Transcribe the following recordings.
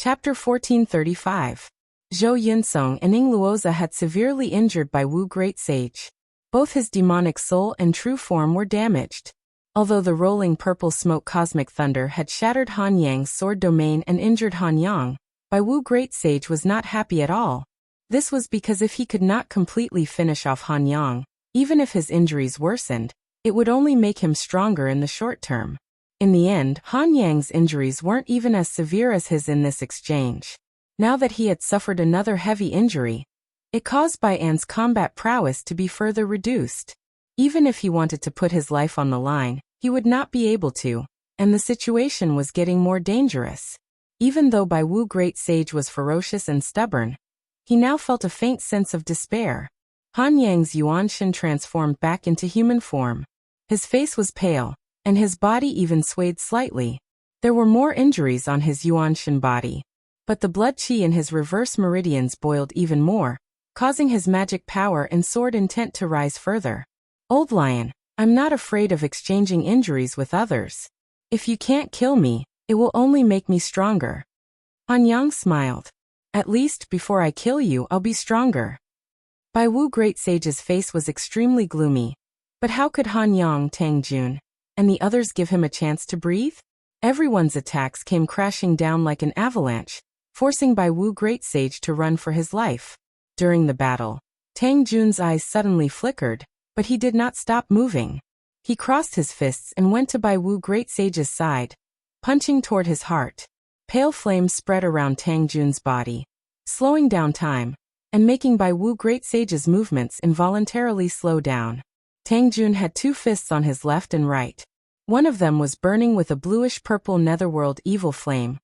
Chapter 1435. Zhou Yunsong and Ning Luoza had severely injured by Wu Great Sage. Both his demonic soul and true form were damaged. Although the rolling purple smoke cosmic thunder had shattered Han Yang's sword domain and injured Han Yang, Bai Wu Great Sage was not happy at all. This was because if he could not completely finish off Han Yang, even if his injuries worsened, it would only make him stronger in the short term. In the end, Han Yang's injuries weren't even as severe as his in this exchange. Now that he had suffered another heavy injury, it caused Bai An's combat prowess to be further reduced. Even if he wanted to put his life on the line, he would not be able to, and the situation was getting more dangerous. Even though Bai Wu Great Sage was ferocious and stubborn, he now felt a faint sense of despair. Han Yang's Yuanshan transformed back into human form. His face was pale, and his body even swayed slightly. There were more injuries on his Yuanshan body, but the blood qi in his reverse meridians boiled even more, causing his magic power and sword intent to rise further. Old Lion, I'm not afraid of exchanging injuries with others. If you can't kill me, it will only make me stronger. Han Yang smiled. At least before I kill you, I'll be stronger. Bai Wu Great Sage's face was extremely gloomy. But how could Han Yang, Tang Jun, and the others give him a chance to breathe? Everyone's attacks came crashing down like an avalanche, forcing Bai Wu Great Sage to run for his life. During the battle, Tang Jun's eyes suddenly flickered, but he did not stop moving. He crossed his fists and went to Bai Wu Great Sage's side, punching toward his heart. Pale flames spread around Tang Jun's body, slowing down time, and making Bai Wu Great Sage's movements involuntarily slow down. Tang Jun had two fists on his left and right. One of them was burning with a bluish-purple netherworld evil flame,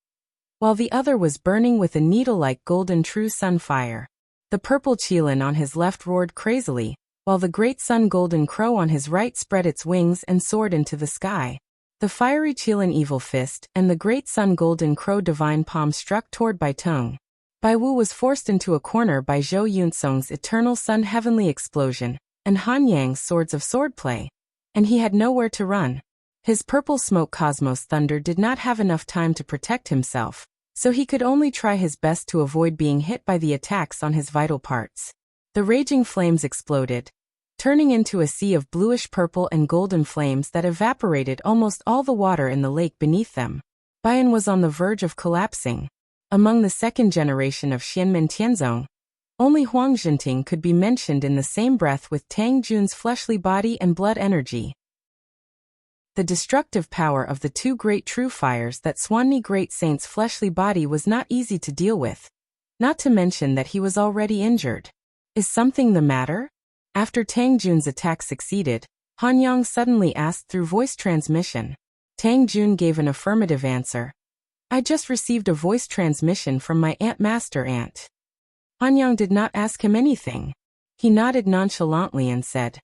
while the other was burning with a needle-like golden true sun fire. The purple qilin on his left roared crazily, while the great sun golden crow on his right spread its wings and soared into the sky. The fiery qilin evil fist and the great sun golden crow divine palm struck toward Bai Tong. Bai Wu was forced into a corner by Zhou Yunsong's eternal sun heavenly explosion and Han Yang's swords of swordplay, and he had nowhere to run. His purple smoke cosmos thunder did not have enough time to protect himself, so he could only try his best to avoid being hit by the attacks on his vital parts. The raging flames exploded, turning into a sea of bluish-purple and golden flames that evaporated almost all the water in the lake beneath them. Baian was on the verge of collapsing. Among the second generation of Xianmen Tianzong, only Huang Zhenting could be mentioned in the same breath with Tang Jun's fleshly body and blood energy. The destructive power of the two great true fires that Swanni Great Saint's fleshly body was not easy to deal with, not to mention that he was already injured. Is something the matter? After Tang Jun's attack succeeded, Han Yang suddenly asked through voice transmission. Tang Jun gave an affirmative answer. I just received a voice transmission from my Master Ant. Han Yang did not ask him anything. He nodded nonchalantly and said,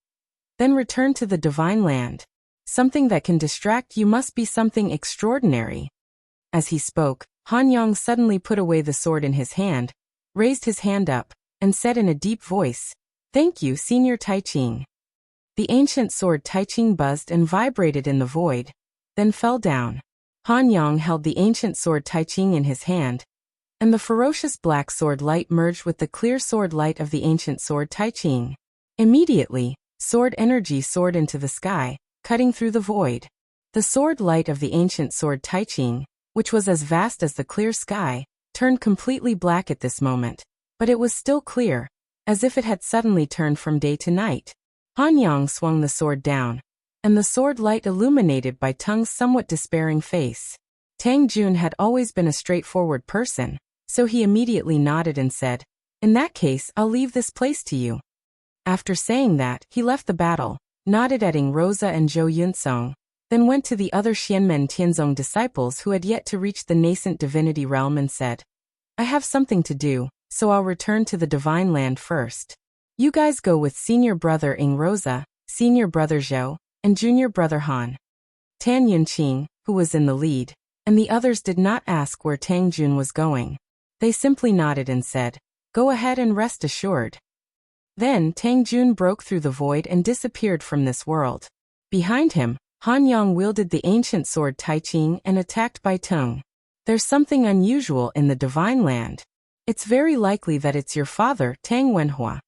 then return to the divine land. Something that can distract you must be something extraordinary. As he spoke, Han Yang suddenly put away the sword in his hand, raised his hand up, and said in a deep voice, thank you, Senior Taiching. The ancient sword Taiching buzzed and vibrated in the void, then fell down. Han Yang held the ancient sword Taiching in his hand, and the ferocious black sword light merged with the clear sword light of the ancient sword Taiching. Immediately, sword energy soared into the sky, cutting through the void. The sword light of the ancient sword Taiching, which was as vast as the clear sky, turned completely black at this moment, but it was still clear, as if it had suddenly turned from day to night. Han Yang swung the sword down, and the sword light illuminated Bai Tong's somewhat despairing face. Tang Jun had always been a straightforward person, so he immediately nodded and said, in that case, I'll leave this place to you. After saying that, he left the battle, nodded at Ing Rosa and Zhou Yunsong, then went to the other Xianmen Tianzong disciples who had yet to reach the nascent divinity realm and said, I have something to do, so I'll return to the divine land first. You guys go with senior brother Ing Rosa, senior brother Zhou, and junior brother Han. Tan Yunqing, who was in the lead, and the others did not ask where Tang Jun was going. They simply nodded and said, go ahead and rest assured. Then Tang Jun broke through the void and disappeared from this world. Behind him, Han Yang wielded the ancient sword Taiching and attacked Bai Tong. There's something unusual in the divine land. It's very likely that it's your father, Tang Wenhua.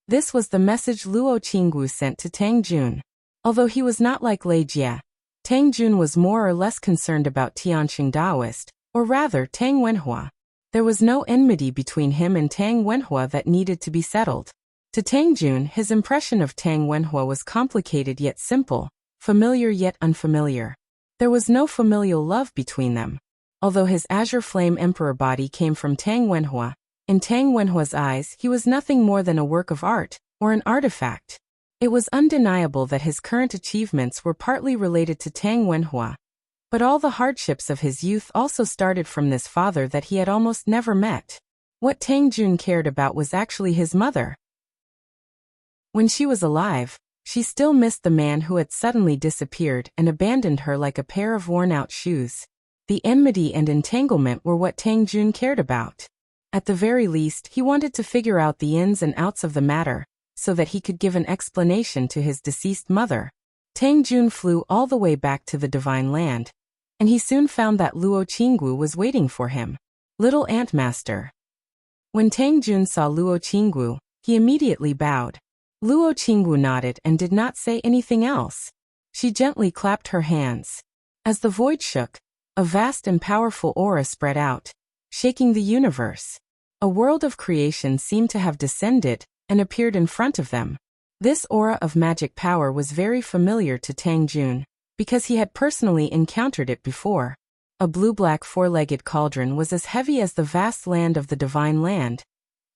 This was the message Luo Qinggu sent to Tang Jun. Although he was not like Lei Jie, Tang Jun was more or less concerned about Tianqing Daoist, or rather Tang Wenhua. There was no enmity between him and Tang Wenhua that needed to be settled. To Tang Jun, his impression of Tang Wenhua was complicated yet simple, familiar yet unfamiliar. There was no familial love between them. Although his azure flame emperor body came from Tang Wenhua, in Tang Wenhua's eyes he was nothing more than a work of art, or an artifact. It was undeniable that his current achievements were partly related to Tang Wenhua, but all the hardships of his youth also started from this father that he had almost never met. What Tang Jun cared about was actually his mother. When she was alive, she still missed the man who had suddenly disappeared and abandoned her like a pair of worn-out shoes. The enmity and entanglement were what Tang Jun cared about. At the very least, he wanted to figure out the ins and outs of the matter, so that he could give an explanation to his deceased mother. Tang Jun flew all the way back to the Divine Land, and he soon found that Luo Qinggu was waiting for him. Little Ant Master. When Tang Jun saw Luo Qinggu, he immediately bowed. Luo Qinggu nodded and did not say anything else. She gently clapped her hands. As the void shook, a vast and powerful aura spread out, shaking the universe. A world of creation seemed to have descended and appeared in front of them. This aura of magic power was very familiar to Tang Jun, because he had personally encountered it before. A blue-black four-legged cauldron was as heavy as the vast land of the Divine Land,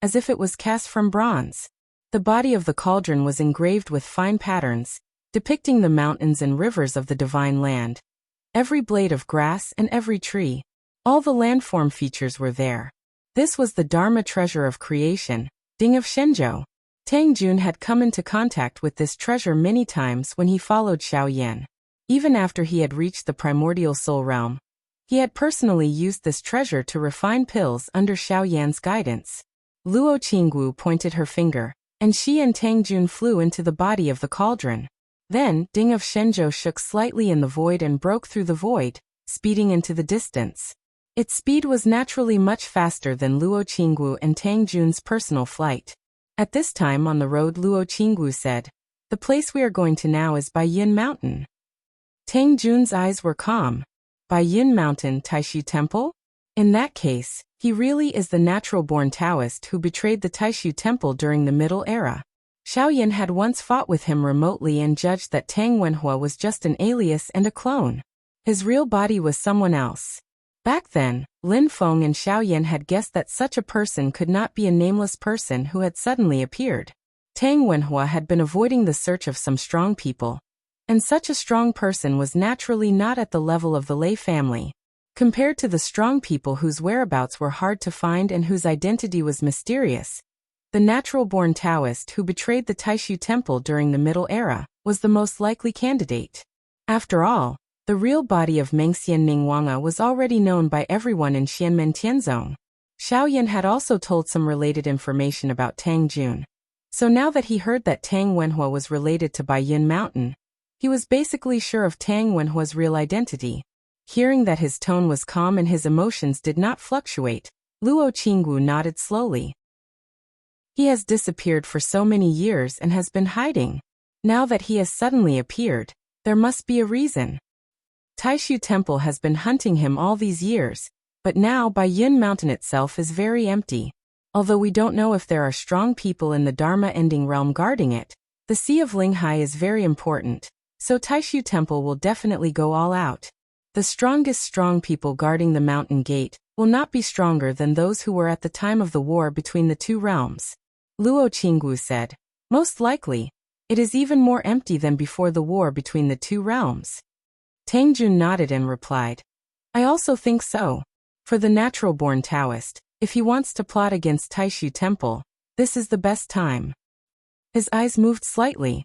as if it was cast from bronze. The body of the cauldron was engraved with fine patterns, depicting the mountains and rivers of the Divine Land. Every blade of grass and every tree, all the landform features were there. This was the Dharma treasure of creation, Ding of Shenzhou. Tang Jun had come into contact with this treasure many times when he followed Xiao Yan. Even after he had reached the primordial soul realm, he had personally used this treasure to refine pills under Xiao Yan's guidance. Luo Qinggu pointed her finger, and she and Tang Jun flew into the body of the cauldron. Then, Ding of Shenzhou shook slightly in the void and broke through the void, speeding into the distance. Its speed was naturally much faster than Luo Qinggu and Tang Jun's personal flight. At this time on the road, Luo Qinggu said, "The place we are going to now is Baiyin Mountain." Tang Jun's eyes were calm. Baiyin Mountain, Taishu Temple? In that case, he really is the natural-born Taoist who betrayed the Taishu Temple during the Middle Era. Xiao Yan had once fought with him remotely and judged that Tang Wenhua was just an alias and a clone. His real body was someone else. Back then, Lin Feng and Xiao Yan had guessed that such a person could not be a nameless person who had suddenly appeared. Tang Wenhua had been avoiding the search of some strong people, and such a strong person was naturally not at the level of the Lei family. Compared to the strong people whose whereabouts were hard to find and whose identity was mysterious, the natural-born Taoist who betrayed the Taishu Temple during the Middle Era was the most likely candidate. After all, the real body of Mengxian Ningwanga was already known by everyone in Xianmen Tianzong. Xiao Yan had also told some related information about Tang Jun. So now that he heard that Tang Wenhua was related to Baiyin Mountain, he was basically sure of Tang Wenhua's real identity. Hearing that his tone was calm and his emotions did not fluctuate, Luo Qinggu nodded slowly. He has disappeared for so many years and has been hiding. Now that he has suddenly appeared, there must be a reason. Taishu Temple has been hunting him all these years, but now Baiyin Mountain itself is very empty. Although we don't know if there are strong people in the Dharma-ending realm guarding it, the Sea of Linghai is very important, so Taishu Temple will definitely go all out. The strongest strong people guarding the mountain gate will not be stronger than those who were at the time of the war between the two realms. Luo Qinggu said, "Most likely, it is even more empty than before the war between the two realms." Tang Jun nodded and replied, "I also think so. For the natural-born Taoist, if he wants to plot against Taishu Temple, this is the best time." His eyes moved slightly.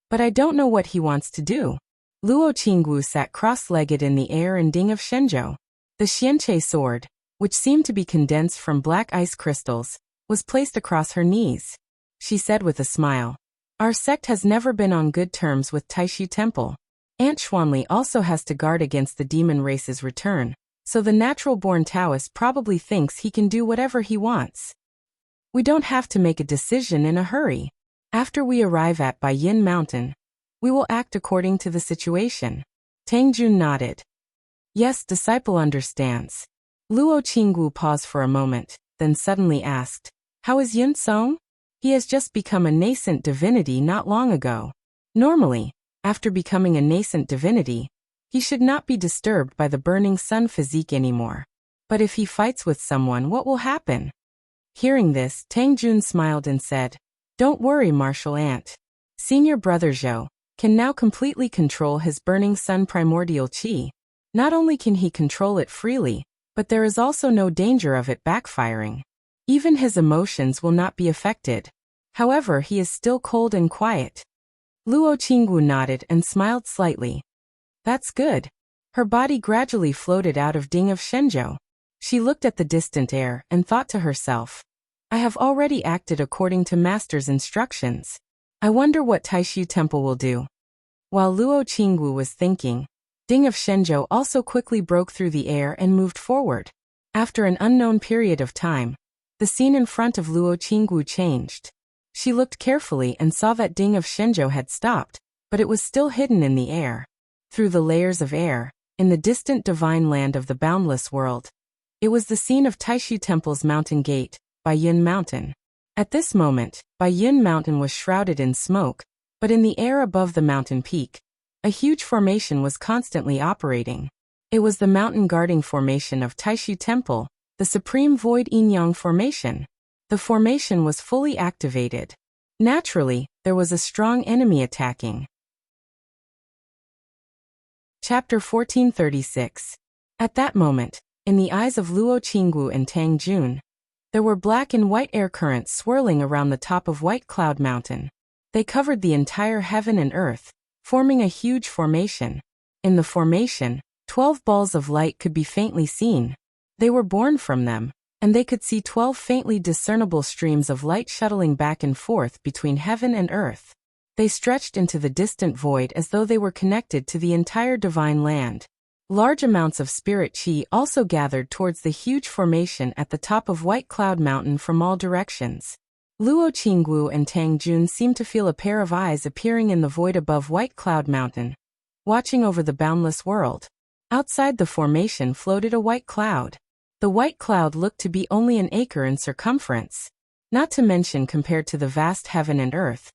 "But I don't know what he wants to do." Luo Qinggu sat cross-legged in the air in Ding of Shenzhou. The Xianche sword, which seemed to be condensed from black ice crystals, was placed across her knees. She said with a smile, "Our sect has never been on good terms with Taishu Temple. Aunt Xuanli also has to guard against the demon race's return, so the natural-born Taoist probably thinks he can do whatever he wants. We don't have to make a decision in a hurry. After we arrive at Baiyin Mountain, we will act according to the situation. Tang Jun nodded. Yes, disciple understands. Luo Qingwu paused for a moment, then suddenly asked, how is Yun Song? He has just become a nascent divinity not long ago. Normally, after becoming a nascent divinity, he should not be disturbed by the burning sun physique anymore. But if he fights with someone, what will happen? Hearing this, Tang Jun smiled and said, don't worry, martial ant. Senior brother Zhou can now completely control his burning sun primordial qi. Not only can he control it freely, but there is also no danger of it backfiring. Even his emotions will not be affected. However, he is still cold and quiet. Luo Qingwu nodded and smiled slightly. That's good. Her body gradually floated out of Ding of Shenzhou. She looked at the distant air and thought to herself, I have already acted according to Master's instructions. I wonder what Taishu Temple will do. While Luo Qingwu was thinking, Ding of Shenzhou also quickly broke through the air and moved forward. After an unknown period of time, the scene in front of Luo Qingwu changed. She looked carefully and saw that Ding of Shenzhou had stopped, but it was still hidden in the air. Through the layers of air, in the distant divine land of the boundless world, it was the scene of Taishu Temple's mountain gate, Baiyin Mountain. At this moment, Baiyin Mountain was shrouded in smoke, but in the air above the mountain peak, a huge formation was constantly operating. It was the mountain guarding formation of Taishu Temple, the Supreme Void Yin-Yang Formation. The formation was fully activated. Naturally, there was a strong enemy attacking. Chapter 1436. At that moment, in the eyes of Luo Qingwu and Tang Jun, there were black and white air currents swirling around the top of White Cloud Mountain. They covered the entire heaven and earth, forming a huge formation. In the formation, 12 balls of light could be faintly seen. They were born from them, and they could see 12 faintly discernible streams of light shuttling back and forth between heaven and earth. They stretched into the distant void as though they were connected to the entire divine land. Large amounts of spirit qi also gathered towards the huge formation at the top of White Cloud Mountain from all directions. Luo Qingwu and Tang Jun seemed to feel a pair of eyes appearing in the void above White Cloud Mountain, watching over the boundless world. Outside the formation floated a white cloud. The white cloud looked to be only an acre in circumference, not to mention compared to the vast heaven and earth.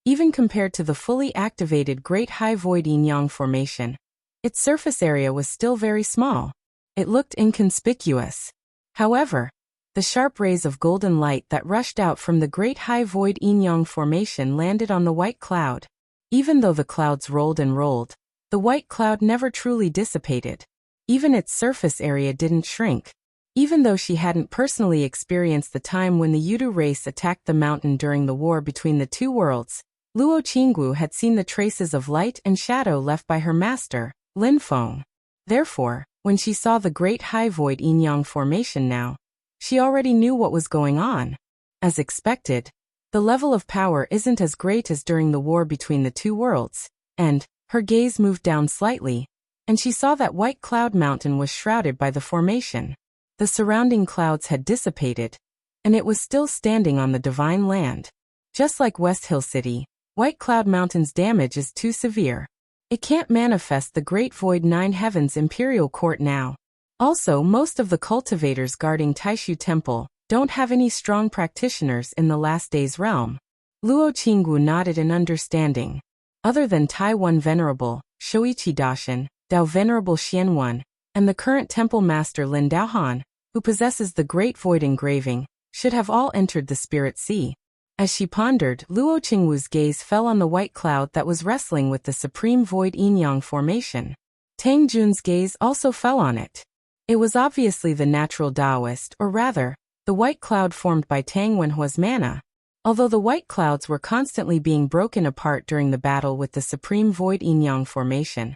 Even compared to the fully activated Great High Void Yin-Yang Formation, its surface area was still very small. It looked inconspicuous. However, the sharp rays of golden light that rushed out from the Great High Void Yin-Yang Formation landed on the white cloud. Even though the clouds rolled and rolled, the white cloud never truly dissipated. Even its surface area didn't shrink. Even though she hadn't personally experienced the time when the Yudu race attacked the mountain during the war between the two worlds, Luo Qingwu had seen the traces of light and shadow left by her master, Lin Feng. Therefore, when she saw the Great High Void Yin-Yang Formation now, she already knew what was going on. As expected, the level of power isn't as great as during the war between the two worlds, and her gaze moved down slightly, and she saw that White Cloud Mountain was shrouded by the formation. The surrounding clouds had dissipated, and it was still standing on the divine land. Just like West Hill City, White Cloud Mountain's damage is too severe. It can't manifest the Great Void Nine Heavens Imperial Court now. Also, most of the cultivators guarding Taishu Temple don't have any strong practitioners in the Last Days realm. Luo Qingwu nodded in understanding. Other than Taiwan Venerable, Shoichi Dashin, Dao Venerable Xianwan, and the current temple master Lin Daohan, who possesses the Great Void engraving, should have all entered the Spirit Sea. As she pondered, Luo Qingwu's gaze fell on the white cloud that was wrestling with the Supreme Void Yin-Yang Formation. Tang Jun's gaze also fell on it. It was obviously the natural Taoist, or rather, the white cloud formed by Tang Wenhua's mana. Although the white clouds were constantly being broken apart during the battle with the Supreme Void Yin-Yang Formation,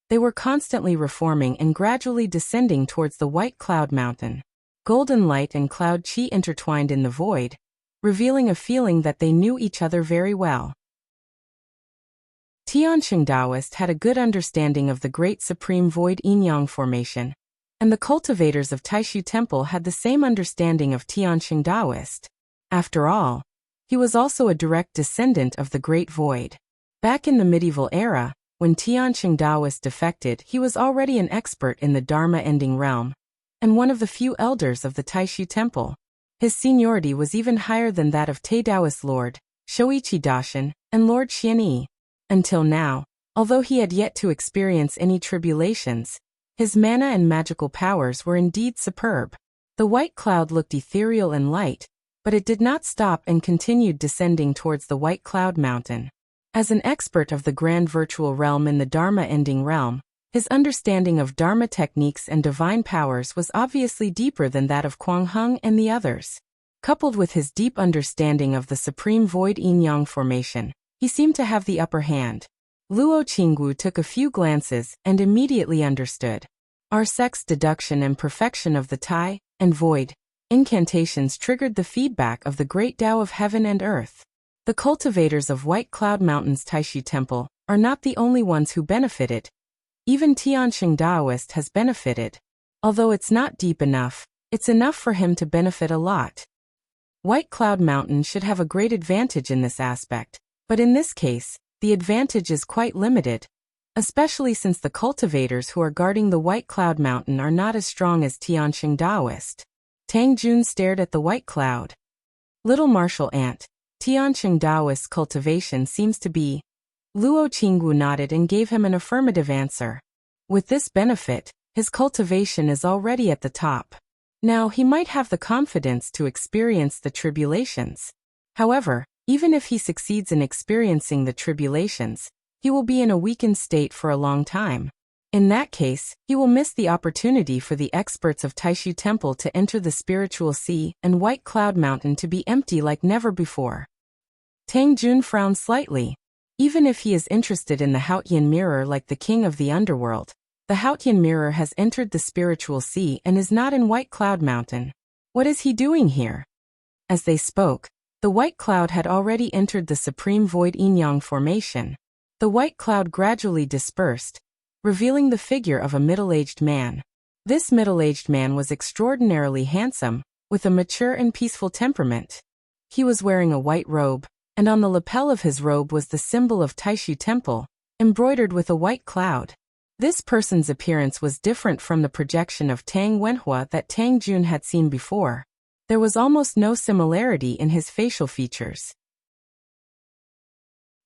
they were constantly reforming and gradually descending towards the White Cloud Mountain. Golden light and cloud qi intertwined in the void, revealing a feeling that they knew each other very well. Tianqing Taoist had a good understanding of the Great Supreme Void Yin-Yang Formation. and the cultivators of Taishu Temple had the same understanding of Tianqing Taoist. After all, he was also a direct descendant of the Great Void. Back in the medieval era, when Tianqing Taoist defected, he was already an expert in the Dharma-ending realm, and one of the few elders of the Taishu Temple. His seniority was even higher than that of Taoist Lord Shoichi Dashin and Lord Xianyi. Until now, although he had yet to experience any tribulations, his mana and magical powers were indeed superb. The white cloud looked ethereal and light, but it did not stop and continued descending towards the White Cloud Mountain. As an expert of the grand virtual realm in the Dharma-ending realm, his understanding of Dharma techniques and divine powers was obviously deeper than that of Kuang Heng and the others. Coupled with his deep understanding of the Supreme Void Yin-Yang formation, he seemed to have the upper hand. Luo Qinggu took a few glances and immediately understood. Arsec's deduction and perfection of the Tai and Void incantations triggered the feedback of the great Tao of heaven and earth. The cultivators of White Cloud Mountain's Taishu Temple are not the only ones who benefited. Even Tianqing Taoist has benefited. Although it's not deep enough, it's enough for him to benefit a lot. White Cloud Mountain should have a great advantage in this aspect, but in this case, the advantage is quite limited, especially since the cultivators who are guarding the White Cloud Mountain are not as strong as Tianqing Taoist. Tang Jun stared at the white cloud. Little martial ant, Tianqing Taoist's cultivation seems to be. Luo Qinggu nodded and gave him an affirmative answer. With this benefit, his cultivation is already at the top. Now he might have the confidence to experience the tribulations. However, even if he succeeds in experiencing the tribulations, he will be in a weakened state for a long time. In that case, he will miss the opportunity for the experts of Taishu Temple to enter the spiritual sea and White Cloud Mountain to be empty like never before. Tang Jun frowned slightly. Even if he is interested in the Haotian mirror like the king of the underworld, the Haotian mirror has entered the spiritual sea and is not in White Cloud Mountain. What is he doing here? As they spoke, the white cloud had already entered the Supreme Void Yin-Yang formation. The white cloud gradually dispersed, revealing the figure of a middle-aged man. This middle-aged man was extraordinarily handsome, with a mature and peaceful temperament. He was wearing a white robe, and on the lapel of his robe was the symbol of Taishu Temple, embroidered with a white cloud. This person's appearance was different from the projection of Tang Wenhua that Tang Jun had seen before. There was almost no similarity in his facial features.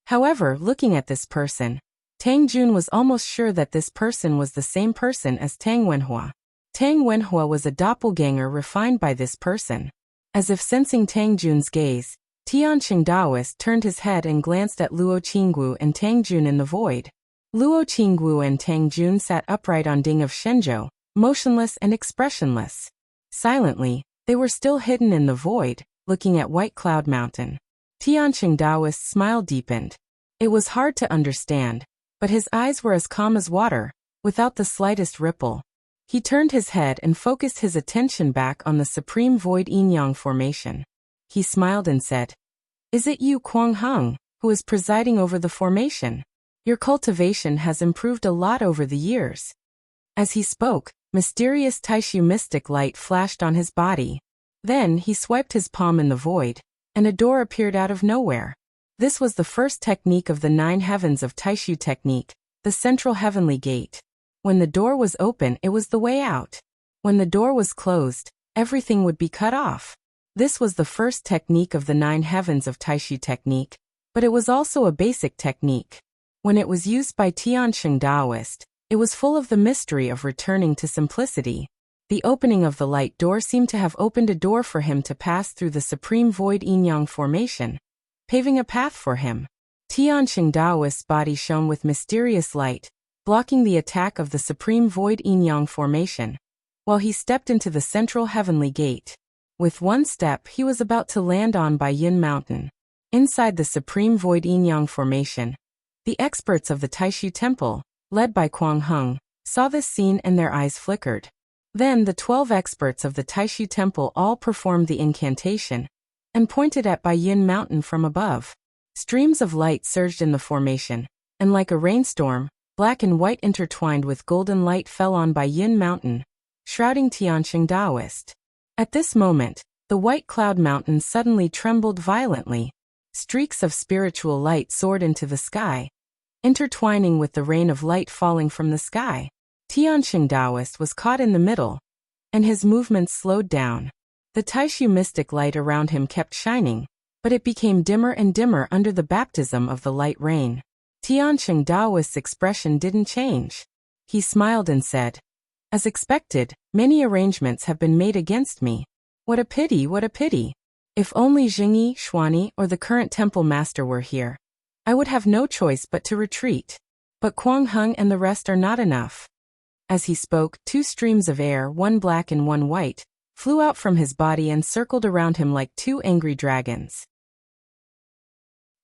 However, looking at this person, Tang Jun was almost sure that this person was the same person as Tang Wenhua. Tang Wenhua was a doppelganger refined by this person. As if sensing Tang Jun's gaze, Tianqing Taoist turned his head and glanced at Luo Qinggu and Tang Jun in the void. Luo Qinggu and Tang Jun sat upright on Ding of Shenzhou, motionless and expressionless. Silently, they were still hidden in the void, looking at White Cloud Mountain. Tianqing Taoist's smile deepened. It was hard to understand, but his eyes were as calm as water, without the slightest ripple. He turned his head and focused his attention back on the Supreme Void Yin-Yang formation. He smiled and said, "Is it you, Kuang Heng, who is presiding over the formation? Your cultivation has improved a lot over the years." As he spoke, mysterious Taishu mystic light flashed on his body. Then he swiped his palm in the void, and a door appeared out of nowhere. This was the first technique of the 9 heavens of Taishu technique, the central heavenly gate. When the door was open, it was the way out. When the door was closed, everything would be cut off. This was the first technique of the 9 heavens of Taishu technique, but it was also a basic technique. When it was used by Tianqing Taoist, it was full of the mystery of returning to simplicity. The opening of the light door seemed to have opened a door for him to pass through the Supreme Void Yin-Yang formation, paving a path for him. Tianqing Taoist's body shone with mysterious light, blocking the attack of the Supreme Void Yin-Yang formation, while he stepped into the central heavenly gate. With one step, he was about to land on Baiyin Mountain. Inside the Supreme Void Yin-Yang formation, the experts of the Taishu Temple, led by Kuang Heng, saw this scene and their eyes flickered. Then the 12 experts of the Taishu Temple all performed the incantation and pointed at Baiyin Mountain from above. Streams of light surged in the formation, and like a rainstorm, black and white intertwined with golden light fell on Baiyin Mountain, shrouding Tianqing Taoist. At this moment, the white cloud mountain suddenly trembled violently. Streaks of spiritual light soared into the sky, intertwining with the rain of light falling from the sky. Tianqing Taoist was caught in the middle, and his movements slowed down. The Taishu mystic light around him kept shining, but it became dimmer and dimmer under the baptism of the light rain. Tianqing Taoist's expression didn't change. He smiled and said, "As expected, many arrangements have been made against me. What a pity, what a pity. If only Jingyi, Xuani, or the current temple master were here, I would have no choice but to retreat. But Kuang Heng and the rest are not enough." As he spoke, two streams of air, one black and one white, flew out from his body and circled around him like two angry dragons.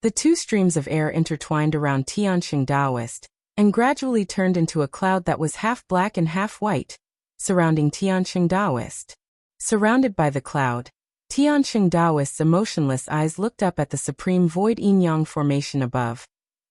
The two streams of air intertwined around Tianqing Taoist, and gradually turned into a cloud that was half black and half white, surrounding Tianqing Taoist. Surrounded by the cloud, Tianqing Taoist's emotionless eyes looked up at the supreme void yin-yang formation above,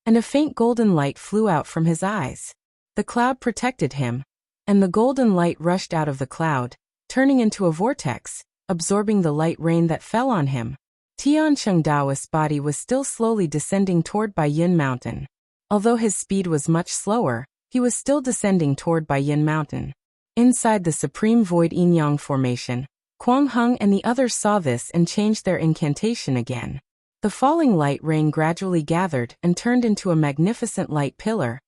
and a faint golden light flew out from his eyes. The cloud protected him, and the golden light rushed out of the cloud, turning into a vortex, absorbing the light rain that fell on him. Tianqing Taoist's body was still slowly descending toward Baiyin Mountain. Although his speed was much slower, he was still descending toward Baiyin Mountain. Inside the supreme void yin-yang formation, Kuang Heng and the others saw this and changed their incantation again. The falling light rain gradually gathered and turned into a magnificent light pillar,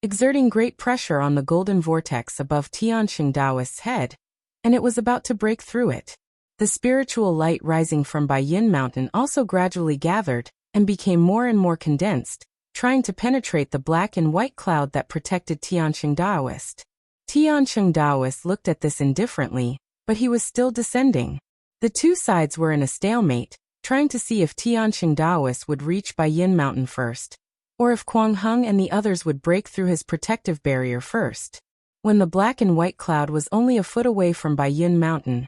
exerting great pressure on the golden vortex above Tianqing Taoist's head, and it was about to break through it. The spiritual light rising from Baiyin Mountain also gradually gathered and became more and more condensed, trying to penetrate the black and white cloud that protected Tianqing Taoist. Tianqing Taoist looked at this indifferently, but he was still descending. The two sides were in a stalemate, trying to see if Tianqing Taoist would reach Baiyin Mountain first, or if Kuang Heng and the others would break through his protective barrier first. When the black and white cloud was only a foot away from Baiyin Mountain,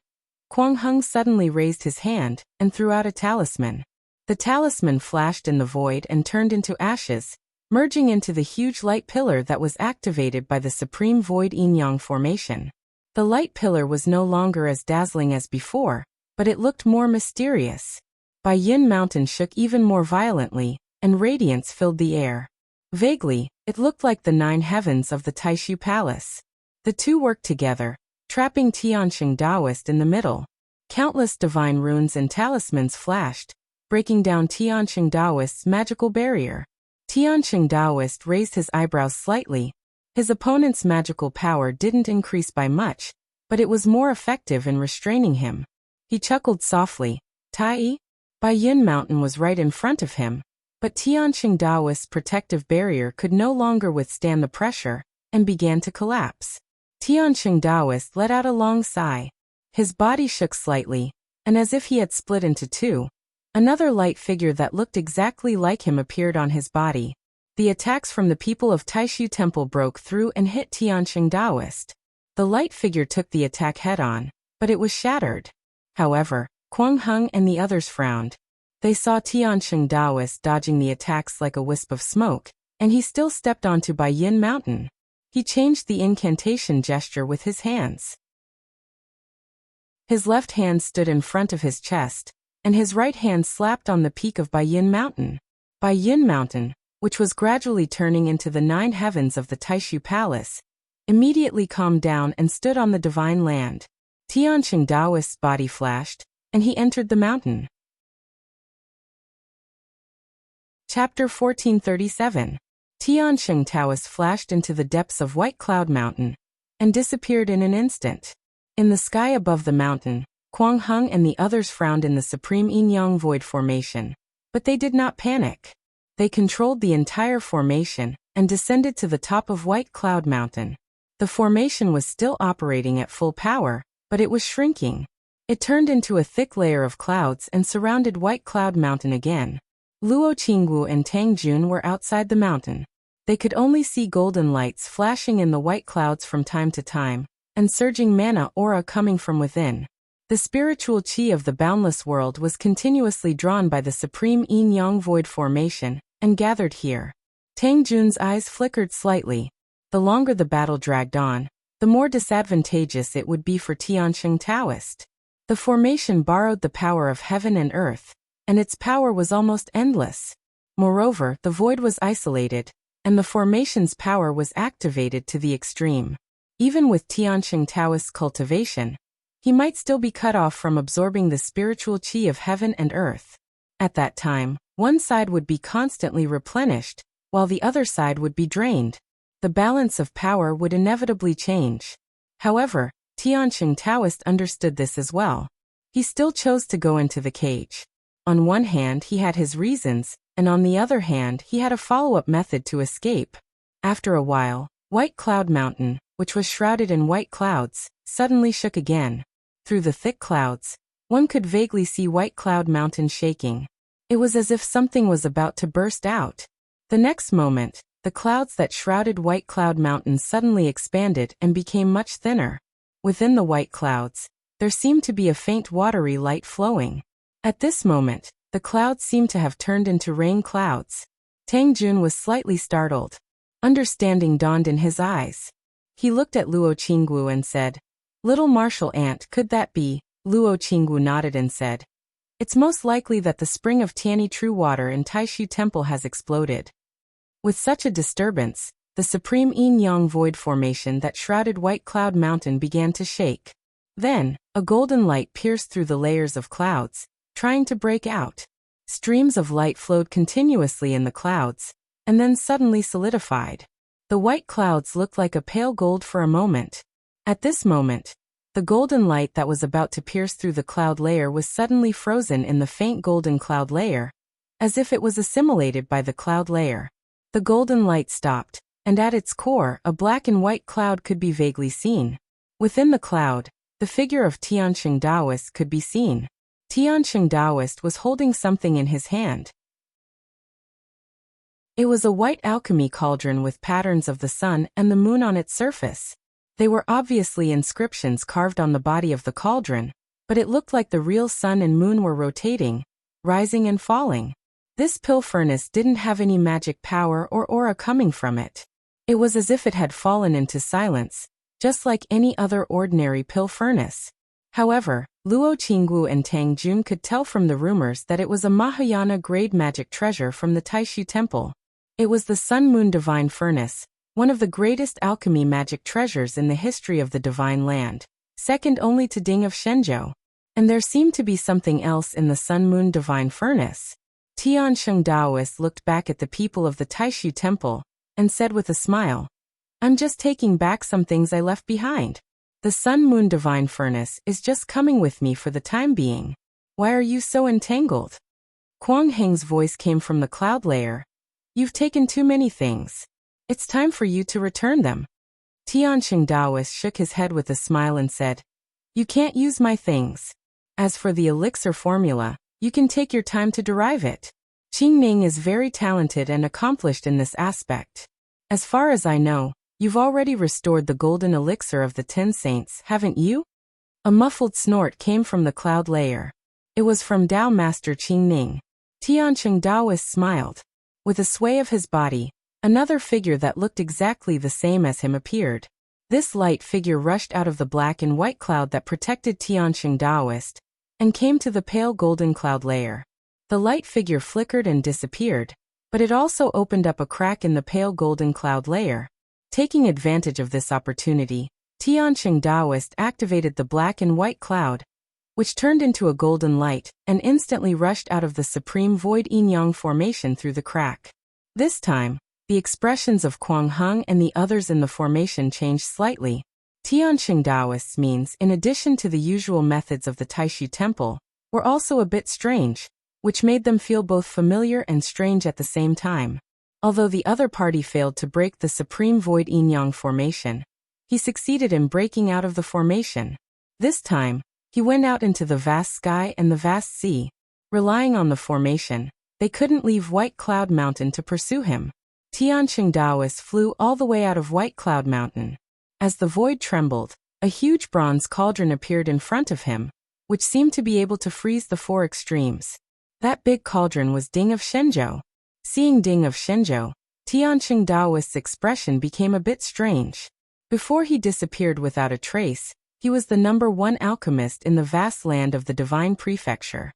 Kuang Heng suddenly raised his hand and threw out a talisman. The talisman flashed in the void and turned into ashes, merging into the huge light pillar that was activated by the supreme void yin-yang formation. The light pillar was no longer as dazzling as before, but it looked more mysterious. Baiyin Mountain shook even more violently, and radiance filled the air. Vaguely, it looked like the 9 heavens of the Taishu Palace. The two worked together, trapping Tianqing Taoist in the middle. Countless divine runes and talismans flashed, breaking down Tianqing Taoist's magical barrier. Tianqing Taoist raised his eyebrows slightly. His opponent's magical power didn't increase by much, but it was more effective in restraining him. He chuckled softly. Tai? Baiyin Mountain was right in front of him, but Tianqing Taoist's protective barrier could no longer withstand the pressure, and began to collapse. Tianqing Taoist let out a long sigh. His body shook slightly, and as if he had split into two, another light figure that looked exactly like him appeared on his body. The attacks from the people of Taishu Temple broke through and hit Tianqing Taoist. The light figure took the attack head-on, but it was shattered. However, Kuang Heng and the others frowned. They saw Tianqing Taoist dodging the attacks like a wisp of smoke, and he still stepped onto Baiyin Mountain. He changed the incantation gesture with his hands. His left hand stood in front of his chest, and his right hand slapped on the peak of Baiyin Mountain. Baiyin Mountain, which was gradually turning into the 9 heavens of the Taishu Palace, immediately calmed down and stood on the divine land. Tianqing Taoist's body flashed, and he entered the mountain. Chapter 1437. Tianqing Taoist flashed into the depths of White Cloud Mountain, and disappeared in an instant. In the sky above the mountain, Kuang Heng and the others frowned in the supreme yin-yang void formation, but they did not panic. They controlled the entire formation, and descended to the top of White Cloud Mountain. The formation was still operating at full power, but it was shrinking. It turned into a thick layer of clouds and surrounded White Cloud Mountain again. Luo Qingwu and Tang Jun were outside the mountain. They could only see golden lights flashing in the white clouds from time to time, and surging mana aura coming from within. The spiritual qi of the boundless world was continuously drawn by the supreme yin-yang void formation, and gathered here. Tang Jun's eyes flickered slightly. The longer the battle dragged on, the more disadvantageous it would be for Tianqing Taoist. The formation borrowed the power of heaven and earth, and its power was almost endless. Moreover, the void was isolated, and the formation's power was activated to the extreme. Even with Tianqing Taoist's cultivation, he might still be cut off from absorbing the spiritual qi of heaven and earth. At that time, one side would be constantly replenished, while the other side would be drained. The balance of power would inevitably change. However, Tianqing Taoist understood this as well. He still chose to go into the cage. On one hand, he had his reasons, and on the other hand, he had a follow-up method to escape. After a while, White Cloud Mountain, which was shrouded in white clouds, suddenly shook again. Through the thick clouds, one could vaguely see White Cloud Mountain shaking. It was as if something was about to burst out. The next moment, the clouds that shrouded White Cloud Mountain suddenly expanded and became much thinner. Within the white clouds, there seemed to be a faint watery light flowing. At this moment, the clouds seemed to have turned into rain clouds. Tang Jun was slightly startled. Understanding dawned in his eyes. He looked at Luo Qinggu and said, "Little martial ant, could that be?" Luo Qinggu nodded and said, "It's most likely that the spring of Tianyi true water in Taishu Temple has exploded." With such a disturbance, the supreme yin-yang void formation that shrouded White Cloud Mountain began to shake. Then, a golden light pierced through the layers of clouds, trying to break out. Streams of light flowed continuously in the clouds, and then suddenly solidified. The white clouds looked like a pale gold for a moment. At this moment, the golden light that was about to pierce through the cloud layer was suddenly frozen in the faint golden cloud layer, as if it was assimilated by the cloud layer. The golden light stopped, and at its core, a black and white cloud could be vaguely seen. Within the cloud, the figure of Tianqing Taoist could be seen. Tianqing Taoist was holding something in his hand. It was a white alchemy cauldron with patterns of the sun and the moon on its surface. They were obviously inscriptions carved on the body of the cauldron, but it looked like the real sun and moon were rotating, rising and falling. This pill furnace didn't have any magic power or aura coming from it. It was as if it had fallen into silence, just like any other ordinary pill furnace. However, Luo Qinggu and Tang Jun could tell from the rumors that it was a Mahayana-grade magic treasure from the Taishu Temple. It was the Sun-Moon Divine Furnace, one of the greatest alchemy magic treasures in the history of the Divine Land, second only to Ding of Shenzhou. And there seemed to be something else in the Sun-Moon Divine Furnace. Tianqing Taoist looked back at the people of the Taishu Temple, and said with a smile, "I'm just taking back some things I left behind. The Sun-Moon Divine Furnace is just coming with me for the time being. Why are you so entangled?" Kuang Heng's voice came from the cloud layer. "You've taken too many things. It's time for you to return them." Tianqing Taoist shook his head with a smile and said, "You can't use my things. As for the elixir formula, you can take your time to derive it. Qing Ning is very talented and accomplished in this aspect. As far as I know, you've already restored the golden elixir of the 10 saints, haven't you?" A muffled snort came from the cloud layer. It was from Tao Master Qing Ning. Tianqing Taoist smiled. With a sway of his body, another figure that looked exactly the same as him appeared. This light figure rushed out of the black and white cloud that protected Tianqing Taoist, and came to the pale golden cloud layer. The light figure flickered and disappeared, but it also opened up a crack in the pale golden cloud layer. Taking advantage of this opportunity, Tianqing Taoist activated the black and white cloud, which turned into a golden light, and instantly rushed out of the supreme void yin-yang formation through the crack. This time, the expressions of Kuang Heng and the others in the formation changed slightly. Tianqing Taoist's means, in addition to the usual methods of the Taishu Temple, were also a bit strange, which made them feel both familiar and strange at the same time. Although the other party failed to break the supreme void yin-yang formation, he succeeded in breaking out of the formation. This time, he went out into the vast sky and the vast sea. Relying on the formation, they couldn't leave White Cloud Mountain to pursue him. Tianqing Taoist flew all the way out of White Cloud Mountain. As the void trembled, a huge bronze cauldron appeared in front of him, which seemed to be able to freeze the 4 extremes. That big cauldron was Ding of Shenzhou. Seeing Ding of Shenzhou, Tianqing Taoist's expression became a bit strange. Before he disappeared without a trace, he was the #1 alchemist in the vast land of the Divine Prefecture.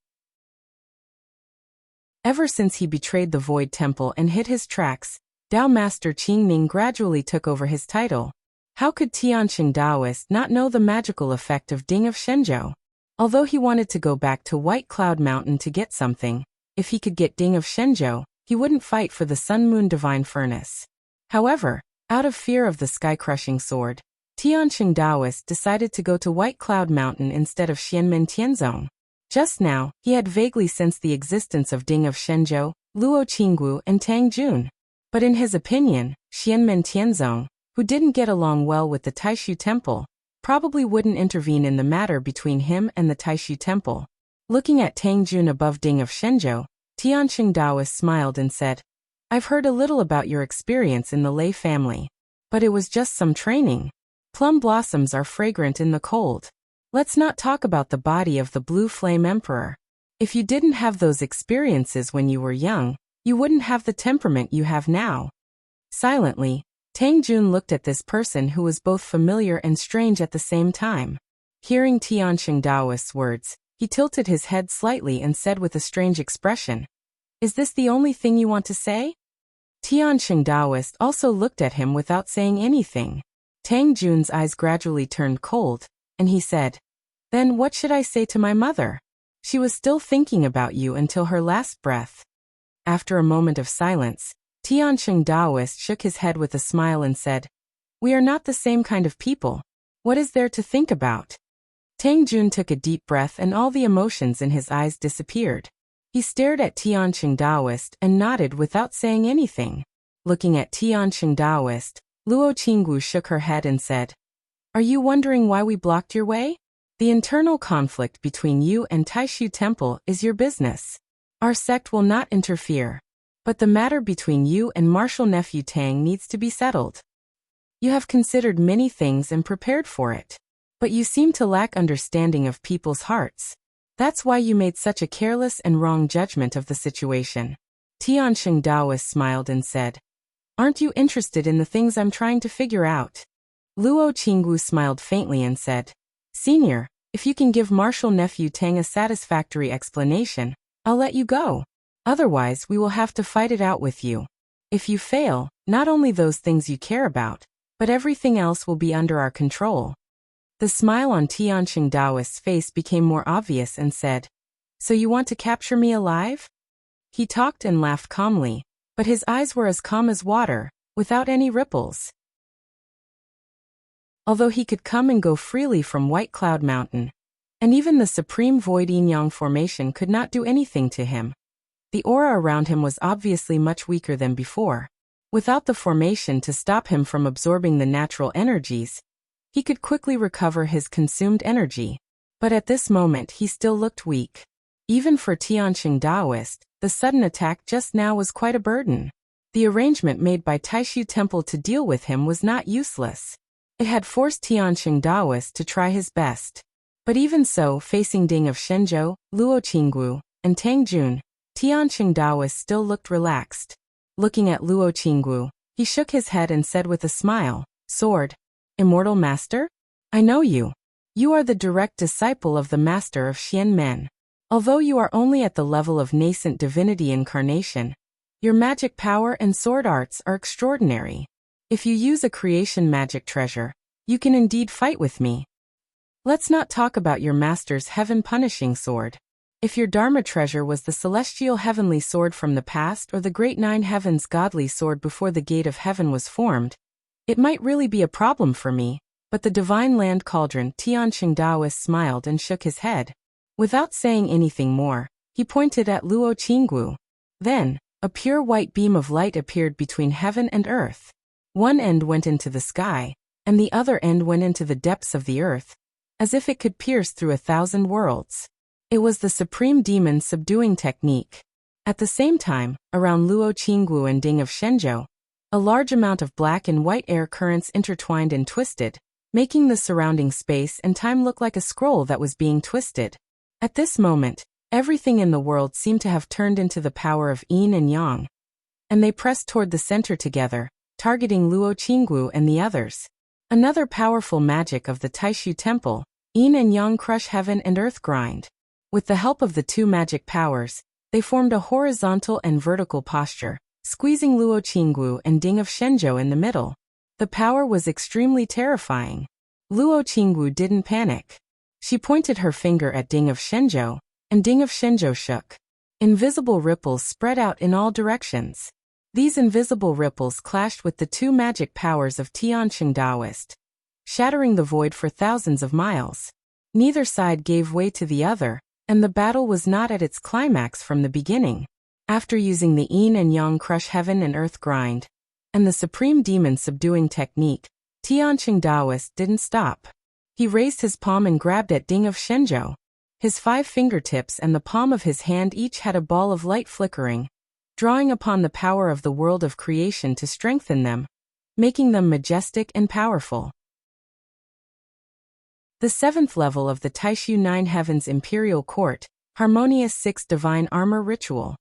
Ever since he betrayed the Void Temple and hid his tracks, Dao Master Qingning gradually took over his title. How could Tianqing Daoist not know the magical effect of Ding of Shenzhou? Although he wanted to go back to White Cloud Mountain to get something, if he could get Ding of Shenzhou, he wouldn't fight for the Sun Moon Divine Furnace. However, out of fear of the sky-crushing sword, Tianqing Daoist decided to go to White Cloud Mountain instead of Xianmen Tianzong. Just now, he had vaguely sensed the existence of Ding of Shenzhou, Luo Qinggu and Tang Jun. But in his opinion, Xianmen Tianzong, who didn't get along well with the Taishu Temple, probably wouldn't intervene in the matter between him and the Taishu Temple. Looking at Tang Jun above Ding of Shenzhou, Tianqing Daoist smiled and said, "I've heard a little about your experience in the Lei family. But it was just some training. Plum blossoms are fragrant in the cold. Let's not talk about the body of the Blue Flame Emperor. If you didn't have those experiences when you were young, you wouldn't have the temperament you have now." Silently, Tang Jun looked at this person who was both familiar and strange at the same time. Hearing Tianqing Daoist's words, he tilted his head slightly and said with a strange expression, "Is this the only thing you want to say?" Tianqing Daoist also looked at him without saying anything. Tang Jun's eyes gradually turned cold, and he said, "Then what should I say to my mother? She was still thinking about you until her last breath." After a moment of silence, Tianqing Daoist shook his head with a smile and said, "We are not the same kind of people. What is there to think about?" Tang Jun took a deep breath and all the emotions in his eyes disappeared. He stared at Tianqing Daoist and nodded without saying anything. Looking at Tianqing Daoist, Luo Qinggu shook her head and said, "Are you wondering why we blocked your way? The internal conflict between you and Taishu Temple is your business. Our sect will not interfere. But the matter between you and Martial Nephew Tang needs to be settled. You have considered many things and prepared for it. But you seem to lack understanding of people's hearts. That's why you made such a careless and wrong judgment of the situation." Tianqing Daoist smiled and said, "Aren't you interested in the things I'm trying to figure out?" Luo Qinggu smiled faintly and said, "Senior, if you can give Martial Nephew Tang a satisfactory explanation, I'll let you go. Otherwise, we will have to fight it out with you. If you fail, not only those things you care about, but everything else will be under our control." The smile on Tianqing Daoist's face became more obvious and said, "So you want to capture me alive?" He talked and laughed calmly, but his eyes were as calm as water, without any ripples. Although he could come and go freely from White Cloud Mountain, and even the Supreme Void Yin-Yang formation could not do anything to him, the aura around him was obviously much weaker than before. Without the formation to stop him from absorbing the natural energies, he could quickly recover his consumed energy. But at this moment he still looked weak. Even for Tianqing Daoist, the sudden attack just now was quite a burden. The arrangement made by Taishu Temple to deal with him was not useless. It had forced Tianqing Daoist to try his best. But even so, facing Ding of Shenzhou, Luo Qinggu, and Tang Jun, Tianqing Daoist still looked relaxed. Looking at Luo Qinggu, he shook his head and said with a smile, "Sword, Immortal Master? I know you. You are the direct disciple of the Master of Xianmen. Although you are only at the level of nascent divinity incarnation, your magic power and sword arts are extraordinary. If you use a creation magic treasure, you can indeed fight with me. Let's not talk about your master's heaven-punishing sword. If your Dharma treasure was the celestial heavenly sword from the past or the great nine heavens godly sword before the gate of heaven was formed, it might really be a problem for me, but the divine land cauldron." Tianqing Daoist smiled and shook his head. Without saying anything more, he pointed at Luo Qinggu. Then, a pure white beam of light appeared between heaven and earth. One end went into the sky, and the other end went into the depths of the earth, as if it could pierce through 1,000 worlds. It was the supreme demon subduing technique. At the same time, around Luo Qinggu and Ding of Shenzhou, a large amount of black and white air currents intertwined and twisted, making the surrounding space and time look like a scroll that was being twisted. At this moment, everything in the world seemed to have turned into the power of yin and yang, and they pressed toward the center together, targeting Luo Qinggu and the others. Another powerful magic of the Taishu Temple, Yin and Yang crush heaven and earth grind. With the help of the two magic powers, they formed a horizontal and vertical posture, squeezing Luo Qinggu and Ding of Shenzhou in the middle. The power was extremely terrifying. Luo Qinggu didn't panic. She pointed her finger at Ding of Shenzhou, and Ding of Shenzhou shook. Invisible ripples spread out in all directions. These invisible ripples clashed with the two magic powers of Tianqing Taoist, shattering the void for thousands of miles. Neither side gave way to the other, and the battle was not at its climax from the beginning. After using the Yin and Yang crush heaven and earth grind, and the supreme demon subduing technique, Tianqing Taoist didn't stop. He raised his palm and grabbed at Ding of Shenzhou. His 5 fingertips and the palm of his hand each had a ball of light flickering, drawing upon the power of the world of creation to strengthen them, making them majestic and powerful. The 7th level of the Taishu 9 Heavens Imperial Court, Harmonious 6 Divine Armor Ritual.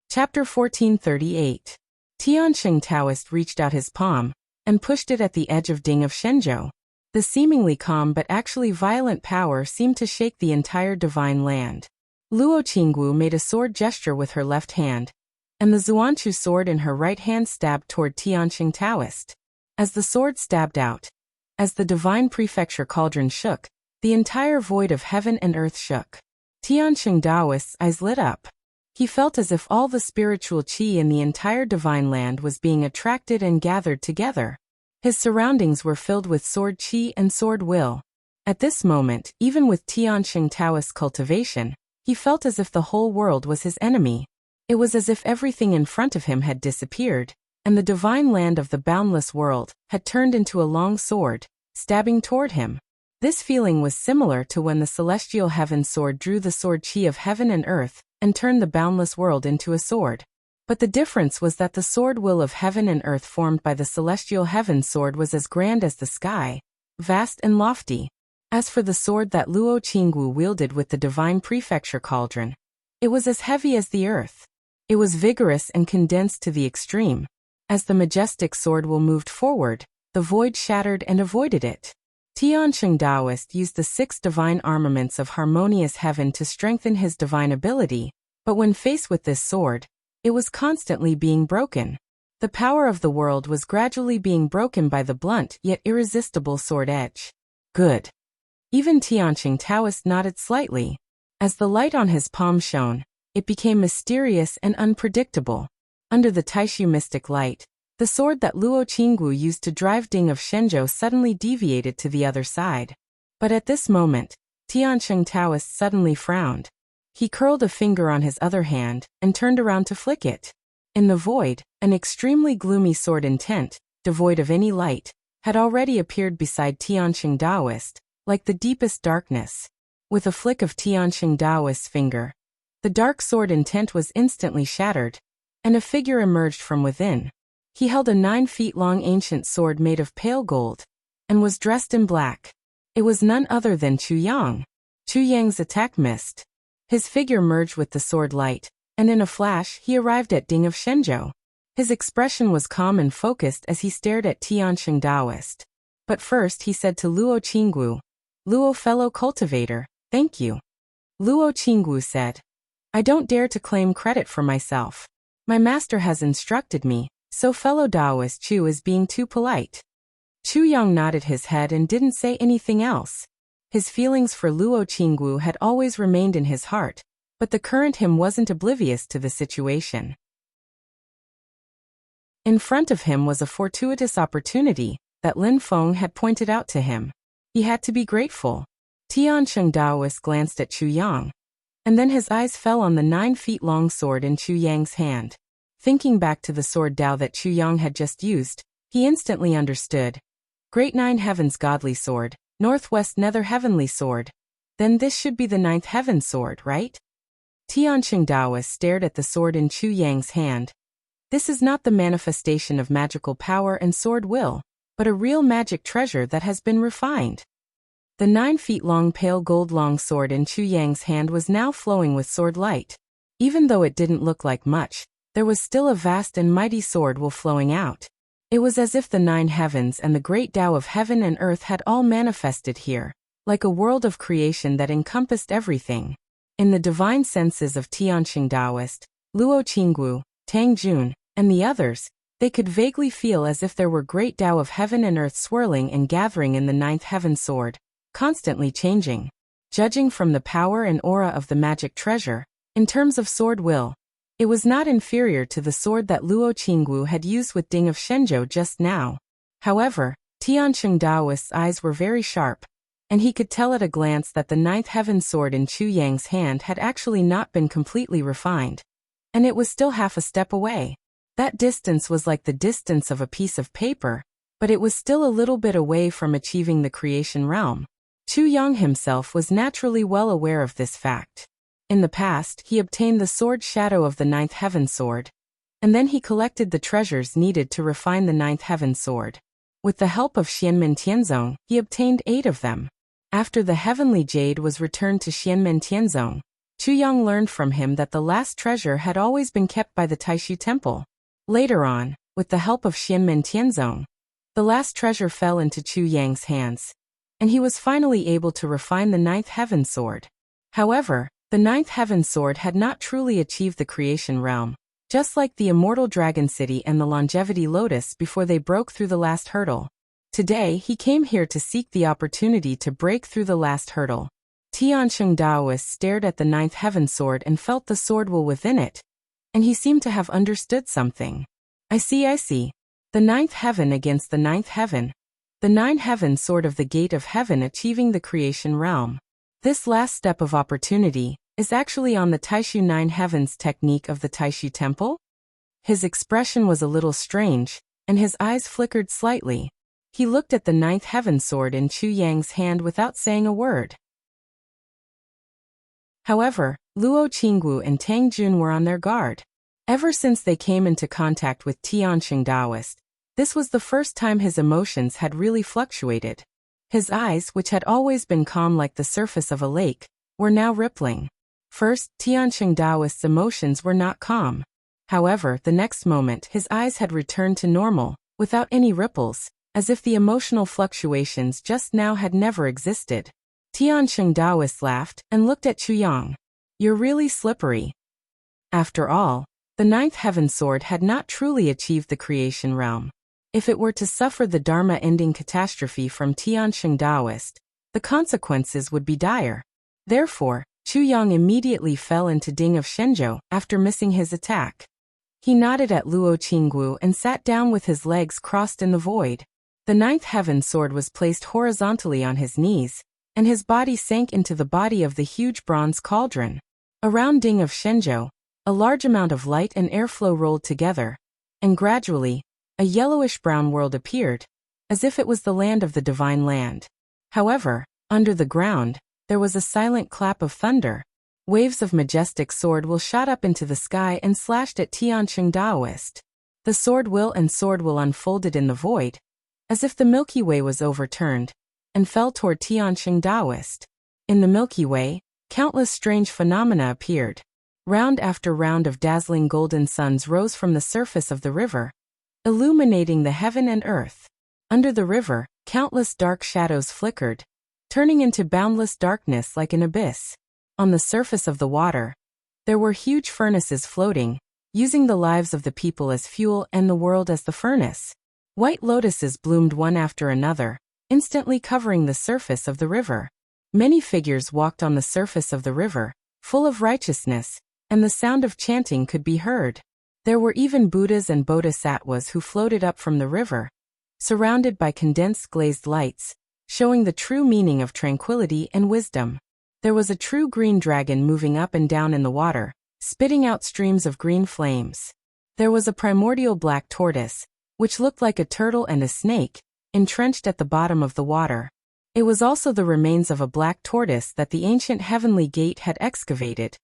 Chapter 1438. Tianqing Taoist reached out his palm and pushed it at the edge of Ding of Shenzhou. The seemingly calm but actually violent power seemed to shake the entire divine land. Luo Qinggu made a sword gesture with her left hand, and the Zuanchu sword in her right hand stabbed toward Tianqing Taoist. As the sword stabbed out, as the divine prefecture cauldron shook, the entire void of heaven and earth shook. Tianqing Taoist's eyes lit up. He felt as if all the spiritual qi in the entire divine land was being attracted and gathered together. His surroundings were filled with sword qi and sword will. At this moment, even with Tianqing Taoist's cultivation, he felt as if the whole world was his enemy. It was as if everything in front of him had disappeared, and the divine land of the boundless world had turned into a long sword, stabbing toward him. This feeling was similar to when the celestial heaven sword drew the sword qi of heaven and earth and turned the boundless world into a sword. But the difference was that the sword will of heaven and earth formed by the celestial heaven sword was as grand as the sky, vast and lofty. As for the sword that Luo Qinggu wielded with the divine prefecture cauldron, it was as heavy as the earth. It was vigorous and condensed to the extreme. As the majestic sword will moved forward, the void shattered and avoided it. Tianqing Taoist used the 6 divine armaments of harmonious heaven to strengthen his divine ability, but when faced with this sword, it was constantly being broken. The power of the world was gradually being broken by the blunt yet irresistible sword edge. Good. Even Tianqing Taoist nodded slightly. As the light on his palm shone, it became mysterious and unpredictable. Under the Taishu mystic light, the sword that Luo Qinggu used to drive Ding of Shenzhou suddenly deviated to the other side. But at this moment, Tianqing Taoist suddenly frowned. He curled a finger on his other hand and turned around to flick it. In the void, an extremely gloomy sword intent, devoid of any light, had already appeared beside Tianqing Taoist, like the deepest darkness. With a flick of Tianqing Taoist's finger, the dark sword intent was instantly shattered, and a figure emerged from within. He held a 9-feet-long ancient sword made of pale gold, and was dressed in black. It was none other than Chu Yang. Chu Yang's attack missed. His figure merged with the sword light, and in a flash he arrived at Ding of Shenzhou. His expression was calm and focused as he stared at Tianqing Taoist. But first he said to Luo Qinggu, "Luo fellow cultivator, thank you." Luo Qinggu said, "I don't dare to claim credit for myself. My master has instructed me, so fellow Taoist Chu is being too polite." Chu Yang nodded his head and didn't say anything else. His feelings for Luo Qinggu had always remained in his heart, but the current him wasn't oblivious to the situation. In front of him was a fortuitous opportunity that Lin Feng had pointed out to him. He had to be grateful. Tianqing Taoist glanced at Chu Yang, and then his eyes fell on the 9-feet-long sword in Chu Yang's hand. Thinking back to the sword Dao that Chu Yang had just used, he instantly understood. Great 9 Heavens Godly Sword, Northwest Nether Heavenly Sword. Then this should be the 9th Heaven Sword, right? Tianqing Taoist stared at the sword in Chu Yang's hand. This is not the manifestation of magical power and sword will, but a real magic treasure that has been refined. The 9-feet-long pale gold long sword in Chu Yang's hand was now flowing with sword light. Even though it didn't look like much, there was still a vast and mighty sword will flowing out. It was as if the 9 heavens and the great Tao of heaven and earth had all manifested here, like a world of creation that encompassed everything. In the divine senses of Tianqing Taoist, Luo Qinggu, Tang Jun, and the others, they could vaguely feel as if there were great Tao of heaven and earth swirling and gathering in the 9th heaven sword, constantly changing. Judging from the power and aura of the magic treasure, in terms of sword will, it was not inferior to the sword that Luo Qinggu had used with Ding of Shenzhou just now. However, Tianqing Taoist's eyes were very sharp, and he could tell at a glance that the 9th heaven sword in Chu Yang's hand had actually not been completely refined, and it was still half a step away. That distance was like the distance of a piece of paper, but it was still a little bit away from achieving the creation realm. Chu Yang himself was naturally well aware of this fact. In the past, he obtained the sword shadow of the 9th heaven sword, and then he collected the treasures needed to refine the 9th heaven sword. With the help of Xianmen Tianzong, he obtained 8 of them. After the heavenly jade was returned to Xianmen Tianzong, Chu Yang learned from him that the last treasure had always been kept by the Taishu temple. Later on, with the help of Xianmen Tianzong, the last treasure fell into Chu Yang's hands, and he was finally able to refine the 9th heaven sword. However, the 9th heaven sword had not truly achieved the creation realm, just like the immortal dragon city and the longevity lotus before they broke through the last hurdle. Today he came here to seek the opportunity to break through the last hurdle. Tianqing Taoist stared at the 9th heaven sword and felt the sword will within it, and he seemed to have understood something. I see. The 9th heaven against the 9th heaven. The 9 heaven sword of the gate of heaven achieving the creation realm. This last step of opportunity is actually on the Taishu 9 heavens technique of the Taishu temple? His expression was a little strange, and his eyes flickered slightly. He looked at the 9th heaven sword in Chu Yang's hand without saying a word. However, Luo Qinggu and Tang Jun were on their guard. Ever since they came into contact with Tianqing Taoist, this was the first time his emotions had really fluctuated. His eyes, which had always been calm like the surface of a lake, were now rippling. First, Tianqing Taoist's emotions were not calm. However, the next moment his eyes had returned to normal, without any ripples, as if the emotional fluctuations just now had never existed. Tianqing Taoist laughed and looked at Chu Yang. You're really slippery. After all, the 9th heaven sword had not truly achieved the creation realm. If it were to suffer the Dharma-ending catastrophe from Tianqing Taoist, the consequences would be dire. Therefore, Chu Yang immediately fell into Ding of Shenzhou after missing his attack. He nodded at Luo Qinggu and sat down with his legs crossed in the void. The 9th heaven sword was placed horizontally on his knees, and his body sank into the body of the huge bronze cauldron. Around Ding of Shenzhou, a large amount of light and airflow rolled together, and gradually, a yellowish-brown world appeared, as if it was the land of the divine land. However, under the ground, there was a silent clap of thunder. Waves of majestic sword will shot up into the sky and slashed at Tianqing Taoist. The sword will unfolded in the void, as if the Milky Way was overturned, and fell toward Tianqing Taoist. In the Milky Way, countless strange phenomena appeared. Round after round of dazzling golden suns rose from the surface of the river, illuminating the heaven and earth. Under the river, countless dark shadows flickered, turning into boundless darkness like an abyss. On the surface of the water, there were huge furnaces floating, using the lives of the people as fuel and the world as the furnace. White lotuses bloomed one after another, instantly covering the surface of the river. Many figures walked on the surface of the river, full of righteousness, and the sound of chanting could be heard. There were even Buddhas and Bodhisattvas who floated up from the river, surrounded by condensed glazed lights, showing the true meaning of tranquility and wisdom. There was a true green dragon moving up and down in the water, spitting out streams of green flames. There was a primordial black tortoise, which looked like a turtle and a snake, entrenched at the bottom of the water. It was also the remains of a black tortoise that the ancient heavenly gate had excavated,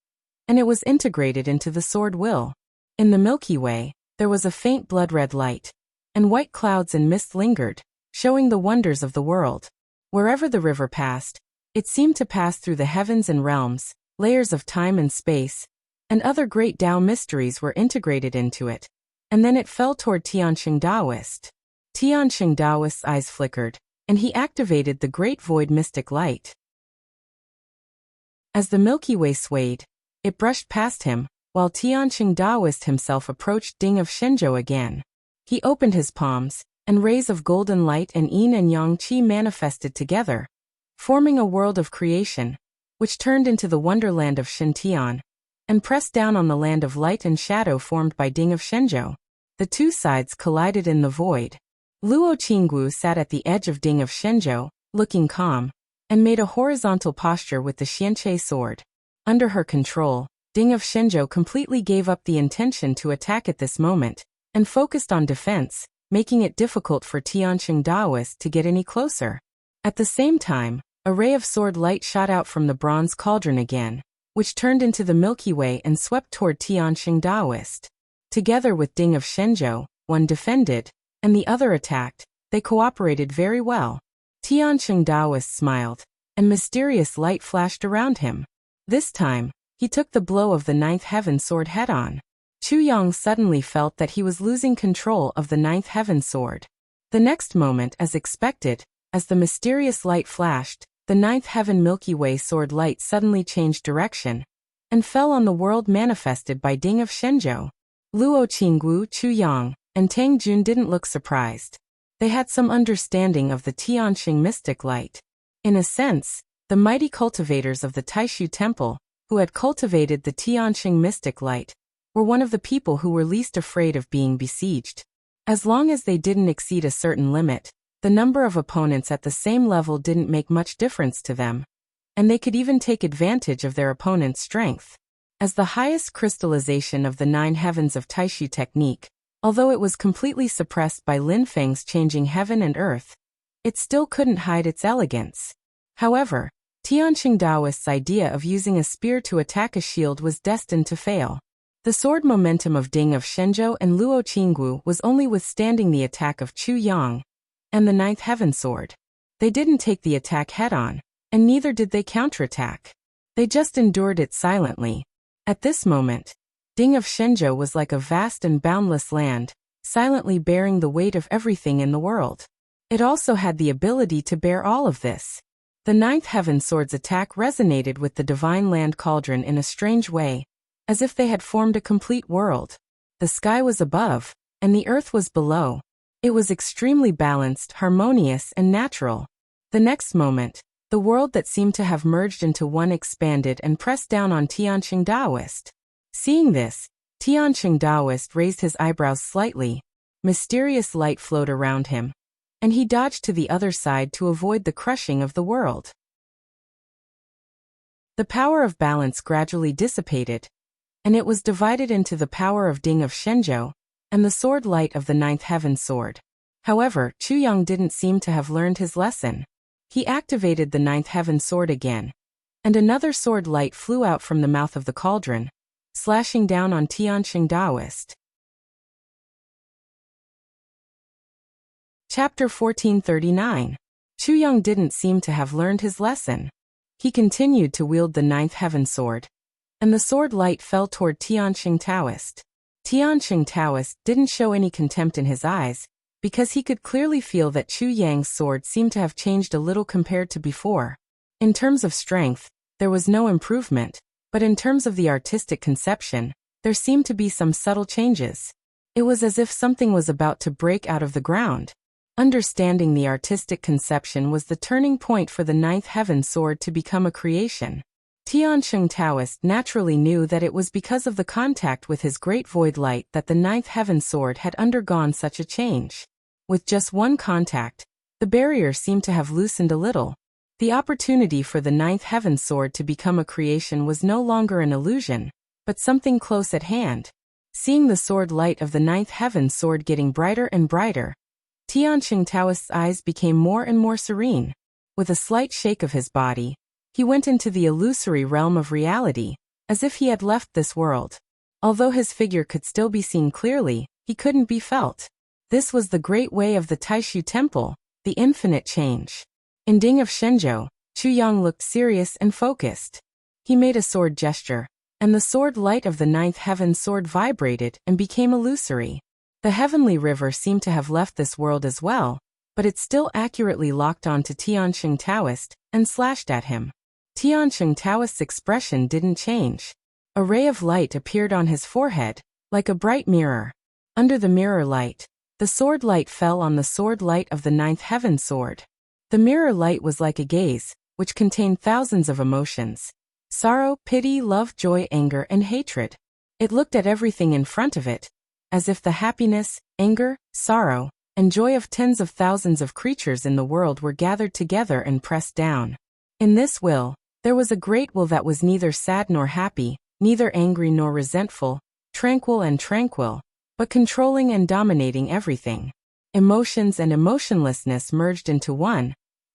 and it was integrated into the sword will. In the Milky Way, there was a faint blood-red light, and white clouds and mist lingered, showing the wonders of the world. Wherever the river passed, it seemed to pass through the heavens and realms, layers of time and space, and other great Tao mysteries were integrated into it. And then it fell toward Tianqing Taoist. Tianqing Taoist's eyes flickered, and he activated the Great Void Mystic Light. As the Milky Way swayed, it brushed past him, while Tianqing Taoist himself approached Ding of Shenzhou again. He opened his palms, and rays of golden light and yin and yang qi manifested together, forming a world of creation, which turned into the wonderland of Shintian, and pressed down on the land of light and shadow formed by Ding of Shenzhou. The two sides collided in the void. Luo Qinggu sat at the edge of Ding of Shenzhou, looking calm, and made a horizontal posture with the Xianqie sword. Under her control, Ding of Shenzhou completely gave up the intention to attack at this moment, and focused on defense, making it difficult for Tianqing Taoist to get any closer. At the same time, a ray of sword light shot out from the bronze cauldron again, which turned into the Milky Way and swept toward Tianqing Taoist. Together with Ding of Shenzhou, one defended, and the other attacked. They cooperated very well. Tianqing Taoist smiled, and mysterious light flashed around him. This time, he took the blow of the Ninth Heaven Sword head-on. Chu Yang suddenly felt that he was losing control of the Ninth Heaven Sword. The next moment, as expected, as the mysterious light flashed, the Ninth Heaven Milky Way Sword light suddenly changed direction, and fell on the world manifested by Ding of Shenzhou. Luo Qinggu, Chu Yang, and Tang Jun didn't look surprised. They had some understanding of the Tianqing mystic light. In a sense, the mighty cultivators of the Taishu Temple, who had cultivated the Tianqing mystic light, were one of the people who were least afraid of being besieged. As long as they didn't exceed a certain limit, the number of opponents at the same level didn't make much difference to them, and they could even take advantage of their opponent's strength. As the highest crystallization of the nine heavens of Taishu technique, although it was completely suppressed by Lin Feng's changing heaven and earth, it still couldn't hide its elegance. However, Tianqing Taoist's idea of using a spear to attack a shield was destined to fail. The sword momentum of Ding of Shenzhou and Luo Qinggu was only withstanding the attack of Chu Yang and the Ninth Heaven Sword. They didn't take the attack head-on, and neither did they counterattack. They just endured it silently. At this moment, Ding of Shenzhou was like a vast and boundless land, silently bearing the weight of everything in the world. It also had the ability to bear all of this. The Ninth Heaven Sword's attack resonated with the Divine Land Cauldron in a strange way, as if they had formed a complete world. The sky was above, and the earth was below. It was extremely balanced, harmonious, and natural. The next moment, the world that seemed to have merged into one expanded and pressed down on Tianqing Taoist. Seeing this, Tianqing Taoist raised his eyebrows slightly. Mysterious light flowed around him, and he dodged to the other side to avoid the crushing of the world. The power of balance gradually dissipated, and it was divided into the power of Ding of Shenzhou and the sword light of the Ninth Heaven Sword. However, Chu Yang didn't seem to have learned his lesson. He activated the Ninth Heaven Sword again, and another sword light flew out from the mouth of the cauldron, slashing down on Tianqing Taoist. Chapter 1439. Chu Yang didn't seem to have learned his lesson. He continued to wield the Ninth Heaven Sword, and the sword light fell toward Tianqing Taoist. Tianqing Taoist didn't show any contempt in his eyes, because he could clearly feel that Chu Yang's sword seemed to have changed a little compared to before. In terms of strength, there was no improvement, but in terms of the artistic conception, there seemed to be some subtle changes. It was as if something was about to break out of the ground. Understanding the artistic conception was the turning point for the Ninth Heaven Sword to become a creation. Tianqing Taoist naturally knew that it was because of the contact with his great void light that the Ninth Heaven Sword had undergone such a change. With just one contact, the barrier seemed to have loosened a little. The opportunity for the Ninth Heaven Sword to become a creation was no longer an illusion, but something close at hand. Seeing the sword light of the Ninth Heaven Sword getting brighter and brighter, Tianqing Taoist's eyes became more and more serene. With a slight shake of his body, he went into the illusory realm of reality, as if he had left this world. Although his figure could still be seen clearly, he couldn't be felt. This was the great way of the Taishu Temple, the infinite change. In Ding of Shenzhou, Chu Yang looked serious and focused. He made a sword gesture, and the sword light of the ninth heaven sword vibrated and became illusory. The heavenly river seemed to have left this world as well, but it still accurately locked onto Tianqing Taoist and slashed at him. Tianqing Taoist's expression didn't change. A ray of light appeared on his forehead, like a bright mirror. Under the mirror light, the sword light fell on the sword light of the ninth heaven sword. The mirror light was like a gaze, which contained thousands of emotions. Sorrow, pity, love, joy, anger, and hatred. It looked at everything in front of it, as if the happiness, anger, sorrow, and joy of tens of thousands of creatures in the world were gathered together and pressed down. In this will, there was a great will that was neither sad nor happy, neither angry nor resentful, tranquil and tranquil, but controlling and dominating everything. Emotions and emotionlessness merged into one,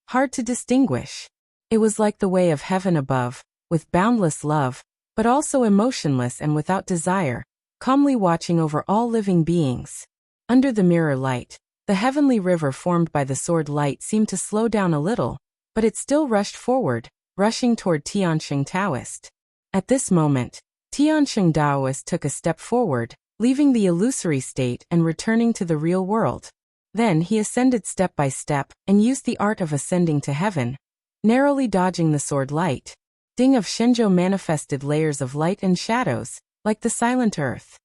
hard to distinguish. It was like the way of heaven above, with boundless love, but also emotionless and without desire, calmly watching over all living beings. Under the mirror light, the heavenly river formed by the sword light seemed to slow down a little, but it still rushed forward, rushing toward Tianqing Taoist. At this moment, Tianqing Taoist took a step forward, leaving the illusory state and returning to the real world. Then he ascended step by step and used the art of ascending to heaven, narrowly dodging the sword light. Ding of Shenzhou manifested layers of light and shadows, like the silent earth.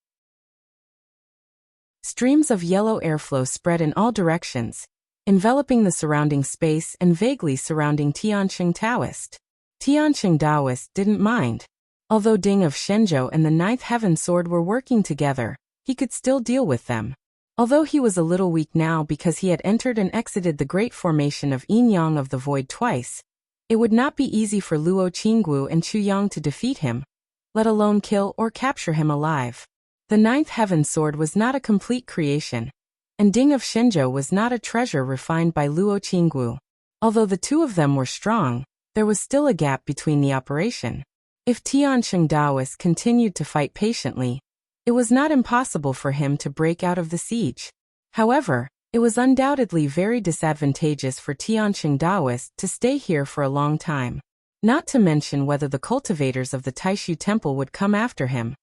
Streams of yellow airflow spread in all directions, enveloping the surrounding space and vaguely surrounding Tianqing Taoist. Tianqing Taoist didn't mind. Although Ding of Shenzhou and the ninth heaven sword were working together, he could still deal with them. Although he was a little weak now because he had entered and exited the great formation of Yin Yang of the Void twice, it would not be easy for Luo Qinggu and Chu Yang to defeat him, let alone kill or capture him alive. The ninth heaven sword was not a complete creation, and Ding of Shenzhou was not a treasure refined by Luo Qinggu. Although the two of them were strong, there was still a gap between the operation. If Tianqing Taoist continued to fight patiently, it was not impossible for him to break out of the siege. However, it was undoubtedly very disadvantageous for Tianqing Taoist to stay here for a long time. Not to mention whether the cultivators of the Taishu Temple would come after him.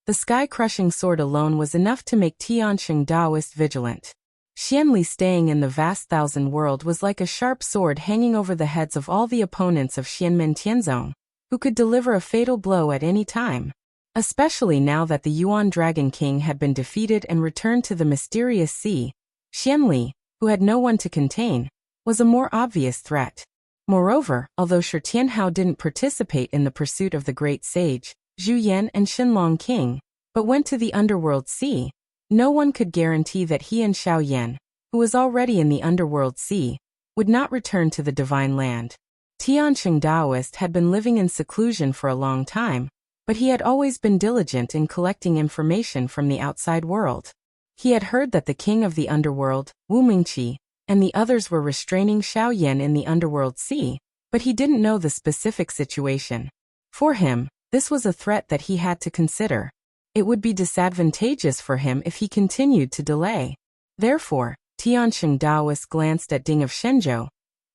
The sky-crushing sword alone was enough to make Tianqing Taoist vigilant. Xianli staying in the vast thousand world was like a sharp sword hanging over the heads of all the opponents of Xianmen Tianzong, who could deliver a fatal blow at any time. Especially now that the Yuan Dragon King had been defeated and returned to the mysterious sea, Xianli, who had no one to contain, was a more obvious threat. Moreover, although Shi Tianhao didn't participate in the pursuit of the great sage, Zhu Yan and Xinlong King, but went to the underworld sea, no one could guarantee that he and Xiao Yan, who was already in the underworld sea, would not return to the divine land. Tianqing Taoist had been living in seclusion for a long time, but he had always been diligent in collecting information from the outside world. He had heard that the king of the underworld, Wu Mingqi, and the others were restraining Xiao Yan in the underworld sea, but he didn't know the specific situation. For him, this was a threat that he had to consider. It would be disadvantageous for him if he continued to delay. Therefore, Tianqing Taoist glanced at Ding of Shenzhou,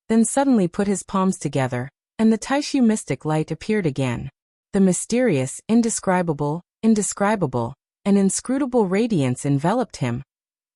then suddenly put his palms together, and the Taishu mystic light appeared again. The mysterious, indescribable, and inscrutable radiance enveloped him,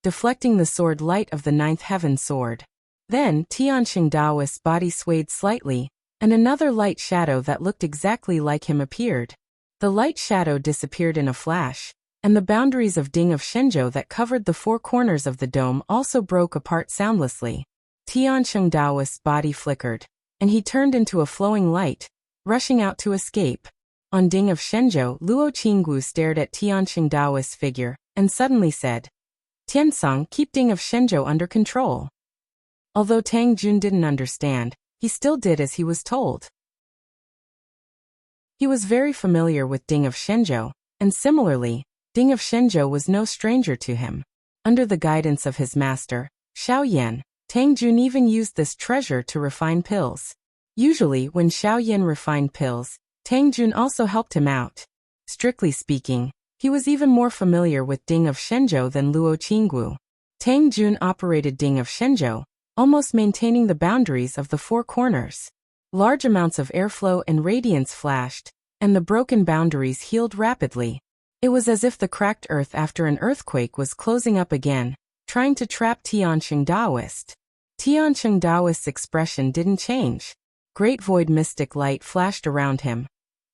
deflecting the sword light of the ninth heaven sword. Then Tianqing Taoist's body swayed slightly, and another light shadow that looked exactly like him appeared. The light shadow disappeared in a flash, and the boundaries of Ding of Shenzhou that covered the four corners of the dome also broke apart soundlessly. Tianqing Taoist's body flickered, and he turned into a flowing light, rushing out to escape. On Ding of Shenzhou, Luo Qinggu stared at Tianqing Taoist's figure, and suddenly said, "Tiansong, keep Ding of Shenzhou under control." Although Tang Jun didn't understand, he still did as he was told. He was very familiar with Ding of Shenzhou, and similarly, Ding of Shenzhou was no stranger to him. Under the guidance of his master, Xiao Yan, Tang Jun even used this treasure to refine pills. Usually, when Xiao Yan refined pills, Tang Jun also helped him out. Strictly speaking, he was even more familiar with Ding of Shenzhou than Luo Qinggu. Tang Jun operated Ding of Shenzhou, almost maintaining the boundaries of the four corners. Large amounts of airflow and radiance flashed, and the broken boundaries healed rapidly. It was as if the cracked earth after an earthquake was closing up again, trying to trap Tianqing Taoist. Tianqing Taoist's expression didn't change. Great void mystic light flashed around him,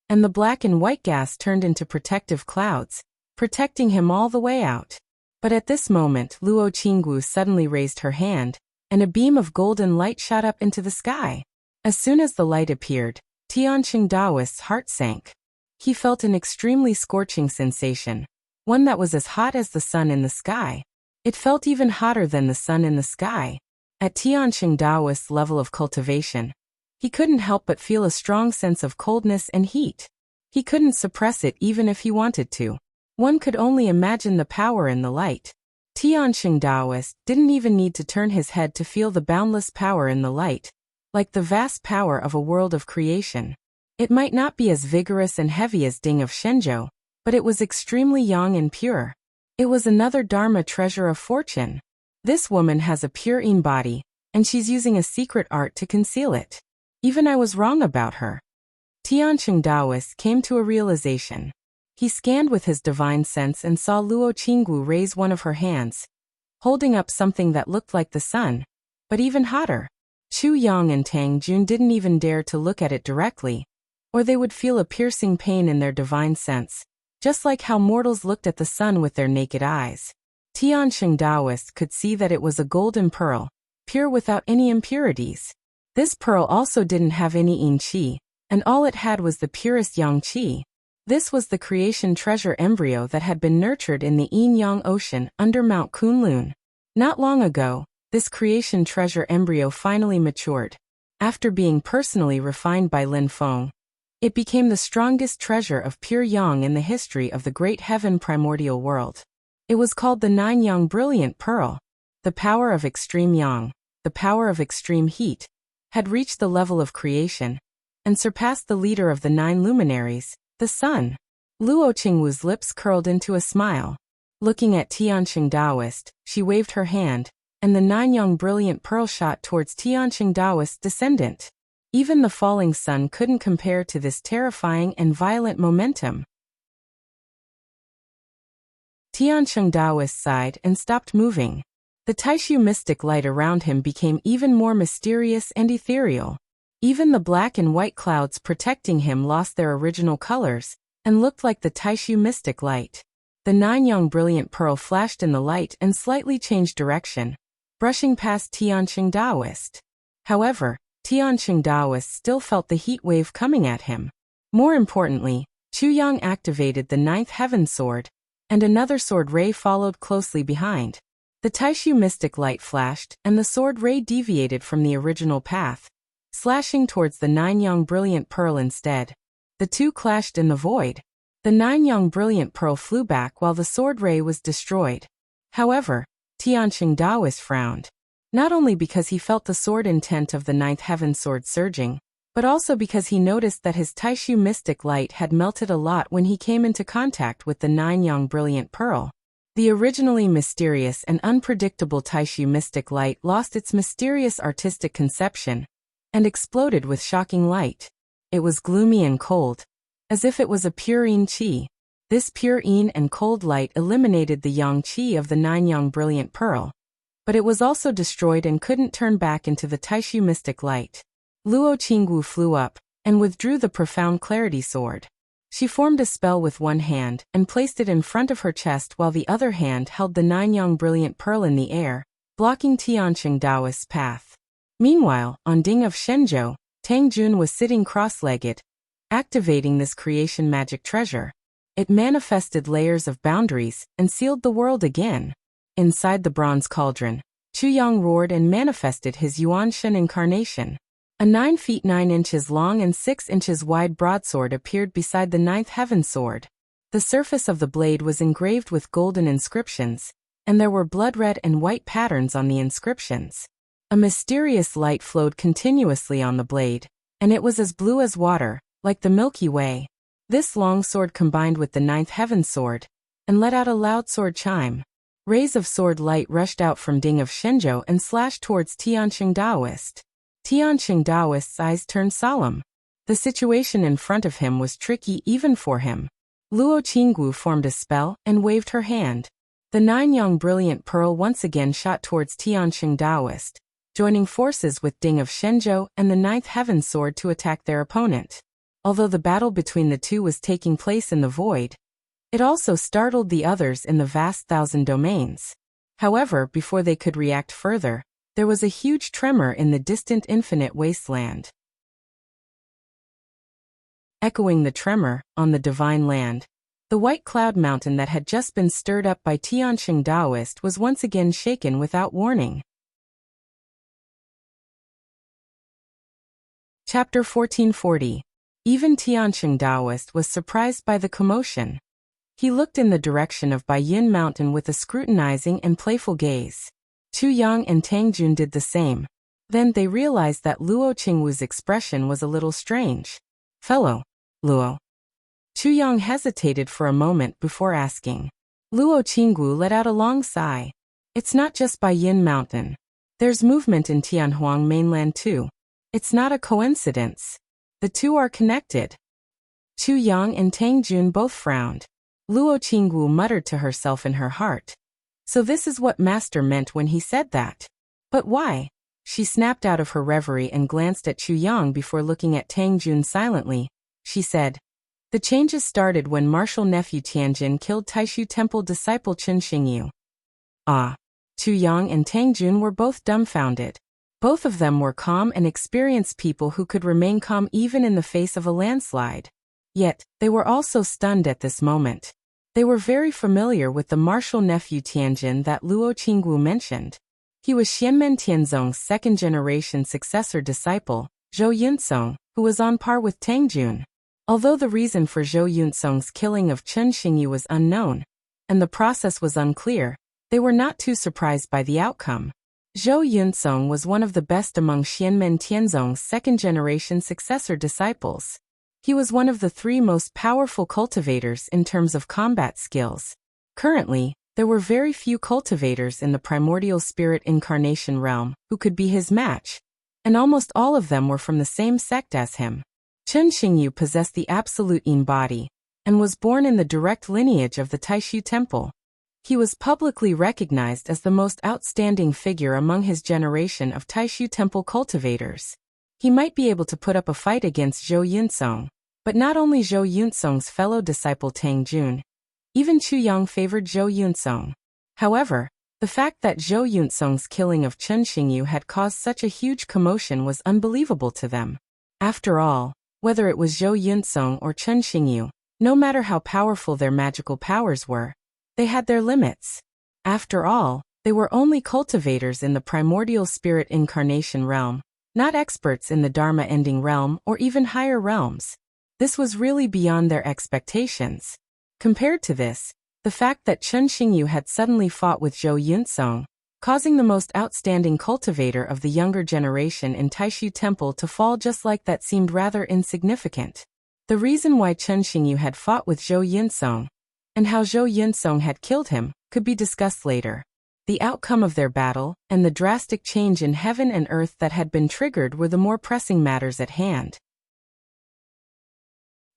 and the black and white gas turned into protective clouds, protecting him all the way out. But at this moment Luo Qinggu suddenly raised her hand, and a beam of golden light shot up into the sky. As soon as the light appeared, Tianqing Taoist's heart sank. He felt an extremely scorching sensation, one that was as hot as the sun in the sky. It felt even hotter than the sun in the sky. At Tianqing Taoist's level of cultivation, he couldn't help but feel a strong sense of coldness and heat. He couldn't suppress it even if he wanted to. One could only imagine the power in the light. Tianqing Taoist didn't even need to turn his head to feel the boundless power in the light, like the vast power of a world of creation. It might not be as vigorous and heavy as Ding of Shenzhou, but it was extremely young and pure. It was another Dharma treasure of fortune. This woman has a pure Yin body, and she's using a secret art to conceal it. Even I was wrong about her. Tianqing Taoist came to a realization. He scanned with his divine sense and saw Luo Qinggu raise one of her hands, holding up something that looked like the sun, but even hotter. Chu Yang and Tang Jun didn't even dare to look at it directly, or they would feel a piercing pain in their divine sense, just like how mortals looked at the sun with their naked eyes. Tianqing Taoist could see that it was a golden pearl, pure without any impurities. This pearl also didn't have any Yin Qi, and all it had was the purest Yang Qi. This was the creation treasure embryo that had been nurtured in the Yin-Yang Ocean under Mount Kunlun. Not long ago, this creation treasure embryo finally matured. After being personally refined by Lin Feng, it became the strongest treasure of pure Yang in the history of the great heaven primordial world. It was called the Nine-Yang Brilliant Pearl. The power of extreme Yang, the power of extreme heat, had reached the level of creation, and surpassed the leader of the 9 luminaries, the sun. Luo Qingwu's lips curled into a smile. Looking at Tianqing Taoist, she waved her hand, and the Nine-Yang Brilliant Pearl shot towards Tianqing Taoist's descendant. Even the falling sun couldn't compare to this terrifying and violent momentum. Tianqing Taoist sighed and stopped moving. The Taishu mystic light around him became even more mysterious and ethereal. Even the black and white clouds protecting him lost their original colors, and looked like the Taishu mystic light. The Nine-Yang Brilliant Pearl flashed in the light and slightly changed direction, brushing past Tianqing Taoist. However, Tianqing Taoist still felt the heat wave coming at him. More importantly, Chu Yang activated the 9th Heaven Sword, and another sword ray followed closely behind. The Taishu mystic light flashed, and the sword ray deviated from the original path, slashing towards the Nine-Yang Brilliant Pearl instead. The two clashed in the void. The Nine-Yang Brilliant Pearl flew back while the sword ray was destroyed. However, Tianqing Taoist frowned. Not only because he felt the sword intent of the 9th Heaven Sword surging, but also because he noticed that his Taishu mystic light had melted a lot when he came into contact with the Nine-Yang Brilliant Pearl. The originally mysterious and unpredictable Taishu mystic light lost its mysterious artistic conception, and exploded with shocking light. It was gloomy and cold, as if it was a pure Yin Qi. This pure Yin and cold light eliminated the Yang Qi of the Nine-Yang Brilliant Pearl, but it was also destroyed and couldn't turn back into the Taishu mystic light. Luo Qingwu flew up, and withdrew the Profound Clarity Sword. She formed a spell with one hand, and placed it in front of her chest while the other hand held the Nine-Yang Brilliant Pearl in the air, blocking Tianqing Taoist's path. Meanwhile, on Ding of Shenzhou, Tang Jun was sitting cross-legged, activating this creation magic treasure. It manifested layers of boundaries, and sealed the world again. Inside the bronze cauldron, Chu Yang roared and manifested his Yuanshan incarnation. A 9 feet 9 inches long and 6 inches wide broadsword appeared beside the 9th Heaven Sword. The surface of the blade was engraved with golden inscriptions, and there were blood-red and white patterns on the inscriptions. A mysterious light flowed continuously on the blade, and it was as blue as water, like the Milky Way. This long sword combined with the 9th Heaven Sword, and let out a loud sword chime. Rays of sword light rushed out from Ding of Shenzhou and slashed towards Tianqing Taoist. Tianqing Taoist's eyes turned solemn. The situation in front of him was tricky even for him. Luo Qinggu formed a spell and waved her hand. The 9-yang brilliant pearl once again shot towards Tianqing Daoist, joining forces with Ding of Shenzhou and the 9th Heaven Sword to attack their opponent. Although the battle between the two was taking place in the void, it also startled the others in the vast thousand domains. However, before they could react further, there was a huge tremor in the distant infinite wasteland. Echoing the tremor, on the divine land, the white cloud mountain that had just been stirred up by Tianqing Daoist was once again shaken without warning. Chapter 1440. Even Tianqing Daoist was surprised by the commotion. He looked in the direction of Baiyin Mountain with a scrutinizing and playful gaze. Chu Yang and Tang Jun did the same. Then they realized that Luo Qingwu's expression was a little strange. "Fellow Luo." Chu Yang hesitated for a moment before asking. Luo Qingwu let out a long sigh. "It's not just Baiyin Mountain. There's movement in Tianhuang mainland too. It's not a coincidence. The two are connected." Chu Yang and Tang Jun both frowned. Luo Qingwu muttered to herself in her heart. So this is what Master meant when he said that. But why? She snapped out of her reverie and glanced at Chu Yang before looking at Tang Jun silently. She said, "The changes started when martial nephew Tianjin killed Taishu Temple disciple Chen Xingyu." Ah. Chu Yang and Tang Jun were both dumbfounded. Both of them were calm and experienced people who could remain calm even in the face of a landslide. Yet, they were also stunned at this moment. They were very familiar with the martial nephew Tianjin that Luo Qingwu mentioned. He was Xianmen Tianzong's second-generation successor disciple, Zhou Yunsong, who was on par with Tang Jun. Although the reason for Zhou Yunsong's killing of Chen Xingyu was unknown, and the process was unclear, they were not too surprised by the outcome. Zhou Yunsong was one of the best among Xianmen Tianzong's second-generation successor disciples. He was one of the 3 most powerful cultivators in terms of combat skills. Currently, there were very few cultivators in the primordial spirit incarnation realm who could be his match, and almost all of them were from the same sect as him. Chen Xingyu possessed the absolute Yin body, and was born in the direct lineage of the Taishu Temple. He was publicly recognized as the most outstanding figure among his generation of Taishu Temple cultivators. He might be able to put up a fight against Zhou Yunsong, but not only Zhou Yunsong's fellow disciple Tang Jun. Even Chu Yang favored Zhou Yunsong. However, the fact that Zhou Yunsong's killing of Chen Xingyu had caused such a huge commotion was unbelievable to them. After all, whether it was Zhou Yunsong or Chen Xingyu, no matter how powerful their magical powers were, they had their limits. After all, they were only cultivators in the primordial spirit incarnation realm, not experts in the Dharma ending realm or even higher realms. This was really beyond their expectations. Compared to this, the fact that Chen Xingyu had suddenly fought with Zhou Yunsong, causing the most outstanding cultivator of the younger generation in Taishu Temple to fall just like that seemed rather insignificant. The reason why Chen Xingyu had fought with Zhou Yunsong, and how Zhou Yunsong had killed him, could be discussed later. The outcome of their battle, and the drastic change in heaven and earth that had been triggered were the more pressing matters at hand.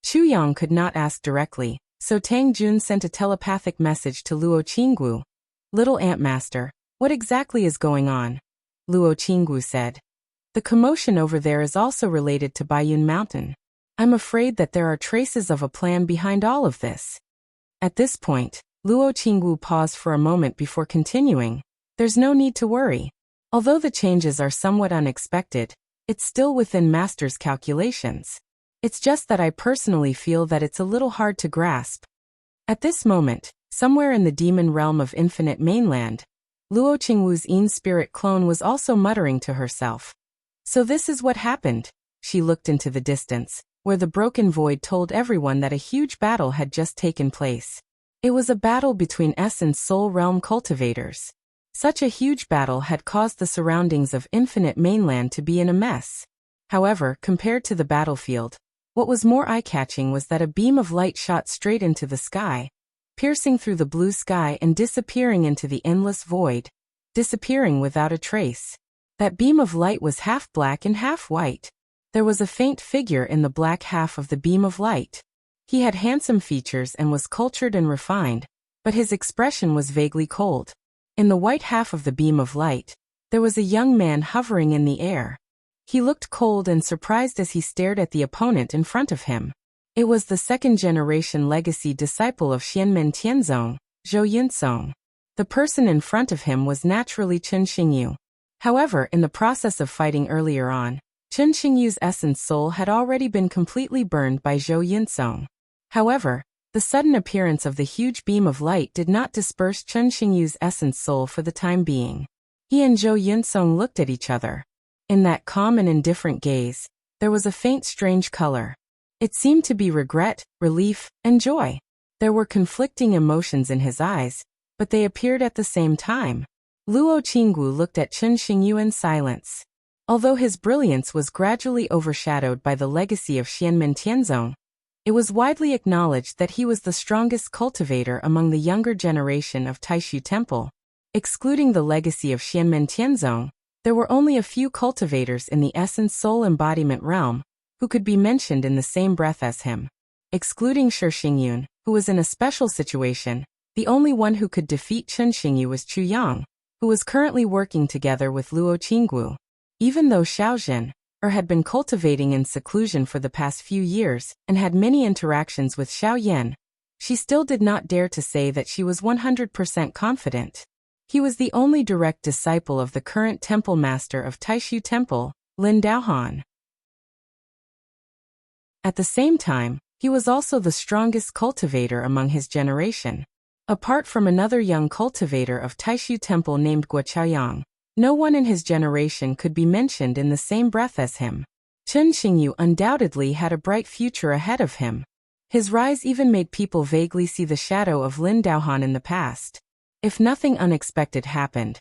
Chu Yang could not ask directly, so Tang Jun sent a telepathic message to Luo Qingwu. "Little Ant Master, what exactly is going on?" Luo Qingwu said. "The commotion over there is also related to Baiyin Mountain. I'm afraid that there are traces of a plan behind all of this." At this point, Luo Qingwu paused for a moment before continuing. "There's no need to worry. Although the changes are somewhat unexpected, it's still within Master's calculations. It's just that I personally feel that it's a little hard to grasp." At this moment, somewhere in the demon realm of Infinite Mainland, Luo Qingwu's Yin spirit clone was also muttering to herself. "So this is what happened." She looked into the distance, where the broken void told everyone that a huge battle had just taken place. It was a battle between Essence Soul Realm cultivators. Such a huge battle had caused the surroundings of Infinite Mainland to be in a mess. However, compared to the battlefield, what was more eye-catching was that a beam of light shot straight into the sky, piercing through the blue sky and disappearing into the endless void, disappearing without a trace. That beam of light was half black and half white. There was a faint figure in the black half of the beam of light. He had handsome features and was cultured and refined, but his expression was vaguely cold. In the white half of the beam of light, there was a young man hovering in the air. He looked cold and surprised as he stared at the opponent in front of him. It was the second-generation legacy disciple of Xianmen Tianzong, Zhou Yunsong. The person in front of him was naturally Chen Xingyu. However, in the process of fighting earlier on, Chen Xingyu's essence soul had already been completely burned by Zhou Yunsong. However, the sudden appearance of the huge beam of light did not disperse Chen Xingyu's essence soul for the time being. He and Zhou Yunsong looked at each other. In that calm and indifferent gaze, there was a faint strange color. It seemed to be regret, relief, and joy. There were conflicting emotions in his eyes, but they appeared at the same time. Luo Qinggu looked at Chen Xingyu in silence. Although his brilliance was gradually overshadowed by the legacy of Xianmen Tianzong, it was widely acknowledged that he was the strongest cultivator among the younger generation of Taishu Temple. Excluding the legacy of Xianmen Tianzong, there were only a few cultivators in the essence soul embodiment realm who could be mentioned in the same breath as him. Excluding Shi Xingyun, who was in a special situation, the only one who could defeat Chen Xingyu was Chu Yang, who was currently working together with Luo Qinggu. Even though Xiaozhen had been cultivating in seclusion for the past few years and had many interactions with Xiao Yan, she still did not dare to say that she was 100% confident. He was the only direct disciple of the current temple master of Taishu Temple, Lin Daohan. At the same time, he was also the strongest cultivator among his generation. Apart from another young cultivator of Taishu Temple named Guo Chaoyang, no one in his generation could be mentioned in the same breath as him. Chen Xingyu undoubtedly had a bright future ahead of him. His rise even made people vaguely see the shadow of Lin Daohan in the past. If nothing unexpected happened,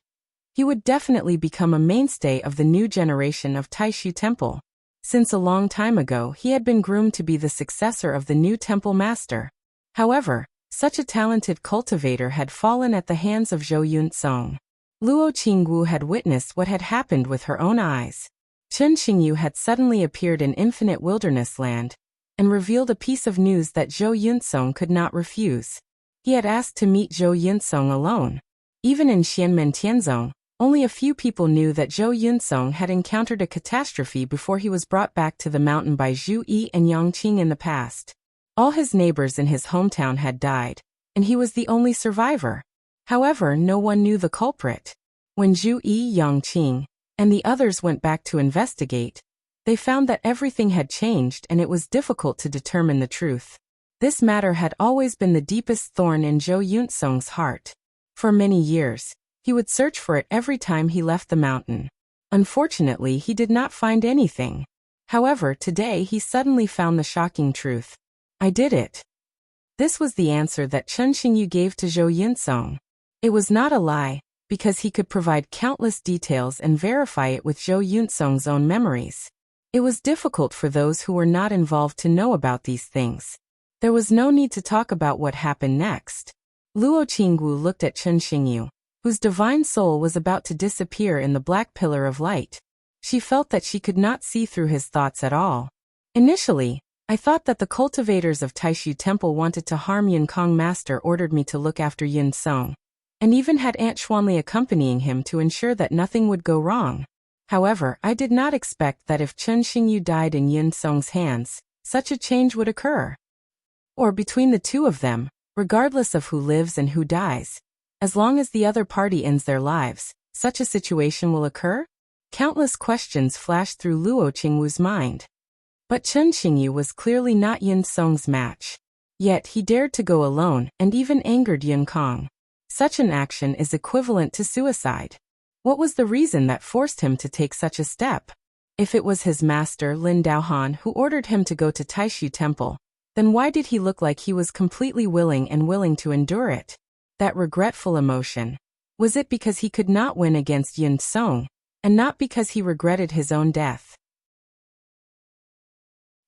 he would definitely become a mainstay of the new generation of Taishu Temple. Since a long time ago, he had been groomed to be the successor of the new temple master. However, such a talented cultivator had fallen at the hands of Zhou Yunsong. Luo Qinggu had witnessed what had happened with her own eyes. Chen Xingyu had suddenly appeared in Infinite Wilderness Land and revealed a piece of news that Zhou Yunsong could not refuse. He had asked to meet Zhou Yunsong alone. Even in Xianmen Tianzong, only a few people knew that Zhou Yunsong had encountered a catastrophe before he was brought back to the mountain by Zhu Yi and Yang Qing in the past. All his neighbors in his hometown had died, and he was the only survivor. However, no one knew the culprit. When Zhu Yi, Yang Qing, and the others went back to investigate, they found that everything had changed and it was difficult to determine the truth. This matter had always been the deepest thorn in Zhou Yunsong's heart. For many years, he would search for it every time he left the mountain. Unfortunately, he did not find anything. However, today he suddenly found the shocking truth. I did it. This was the answer that Chen Xingyu gave to Zhou Yunsong. It was not a lie, because he could provide countless details and verify it with Zhou Yunsong's own memories. It was difficult for those who were not involved to know about these things. There was no need to talk about what happened next. Luo Qinggu looked at Chen Xingyu, whose divine soul was about to disappear in the black pillar of light. She felt that she could not see through his thoughts at all. Initially, I thought that the cultivators of Taishu Temple wanted to harm Yun Kong Master ordered me to look after Yun Song, and even had Aunt Xuanli accompanying him to ensure that nothing would go wrong. However, I did not expect that if Chen Xingyu died in Yun Song's hands, such a change would occur. Or between the two of them, regardless of who lives and who dies. As long as the other party ends their lives, such a situation will occur? Countless questions flashed through Luo Qingwu's mind. But Chen Xingyu was clearly not Yun Song's match. Yet he dared to go alone and even angered Yun Kong. Such an action is equivalent to suicide. What was the reason that forced him to take such a step? If it was his master Lin Daohan who ordered him to go to Taishu Temple, then why did he look like he was completely willing to endure it? That regretful emotion. Was it because he could not win against Yun Song, and not because he regretted his own death?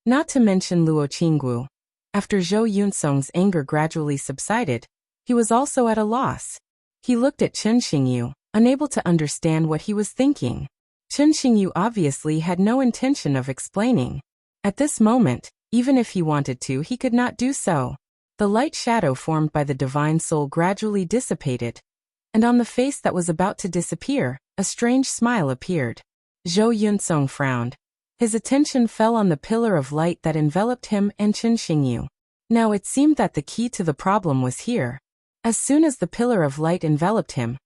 Not to mention Luo Qinggu. After Zhou Yunsong's anger gradually subsided, he was also at a loss. He looked at Chen Xingyu, unable to understand what he was thinking. Chen Xingyu obviously had no intention of explaining. At this moment, even if he wanted to, he could not do so. The light shadow formed by the divine soul gradually dissipated, and on the face that was about to disappear, a strange smile appeared. Zhou Yunsong frowned. His attention fell on the pillar of light that enveloped him and Chen Xingyu. Now it seemed that the key to the problem was here. As soon as the pillar of light enveloped him,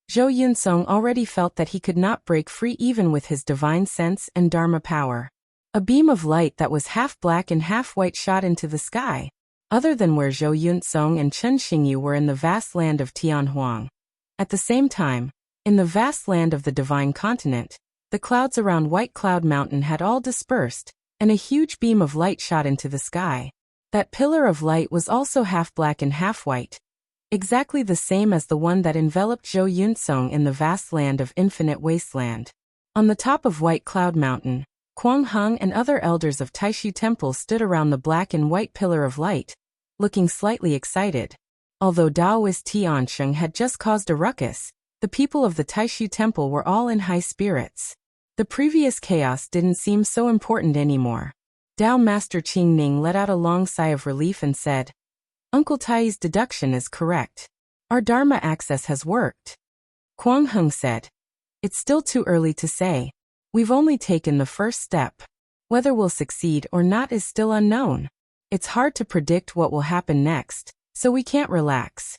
Zhou Yunsong already felt that he could not break free even with his divine sense and Dharma power. A beam of light that was half black and half white shot into the sky. Other than where Zhou Yunsong and Chen Xingyu were in the vast land of Tianhuang. At the same time, in the vast land of the Divine Continent, the clouds around White Cloud Mountain had all dispersed, and a huge beam of light shot into the sky. That pillar of light was also half black and half white, exactly the same as the one that enveloped Zhou Yunsong in the vast land of Infinite Wasteland. On the top of White Cloud Mountain, Kuang Heng and other elders of Taishu Temple stood around the black and white pillar of light, looking slightly excited. Although Taoist Tiansheng had just caused a ruckus, the people of the Taishu Temple were all in high spirits. The previous chaos didn't seem so important anymore. Tao Master Qing Ning let out a long sigh of relief and said, "Uncle Tai's deduction is correct. Our Dharma access has worked." Kuang Heng said, "It's still too early to say. We've only taken the first step. Whether we'll succeed or not is still unknown. It's hard to predict what will happen next, so we can't relax."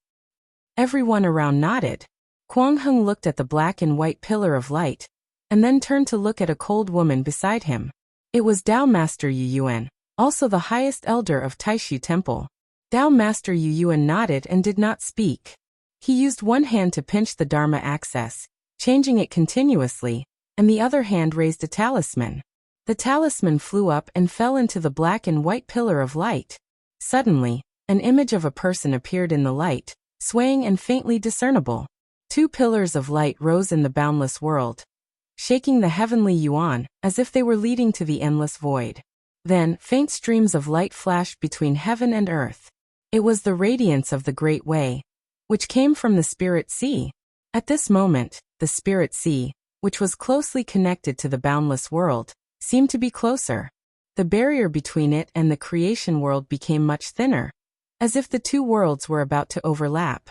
Everyone around nodded. Kuang Heng looked at the black and white pillar of light, and then turned to look at a cold woman beside him. It was Tao Master Yu Yuan, also the highest elder of Taishu Temple. Tao Master Yu Yuan nodded and did not speak. He used one hand to pinch the Dharma access, changing it continuously, and the other hand raised a talisman. The talisman flew up and fell into the black and white pillar of light. Suddenly, an image of a person appeared in the light, swaying and faintly discernible. Two pillars of light rose in the boundless world, shaking the heavenly yuan, as if they were leading to the endless void. Then, faint streams of light flashed between heaven and earth. It was the radiance of the Great Way, which came from the Spirit Sea. At this moment, the Spirit Sea, which was closely connected to the boundless world, seemed to be closer. The barrier between it and the creation world became much thinner, as if the two worlds were about to overlap.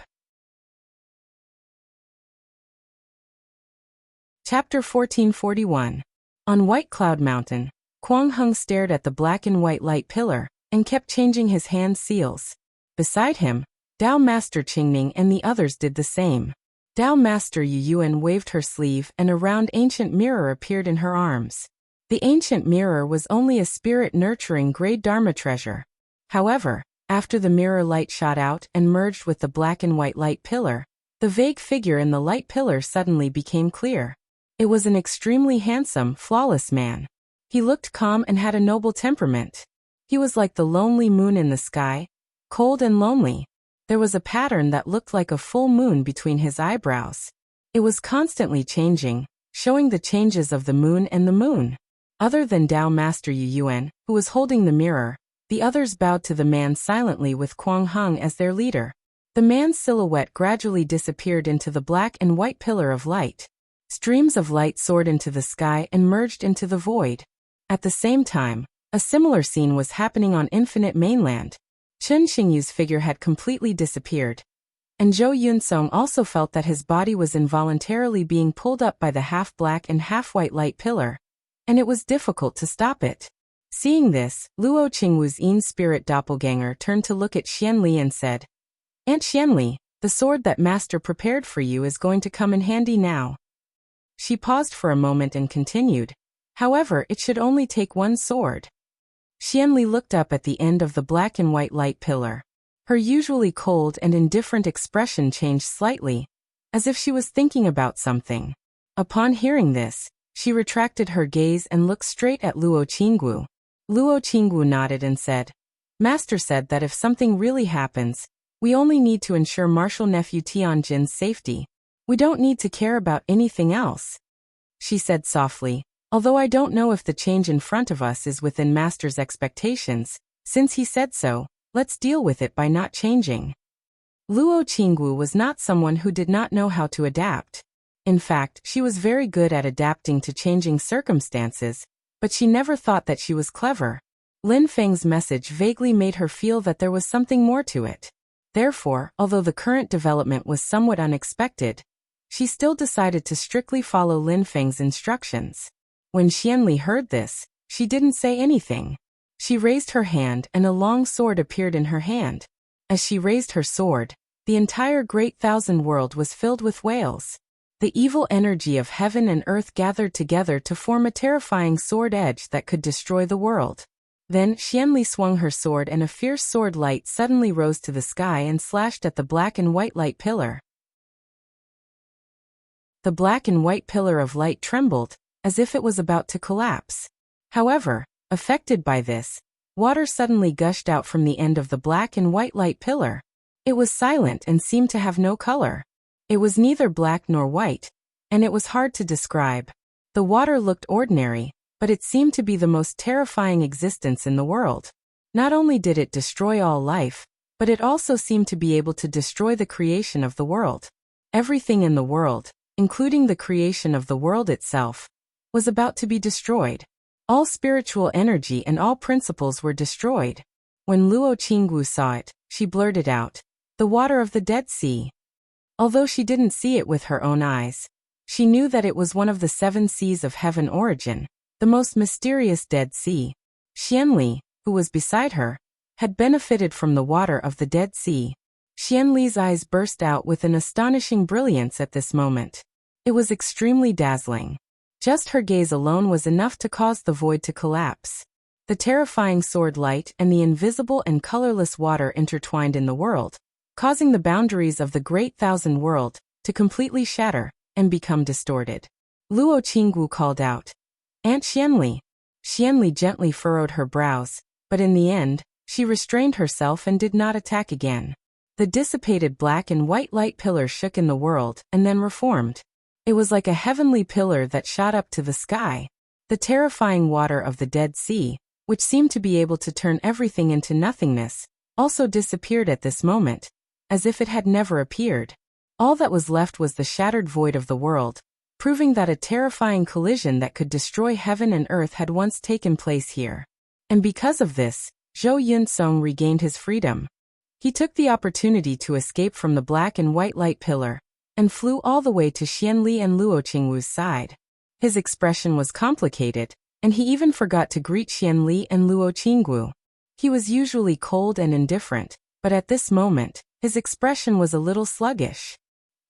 Chapter 1441. On White Cloud Mountain, Kuang Heng stared at the black and white light pillar, and kept changing his hand seals. Beside him, Tao Master Qingning and the others did the same. Tao Master Yu Yuan waved her sleeve and a round ancient mirror appeared in her arms. The ancient mirror was only a spirit-nurturing grey Dharma treasure. However, after the mirror light shot out and merged with the black and white light pillar, the vague figure in the light pillar suddenly became clear. It was an extremely handsome, flawless man. He looked calm and had a noble temperament. He was like the lonely moon in the sky, cold and lonely. There was a pattern that looked like a full moon between his eyebrows. It was constantly changing, showing the changes of the moon and the moon. Other than Tao Master Yu Yuan, who was holding the mirror, the others bowed to the man silently with Kuang Heng as their leader. The man's silhouette gradually disappeared into the black and white pillar of light. Streams of light soared into the sky and merged into the void. At the same time, a similar scene was happening on Infinite Mainland. Chen Xingyu's figure had completely disappeared, and Zhou Yunsong also felt that his body was involuntarily being pulled up by the half-black and half-white light pillar, and it was difficult to stop it. Seeing this, Luo Qingwu's in-spirit doppelganger turned to look at Xianli and said, "Aunt Xianli, the sword that Master prepared for you is going to come in handy now." She paused for a moment and continued, "However, it should only take one sword." Xianli looked up at the end of the black and white light pillar. Her usually cold and indifferent expression changed slightly, as if she was thinking about something. Upon hearing this, she retracted her gaze and looked straight at Luo Qingwu. Luo Qingwu nodded and said, "Master said that if something really happens, we only need to ensure Martial Nephew Tianjin's safety. We don't need to care about anything else." She said softly, "Although I don't know if the change in front of us is within Master's expectations, since he said so, let's deal with it by not changing." Luo Qingwu was not someone who did not know how to adapt. In fact, she was very good at adapting to changing circumstances, but she never thought that she was clever. Lin Feng's message vaguely made her feel that there was something more to it. Therefore, although the current development was somewhat unexpected, she still decided to strictly follow Lin Feng's instructions. When Xianli heard this, she didn't say anything. She raised her hand and a long sword appeared in her hand. As she raised her sword, the entire Great Thousand World was filled with wails. The evil energy of heaven and earth gathered together to form a terrifying sword edge that could destroy the world. Then Xianli swung her sword and a fierce sword light suddenly rose to the sky and slashed at the black and white light pillar. The black and white pillar of light trembled, as if it was about to collapse. However, affected by this, water suddenly gushed out from the end of the black and white light pillar. It was silent and seemed to have no color. It was neither black nor white, and it was hard to describe. The water looked ordinary, but it seemed to be the most terrifying existence in the world. Not only did it destroy all life, but it also seemed to be able to destroy the creation of the world. Everything in the world, including the creation of the world itself, was about to be destroyed. All spiritual energy and all principles were destroyed. When Luo Qingwu saw it, she blurted out, "The water of the Dead Sea." Although she didn't see it with her own eyes, she knew that it was one of the 7 seas of heaven origin, the most mysterious Dead Sea. Xianli, who was beside her, had benefited from the water of the Dead Sea. Xianli's eyes burst out with an astonishing brilliance at this moment. It was extremely dazzling. Just her gaze alone was enough to cause the void to collapse. The terrifying sword light and the invisible and colorless water intertwined in the world, causing the boundaries of the Great Thousand World to completely shatter and become distorted. Luo Qingwu called out, "Aunt Xianli." Xianli gently furrowed her brows, but in the end, she restrained herself and did not attack again. The dissipated black and white light pillar shook in the world and then reformed. It was like a heavenly pillar that shot up to the sky. The terrifying water of the Dead Sea, which seemed to be able to turn everything into nothingness, also disappeared at this moment, as if it had never appeared. All that was left was the shattered void of the world, proving that a terrifying collision that could destroy heaven and earth had once taken place here. And because of this, Zhou Yunsong regained his freedom. He took the opportunity to escape from the black and white light pillar, and flew all the way to Xianli and Luo Qingwu's side. His expression was complicated, and he even forgot to greet Xianli and Luo Qingwu. He was usually cold and indifferent, but at this moment, his expression was a little sluggish.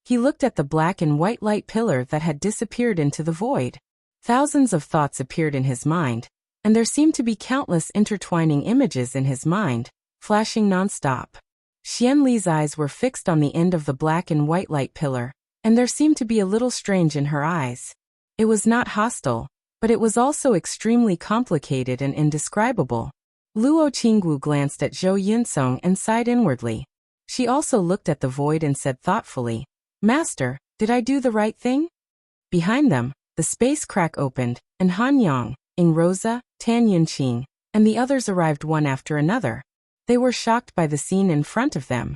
He looked at the black and white light pillar that had disappeared into the void. Thousands of thoughts appeared in his mind, and there seemed to be countless intertwining images in his mind, flashing non-stop. Xianli's eyes were fixed on the end of the black and white light pillar, and there seemed to be a little strange in her eyes. It was not hostile, but it was also extremely complicated and indescribable. Luo Qingwu glanced at Zhou Yunsong and sighed inwardly. She also looked at the void and said thoughtfully, "Master, did I do the right thing?" Behind them, the space crack opened, and Han Yang, Ing Rosa, Tan Yunqing, and the others arrived one after another. They were shocked by the scene in front of them.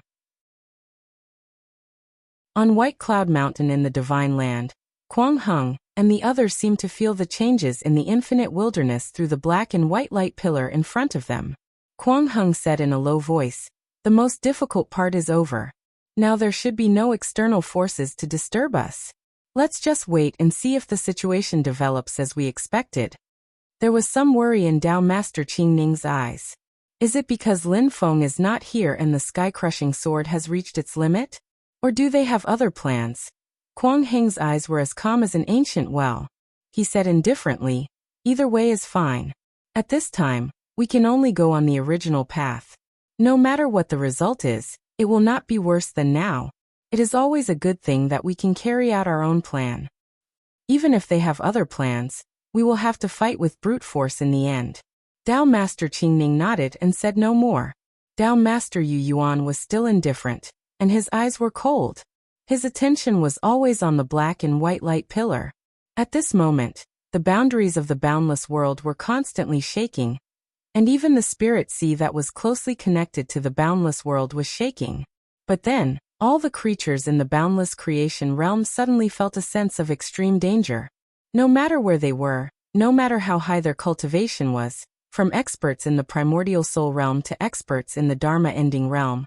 On White Cloud Mountain in the Divine Land, Kuang Heng and the others seemed to feel the changes in the infinite wilderness through the black and white light pillar in front of them. Kuang Heng said in a low voice, "The most difficult part is over. Now there should be no external forces to disturb us. Let's just wait and see if the situation develops as we expected." There was some worry in Dao Master Qing Ning's eyes. Is it because Lin Feng is not here and the sky-crushing sword has reached its limit? Or do they have other plans? Kuang Heng's eyes were as calm as an ancient well. He said indifferently, "Either way is fine. At this time, we can only go on the original path. No matter what the result is, it will not be worse than now. It is always a good thing that we can carry out our own plan. Even if they have other plans, we will have to fight with brute force in the end." Dao Master Qingning nodded and said no more. Dao Master Yu Yuan was still indifferent, and his eyes were cold. His attention was always on the black and white light pillar. At this moment, the boundaries of the boundless world were constantly shaking, and even the spirit sea that was closely connected to the boundless world was shaking. But then, All the creatures in the boundless creation realm suddenly felt a sense of extreme danger. No matter where they were, no matter how high their cultivation was, from experts in the primordial soul realm to experts in the Dharma-ending realm,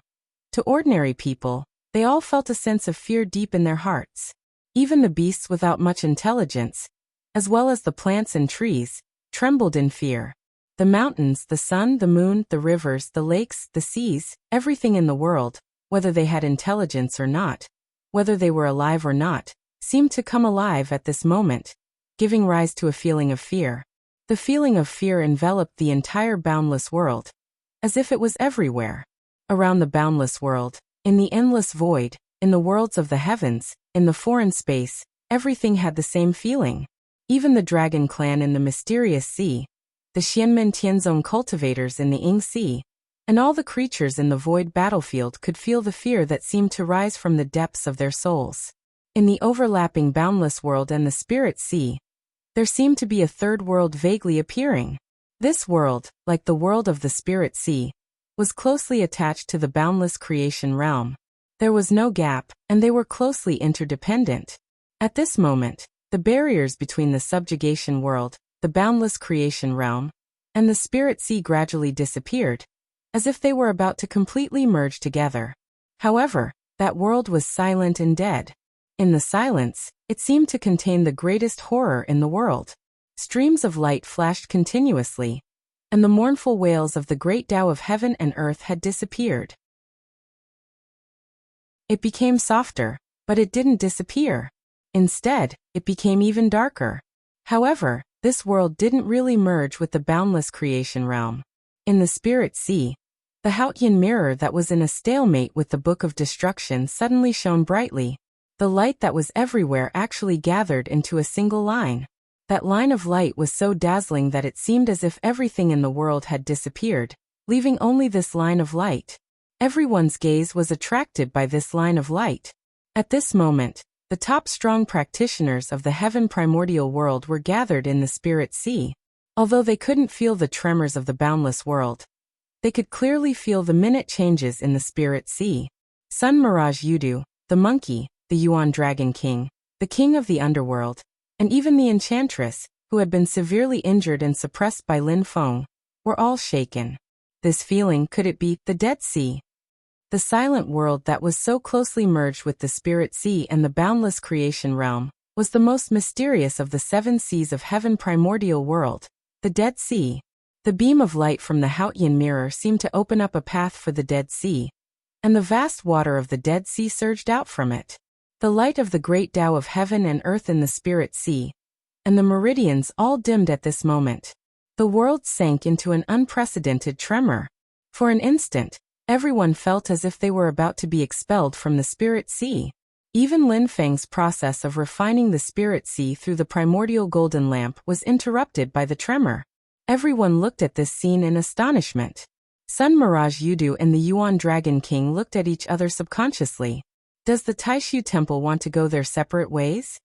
to ordinary people, they all felt a sense of fear deep in their hearts. Even the beasts without much intelligence, as well as the plants and trees, trembled in fear. The mountains, the sun, the moon, the rivers, the lakes, the seas, everything in the world, whether they had intelligence or not, whether they were alive or not, seemed to come alive at this moment, giving rise to a feeling of fear. The feeling of fear enveloped the entire boundless world, as if it was everywhere. Around the boundless world, in the endless void, in the worlds of the heavens, in the foreign space, everything had the same feeling. Even the dragon clan in the mysterious sea, the Xianmen Tianzong cultivators in the Ying Sea, and all the creatures in the void battlefield could feel the fear that seemed to rise from the depths of their souls. In the overlapping boundless world and the spirit sea, there seemed to be a third world vaguely appearing. This world, like the world of the spirit sea, was closely attached to the boundless creation realm. There was no gap, and they were closely interdependent. At this moment, the barriers between the subjugation world, the boundless creation realm, and the spirit sea gradually disappeared, as if they were about to completely merge together. However, that world was silent and dead. In the silence, it seemed to contain the greatest horror in the world. Streams of light flashed continuously, and the mournful wails of the great Tao of heaven and earth had disappeared. It became softer, but it didn't disappear. Instead, it became even darker. However, this world didn't really merge with the boundless creation realm. In the spirit sea, the Haotian mirror that was in a stalemate with the Book of Destruction suddenly shone brightly. The light that was everywhere actually gathered into a single line. That line of light was so dazzling that it seemed as if everything in the world had disappeared, leaving only this line of light. Everyone's gaze was attracted by this line of light. At this moment, the top strong practitioners of the heaven primordial world were gathered in the spirit sea. Although they couldn't feel the tremors of the boundless world, they could clearly feel the minute changes in the spirit sea. Sun Mirage Yudu, the monkey, the Yuan Dragon King, the king of the underworld, and even the enchantress, who had been severely injured and suppressed by Lin Feng, were all shaken. This feeling, could it be the Dead Sea? The silent world that was so closely merged with the spirit sea and the boundless creation realm, was the most mysterious of the 7 seas of heaven primordial world, the Dead Sea. The beam of light from the Haotian mirror seemed to open up a path for the Dead Sea, and the vast water of the Dead Sea surged out from it. The light of the great Tao of heaven and earth in the spirit sea, and the meridians all dimmed at this moment. The world sank into an unprecedented tremor. For an instant, everyone felt as if they were about to be expelled from the spirit sea. Even Lin Feng's process of refining the spirit sea through the primordial golden lamp was interrupted by the tremor. Everyone looked at this scene in astonishment. Sun Mirage Yudu and the Yuan Dragon King looked at each other subconsciously. Does the Taishu Temple want to go their separate ways?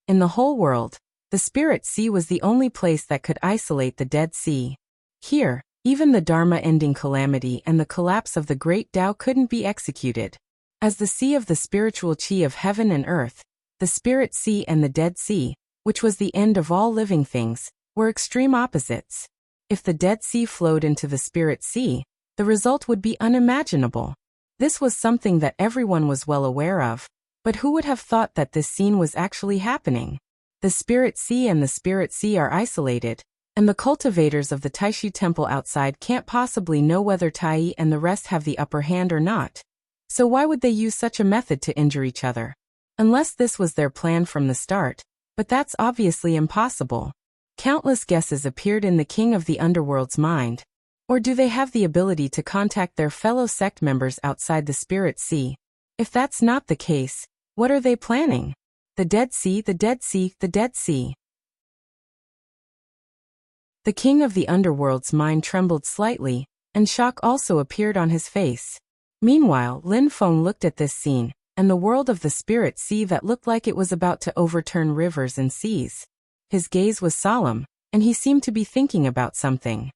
In the whole world, the Spirit Sea was the only place that could isolate the Dead Sea. Here, even the Dharma-ending calamity and the collapse of the Great Tao couldn't be executed. As the sea of the spiritual chi of heaven and earth, the Spirit Sea and the Dead Sea, which was the end of all living things, were extreme opposites. If the Dead Sea flowed into the Spirit Sea, the result would be unimaginable. This was something that everyone was well aware of, but who would have thought that this scene was actually happening? The Spirit Sea and the Spirit Sea are isolated, and the cultivators of the Taishu Temple outside can't possibly know whether Tai and the rest have the upper hand or not. So why would they use such a method to injure each other? Unless this was their plan from the start, but that's obviously impossible. Countless guesses appeared in the King of the Underworld's mind. Or do they have the ability to contact their fellow sect members outside the Spirit Sea? If that's not the case, what are they planning? The Dead Sea, the Dead Sea, the Dead Sea. The King of the Underworld's mind trembled slightly, and shock also appeared on his face. Meanwhile, Lin Feng looked at this scene, and the world of the Spirit Sea that looked like it was about to overturn rivers and seas. His gaze was solemn, and he seemed to be thinking about something.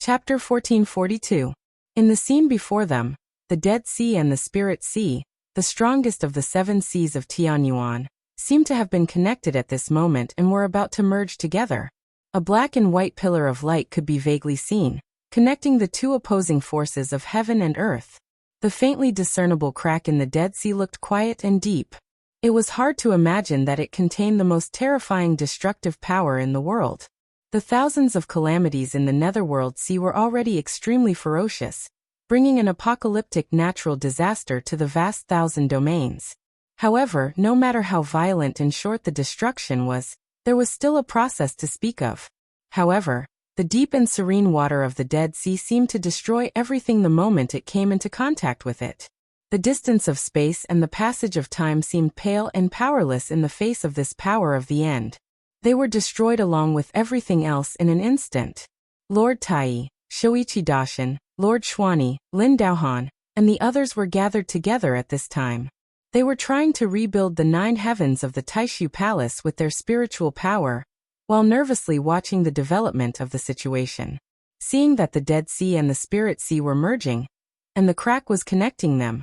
Chapter 1442. In the scene before them, the Dead Sea and the Spirit Sea, the strongest of the 7 seas of Tianyuan, seemed to have been connected at this moment and were about to merge together. A black and white pillar of light could be vaguely seen, connecting the 2 opposing forces of heaven and earth. The faintly discernible crack in the Dead Sea looked quiet and deep. It was hard to imagine that it contained the most terrifying destructive power in the world. The thousands of calamities in the Netherworld Sea were already extremely ferocious, bringing an apocalyptic natural disaster to the vast 1,000 domains. However, no matter how violent and short the destruction was, there was still a process to speak of. However, the deep and serene water of the Dead Sea seemed to destroy everything the moment it came into contact with it. The distance of space and the passage of time seemed pale and powerless in the face of this power of the end. They were destroyed along with everything else in an instant. Lord Tai, Shoichi Dashin, Lord Xuani, Lin Daohan, and the others were gathered together at this time. They were trying to rebuild the 9 heavens of the Taishu Palace with their spiritual power, while nervously watching the development of the situation. Seeing that the Dead Sea and the Spirit Sea were merging, and the crack was connecting them,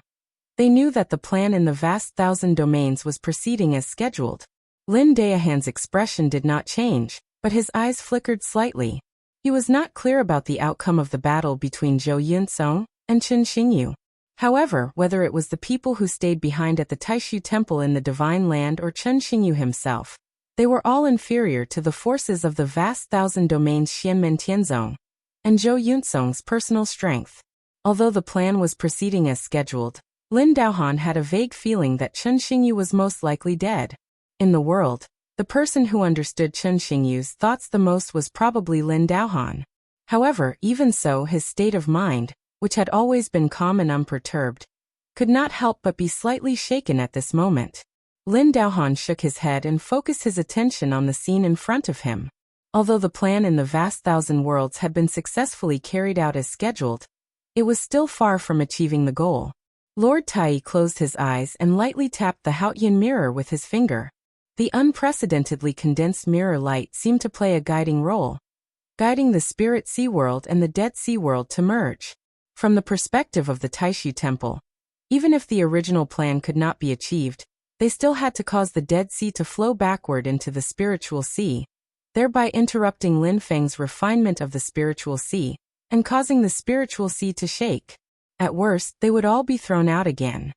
they knew that the plan in the vast 1,000 domains was proceeding as scheduled. Lin Daohan's expression did not change, but his eyes flickered slightly. He was not clear about the outcome of the battle between Zhou Yunsong and Chen Xingyu. However, whether it was the people who stayed behind at the Taishu Temple in the Divine Land or Chen Xingyu himself, they were all inferior to the forces of the vast 1,000 domains Xianmen Tianzong and Zhou Yunsong's personal strength. Although the plan was proceeding as scheduled, Lin Daohan had a vague feeling that Chen Xingyu was most likely dead. In the world, the person who understood Chen Xingyu's thoughts the most was probably Lin Daohan. However, even so, his state of mind, which had always been calm and unperturbed, could not help but be slightly shaken at this moment. Lin Daohan shook his head and focused his attention on the scene in front of him. Although the plan in the vast 1,000 worlds had been successfully carried out as scheduled, it was still far from achieving the goal. Lord Tai closed his eyes and lightly tapped the Haotian mirror with his finger. The unprecedentedly condensed mirror light seemed to play a guiding role, guiding the Spirit Sea World and the Dead Sea World to merge. From the perspective of the Taishu Temple, even if the original plan could not be achieved, they still had to cause the Dead Sea to flow backward into the Spiritual Sea, thereby interrupting Lin Feng's refinement of the Spiritual Sea, and causing the Spiritual Sea to shake. At worst, they would all be thrown out again.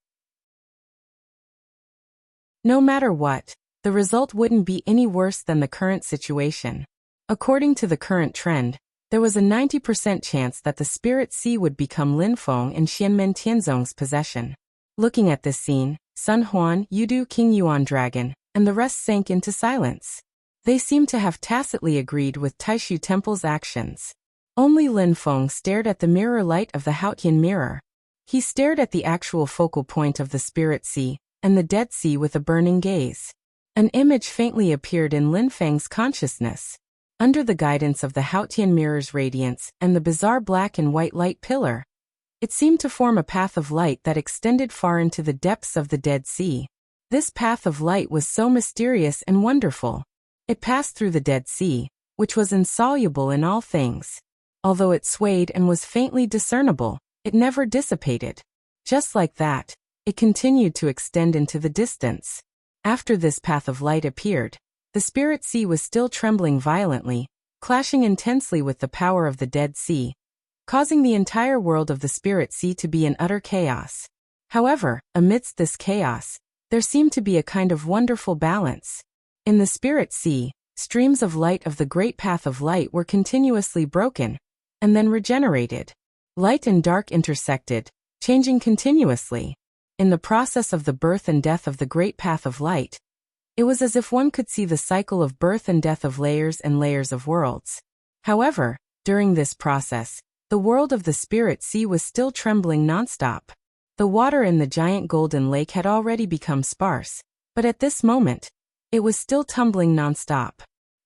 No matter what, the result wouldn't be any worse than the current situation. According to the current trend, there was a 90% chance that the Spirit Sea would become Lin Feng and Xianmen Tianzong's possession. Looking at this scene, Sun Huan, Yudu King Yuan Dragon, and the rest sank into silence. They seemed to have tacitly agreed with Taishu Temple's actions. Only Lin Feng stared at the mirror light of the Haotian mirror. He stared at the actual focal point of the Spirit Sea and the Dead Sea with a burning gaze. An image faintly appeared in Lin Feng's consciousness. Under the guidance of the Haotian mirror's radiance and the bizarre black and white light pillar, it seemed to form a path of light that extended far into the depths of the Dead Sea. This path of light was so mysterious and wonderful. It passed through the Dead Sea, which was insoluble in all things. Although it swayed and was faintly discernible, it never dissipated. Just like that, it continued to extend into the distance. After this path of light appeared, the Spirit Sea was still trembling violently, clashing intensely with the power of the Dead Sea, causing the entire world of the Spirit Sea to be in utter chaos. However, amidst this chaos, there seemed to be a kind of wonderful balance. In the Spirit Sea, streams of light of the great path of light were continuously broken, and then regenerated. Light and dark intersected, changing continuously. In the process of the birth and death of the great path of light, it was as if one could see the cycle of birth and death of layers and layers of worlds. However, during this process, the world of the Spirit Sea was still trembling nonstop. The water in the giant golden lake had already become sparse, but at this moment, it was still tumbling nonstop.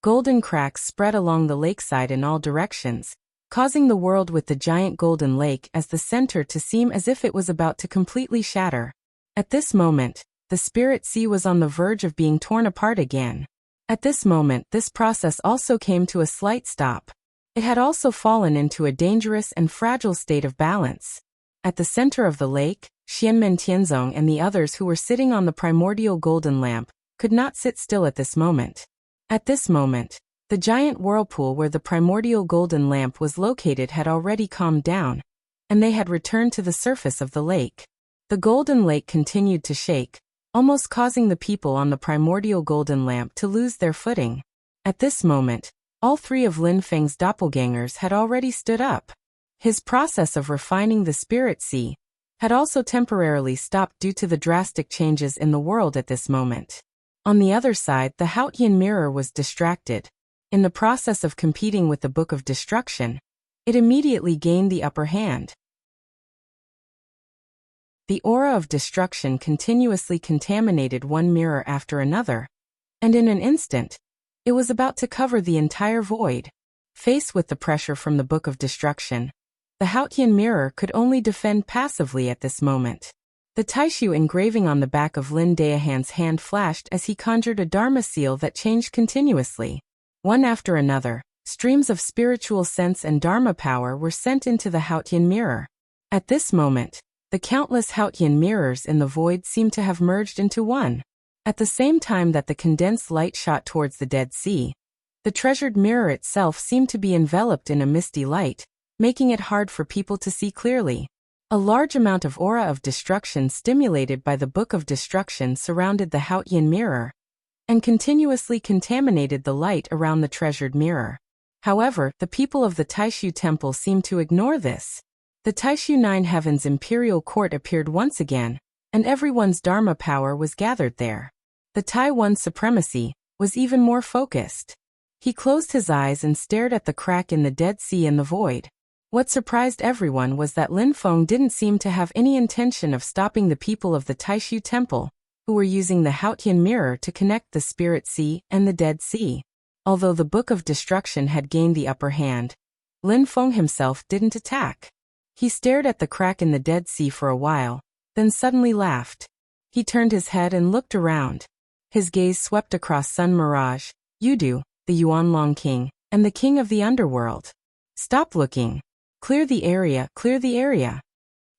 Golden cracks spread along the lakeside in all directions, causing the world with the giant golden lake as the center to seem as if it was about to completely shatter. At this moment, the Spirit Sea was on the verge of being torn apart again. At this moment, this process also came to a slight stop. It had also fallen into a dangerous and fragile state of balance. At the center of the lake, Xianmen Tianzong and the others who were sitting on the primordial golden lamp could not sit still at this moment. At this moment, the giant whirlpool where the primordial golden lamp was located had already calmed down, and they had returned to the surface of the lake. The golden lake continued to shake, almost causing the people on the primordial golden lamp to lose their footing. At this moment, all three of Lin Feng's doppelgangers had already stood up. His process of refining the spirit sea had also temporarily stopped due to the drastic changes in the world at this moment. On the other side, the Haotian mirror was distracted. In the process of competing with the Book of Destruction, it immediately gained the upper hand. The aura of destruction continuously contaminated one mirror after another, and in an instant, it was about to cover the entire void. Faced with the pressure from the Book of Destruction, the Haotian mirror could only defend passively at this moment. The Taishu engraving on the back of Lin Daohan's hand flashed as he conjured a Dharma seal that changed continuously. One after another, streams of spiritual sense and Dharma power were sent into the Haotian mirror. At this moment, the countless Haotian mirrors in the void seemed to have merged into one. At the same time that the condensed light shot towards the Dead Sea, the treasured mirror itself seemed to be enveloped in a misty light, making it hard for people to see clearly. A large amount of aura of destruction stimulated by the Book of Destruction surrounded the Haotian mirror, and continuously contaminated the light around the treasured mirror. However, the people of the Taishu Temple seemed to ignore this. The Taishu Nine Heavens Imperial Court appeared once again, and everyone's Dharma power was gathered there. The Taiwan supremacy was even more focused. He closed his eyes and stared at the crack in the Dead Sea and the void. What surprised everyone was that Lin Feng didn't seem to have any intention of stopping the people of the Taishu Temple, who were using the Haotian mirror to connect the Spirit Sea and the Dead Sea. Although the Book of Destruction had gained the upper hand, Lin Feng himself didn't attack. He stared at the crack in the Dead Sea for a while, then suddenly laughed. He turned his head and looked around. His gaze swept across Sun Mirage, Yudu, the Yuanlong King, and the King of the Underworld. Stop looking. Clear the area, clear the area.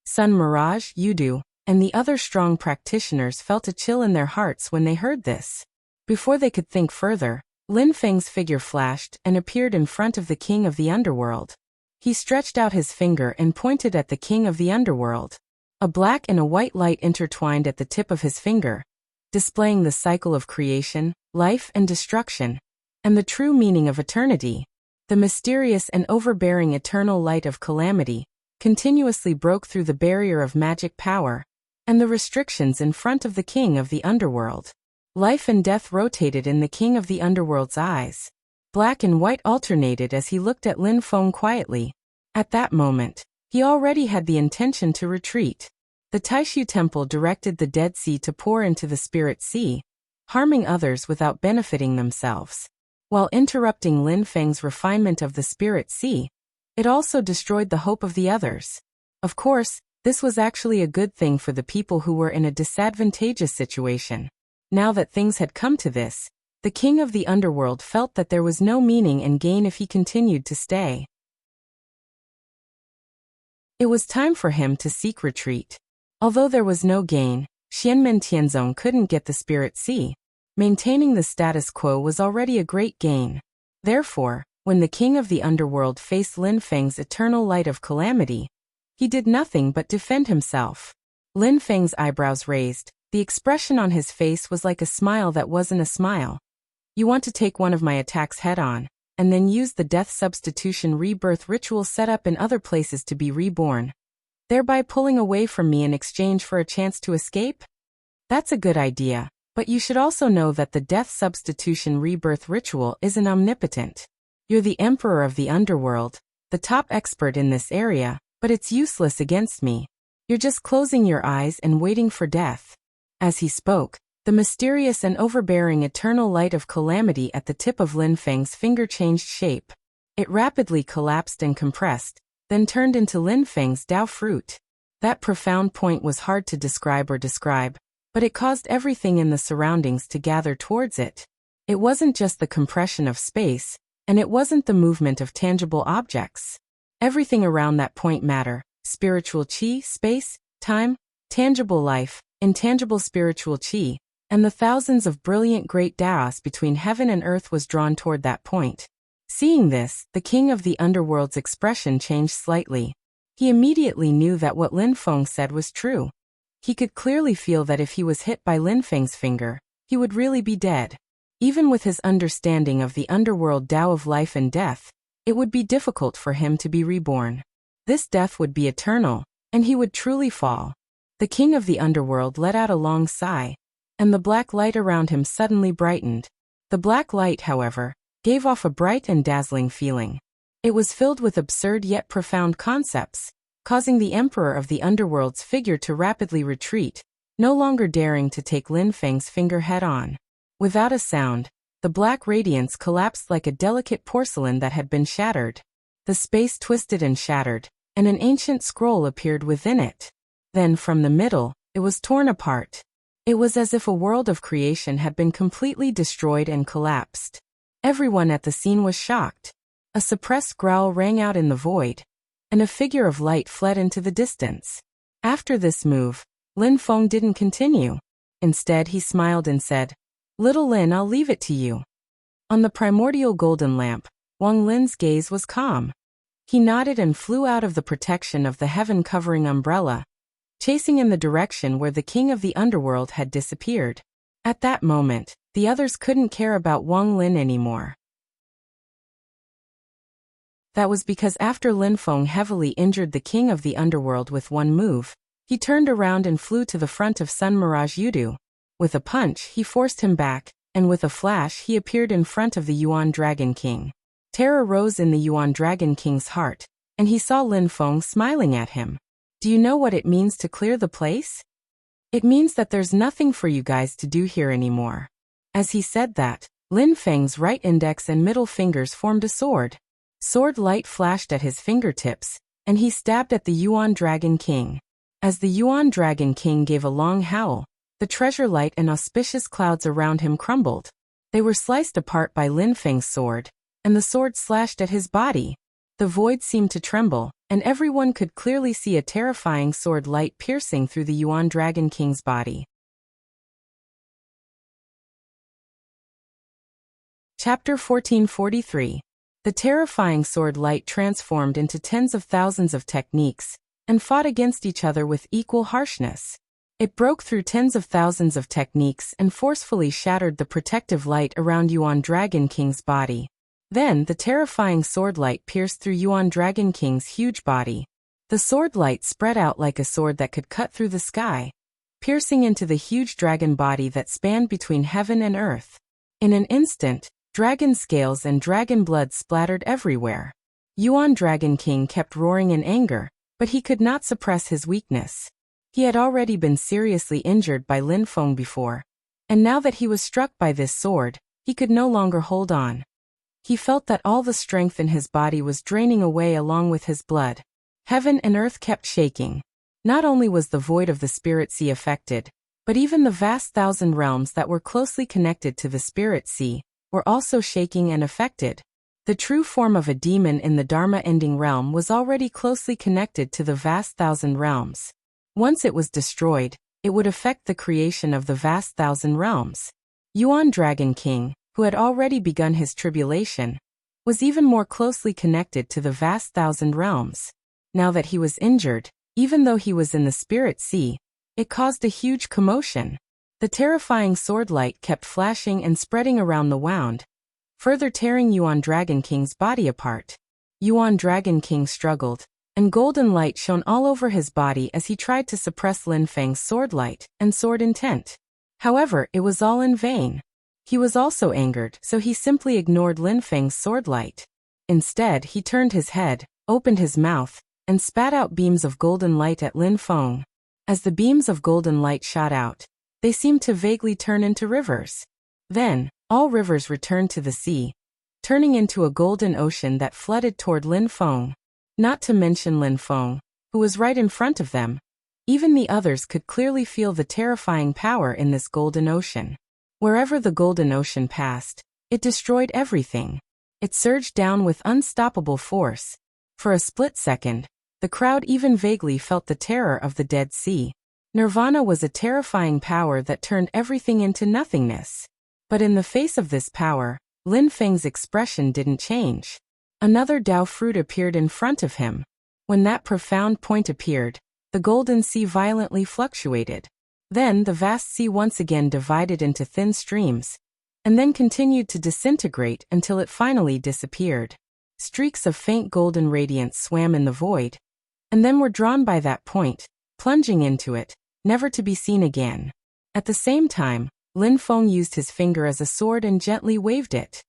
Sun Mirage, Yudu, and the other strong practitioners felt a chill in their hearts when they heard this. Before they could think further, Lin Feng's figure flashed and appeared in front of the King of the Underworld. He stretched out his finger and pointed at the King of the Underworld. A black and a white light intertwined at the tip of his finger, displaying the cycle of creation, life and destruction, and the true meaning of eternity. The mysterious and overbearing eternal light of calamity continuously broke through the barrier of magic power and the restrictions in front of the King of the Underworld. Life and death rotated in the King of the Underworld's eyes. Black and white alternated as he looked at Lin Feng quietly. At that moment, he already had the intention to retreat. The Taishu Temple directed the Dead Sea to pour into the Spirit Sea, harming others without benefiting themselves. While interrupting Lin Feng's refinement of the Spirit Sea, it also destroyed the hope of the others. Of course, this was actually a good thing for the people who were in a disadvantageous situation. Now that things had come to this, the King of the Underworld felt that there was no meaning and gain if he continued to stay. It was time for him to seek retreat. Although there was no gain, Xianmen Tianzong couldn't get the Spirit Sea. Maintaining the status quo was already a great gain. Therefore, when the King of the Underworld faced Lin Feng's eternal light of calamity, he did nothing but defend himself. Lin Feng's eyebrows raised. The expression on his face was like a smile that wasn't a smile. You want to take one of my attacks head-on, and then use the death substitution rebirth ritual set up in other places to be reborn, thereby pulling away from me in exchange for a chance to escape? That's a good idea, but you should also know that the death substitution rebirth ritual isn't omnipotent. You're the Emperor of the Underworld, the top expert in this area, but it's useless against me. You're just closing your eyes and waiting for death. As he spoke, the mysterious and overbearing eternal light of calamity at the tip of Lin Feng's finger changed shape. It rapidly collapsed and compressed, then turned into Lin Feng's Dao fruit. That profound point was hard to describe, but it caused everything in the surroundings to gather towards it. It wasn't just the compression of space, And it wasn't the movement of tangible objects. Everything around that point matter, spiritual chi, space, time, tangible life, intangible spiritual chi, and the thousands of brilliant great Daos between heaven and earth was drawn toward that point. Seeing this, the king of the underworld's expression changed slightly. He immediately knew that what Lin Feng said was true. He could clearly feel that if he was hit by Lin Feng's finger, he would really be dead. Even with his understanding of the underworld Tao of life and death, it would be difficult for him to be reborn. This death would be eternal, and he would truly fall. The king of the underworld let out a long sigh, and the black light around him suddenly brightened. The black light, however, gave off a bright and dazzling feeling. It was filled with absurd yet profound concepts, causing the emperor of the underworld's figure to rapidly retreat, no longer daring to take Lin Feng's finger head-on. Without a sound, the black radiance collapsed like a delicate porcelain that had been shattered. The space twisted and shattered, and an ancient scroll appeared within it. Then from the middle, it was torn apart. It was as if a world of creation had been completely destroyed and collapsed. Everyone at the scene was shocked. A suppressed growl rang out in the void, and a figure of light fled into the distance. After this move, Lin Feng didn't continue. Instead, he smiled and said, "Little Lin, I'll leave it to you." On the primordial golden lamp, Wang Lin's gaze was calm. He nodded and flew out of the protection of the heaven-covering umbrella, chasing in the direction where the king of the underworld had disappeared. At that moment, the others couldn't care about Wang Lin anymore. That was because after Lin Feng heavily injured the king of the underworld with one move, he turned around and flew to the front of Sun Mirage Yudu. With a punch, he forced him back, and with a flash he appeared in front of the Yuan Dragon King. Terror rose in the Yuan Dragon King's heart, and he saw Lin Feng smiling at him. "Do you know what it means to clear the place? It means that there's nothing for you guys to do here anymore." As he said that, Lin Feng's right index and middle fingers formed a sword. Sword light flashed at his fingertips, and he stabbed at the Yuan Dragon King. As the Yuan Dragon King gave a long howl, the treasure light and auspicious clouds around him crumbled. They were sliced apart by Lin Feng's sword, and the sword slashed at his body. The void seemed to tremble, and everyone could clearly see a terrifying sword light piercing through the Yuan Dragon King's body. Chapter 1443. The terrifying sword light transformed into tens of thousands of techniques, and fought against each other with equal harshness. It broke through tens of thousands of techniques and forcefully shattered the protective light around Yuan Dragon King's body. Then the terrifying sword light pierced through Yuan Dragon King's huge body. The sword light spread out like a sword that could cut through the sky, piercing into the huge dragon body that spanned between heaven and earth. In an instant, dragon scales and dragon blood splattered everywhere. Yuan Dragon King kept roaring in anger, but he could not suppress his weakness. He had already been seriously injured by Lin Feng before, and now that he was struck by this sword, he could no longer hold on. He felt that all the strength in his body was draining away along with his blood. Heaven and earth kept shaking. Not only was the void of the spirit sea affected, but even the vast thousand realms that were closely connected to the spirit sea were also shaking and affected. The true form of a demon in the Dharma-ending realm was already closely connected to the vast thousand realms. Once it was destroyed, it would affect the creation of the vast thousand realms. Yuan Dragon King, who had already begun his tribulation, was even more closely connected to the vast thousand realms. Now that he was injured, even though he was in the spirit sea, it caused a huge commotion. The terrifying sword light kept flashing and spreading around the wound, further tearing Yuan Dragon King's body apart. Yuan Dragon King struggled, and golden light shone all over his body as he tried to suppress Lin Feng's sword light and sword intent. However, it was all in vain. He was also angered, so he simply ignored Lin Feng's sword light. Instead, he turned his head, opened his mouth, and spat out beams of golden light at Lin Feng. As the beams of golden light shot out, they seemed to vaguely turn into rivers. Then, all rivers returned to the sea, turning into a golden ocean that flooded toward Lin Feng. Not to mention Lin Feng, who was right in front of them. Even the others could clearly feel the terrifying power in this golden ocean. Wherever the golden ocean passed, it destroyed everything. It surged down with unstoppable force. For a split second, the crowd even vaguely felt the terror of the Dead Sea. Nirvana was a terrifying power that turned everything into nothingness. But in the face of this power, Lin Feng's expression didn't change. Another Dao fruit appeared in front of him. When that profound point appeared, the golden sea violently fluctuated. Then the vast sea once again divided into thin streams, and then continued to disintegrate until it finally disappeared. Streaks of faint golden radiance swam in the void, and then were drawn by that point, plunging into it, never to be seen again. At the same time, Lin Feng used his finger as a sword and gently waved it.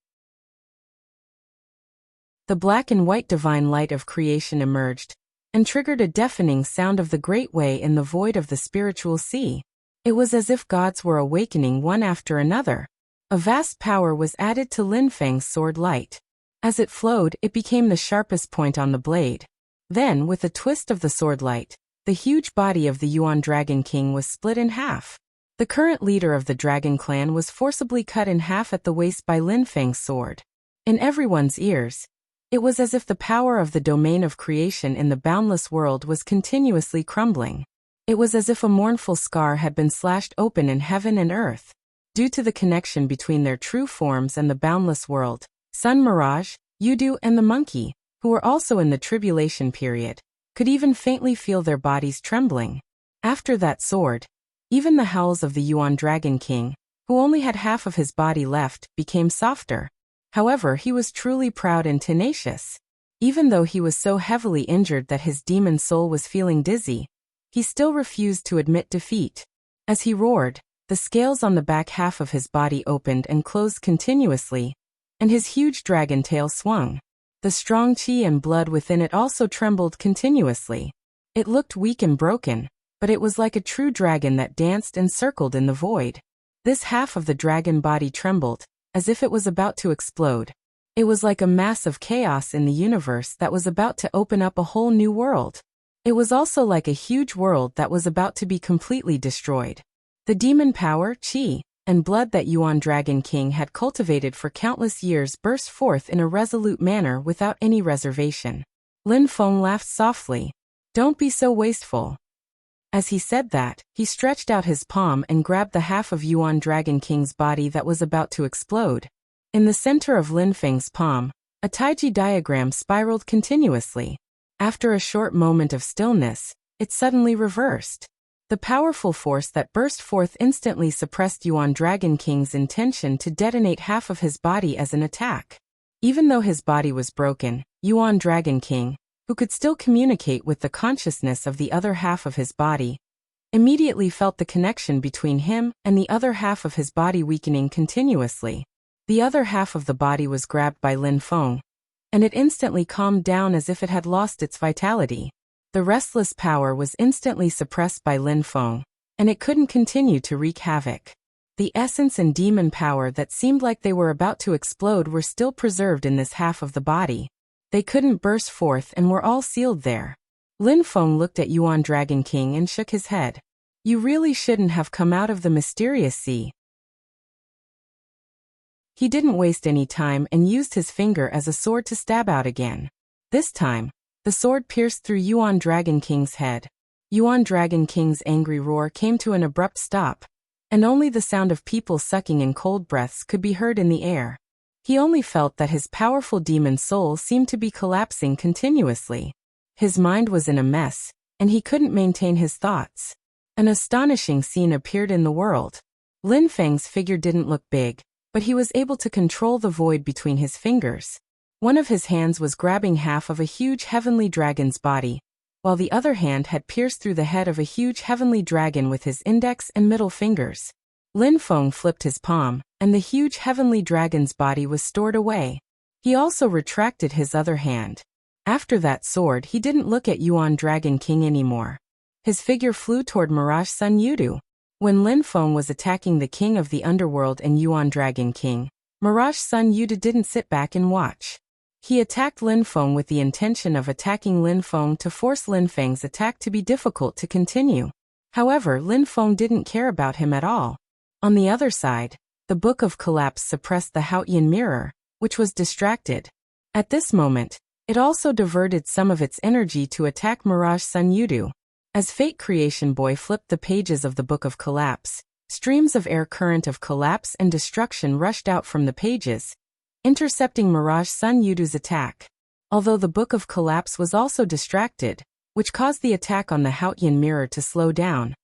The black and white divine light of creation emerged, and triggered a deafening sound of the great way in the void of the spiritual sea. It was as if gods were awakening one after another. A vast power was added to Lin Feng's sword light. As it flowed, it became the sharpest point on the blade. Then, with a twist of the sword light, the huge body of the Yuan Dragon King was split in half. The current leader of the Dragon Clan was forcibly cut in half at the waist by Lin Feng's sword. In everyone's ears, it was as if the power of the domain of creation in the boundless world was continuously crumbling. It was as if a mournful scar had been slashed open in heaven and earth. Due to the connection between their true forms and the boundless world, Sun Mirage, Yudu and the monkey, who were also in the tribulation period, could even faintly feel their bodies trembling. After that sword, even the howls of the Yuan Dragon King, who only had half of his body left, became softer. However, he was truly proud and tenacious. Even though he was so heavily injured that his demon soul was feeling dizzy, he still refused to admit defeat. As he roared, the scales on the back half of his body opened and closed continuously, and his huge dragon tail swung. The strong qi and blood within it also trembled continuously. It looked weak and broken, but it was like a true dragon that danced and circled in the void. This half of the dragon body trembled, as if it was about to explode. It was like a mass of chaos in the universe that was about to open up a whole new world. It was also like a huge world that was about to be completely destroyed. The demon power, qi, and blood that Yuan Dragon King had cultivated for countless years burst forth in a resolute manner without any reservation. Lin Feng laughed softly. "Don't be so wasteful." As he said that, he stretched out his palm and grabbed the half of Yuan Dragon King's body that was about to explode. In the center of Lin Feng's palm, a taiji diagram spiraled continuously. After a short moment of stillness, it suddenly reversed. The powerful force that burst forth instantly suppressed Yuan Dragon King's intention to detonate half of his body as an attack. Even though his body was broken, Yuan Dragon King, who could still communicate with the consciousness of the other half of his body, immediately felt the connection between him and the other half of his body weakening continuously. The other half of the body was grabbed by Lin Feng, and it instantly calmed down as if it had lost its vitality. The restless power was instantly suppressed by Lin Feng, and it couldn't continue to wreak havoc. The essence and demon power that seemed like they were about to explode were still preserved in this half of the body. They couldn't burst forth and were all sealed there. Lin Feng looked at Yuan Dragon King and shook his head. "You really shouldn't have come out of the mysterious sea." He didn't waste any time and used his finger as a sword to stab out again. This time, the sword pierced through Yuan Dragon King's head. Yuan Dragon King's angry roar came to an abrupt stop, and only the sound of people sucking in cold breaths could be heard in the air. He only felt that his powerful demon soul seemed to be collapsing continuously. His mind was in a mess, and he couldn't maintain his thoughts. An astonishing scene appeared in the world. Lin Feng's figure didn't look big, but he was able to control the void between his fingers. One of his hands was grabbing half of a huge heavenly dragon's body, while the other hand had pierced through the head of a huge heavenly dragon with his index and middle fingers. Lin Feng flipped his palm, and the huge heavenly dragon's body was stored away. He also retracted his other hand. After that sword, he didn't look at Yuan Dragon King anymore. His figure flew toward Mirage Sun Yudu. When Lin Feng was attacking the king of the underworld and Yuan Dragon King, Mirage Sun Yudu didn't sit back and watch. He attacked Lin Feng with the intention of attacking Lin Feng to force Lin Feng's attack to be difficult to continue. However, Lin Feng didn't care about him at all. On the other side, the Book of Collapse suppressed the Haotian mirror, which was distracted. At this moment, it also diverted some of its energy to attack Mirage Sun Yudu. As Fate Creation Boy flipped the pages of the Book of Collapse, streams of air current of collapse and destruction rushed out from the pages, intercepting Mirage Sun Yudu's attack. Although the Book of Collapse was also distracted, which caused the attack on the Haotian mirror to slow down,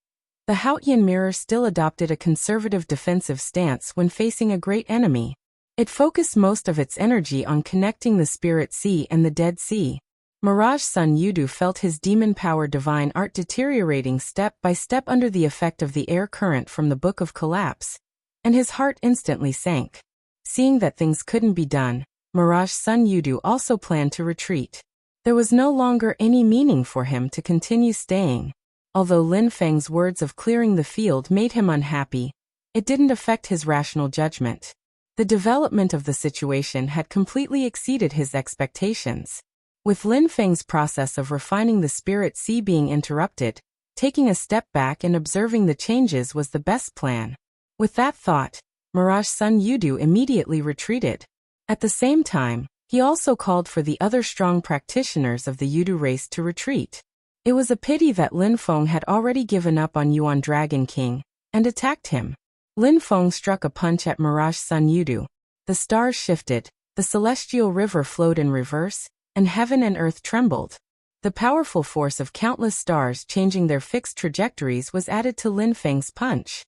the Haotian mirror still adopted a conservative defensive stance when facing a great enemy. It focused most of its energy on connecting the Spirit Sea and the Dead Sea. Mirage Sun Yudu felt his demon power divine art deteriorating step by step under the effect of the air current from the Book of Collapse, and his heart instantly sank. Seeing that things couldn't be done, Mirage Sun Yudu also planned to retreat. There was no longer any meaning for him to continue staying. Although Lin Feng's words of clearing the field made him unhappy, it didn't affect his rational judgment. The development of the situation had completely exceeded his expectations. With Lin Feng's process of refining the Spirit Sea being interrupted, taking a step back and observing the changes was the best plan. With that thought, Mirage Sun Yudu immediately retreated. At the same time, he also called for the other strong practitioners of the Yudu race to retreat. It was a pity that Lin Feng had already given up on Yuan Dragon King and attacked him. Lin Feng struck a punch at Mirage Sun Yudu. The stars shifted, the celestial river flowed in reverse, and heaven and earth trembled. The powerful force of countless stars changing their fixed trajectories was added to Lin Feng's punch.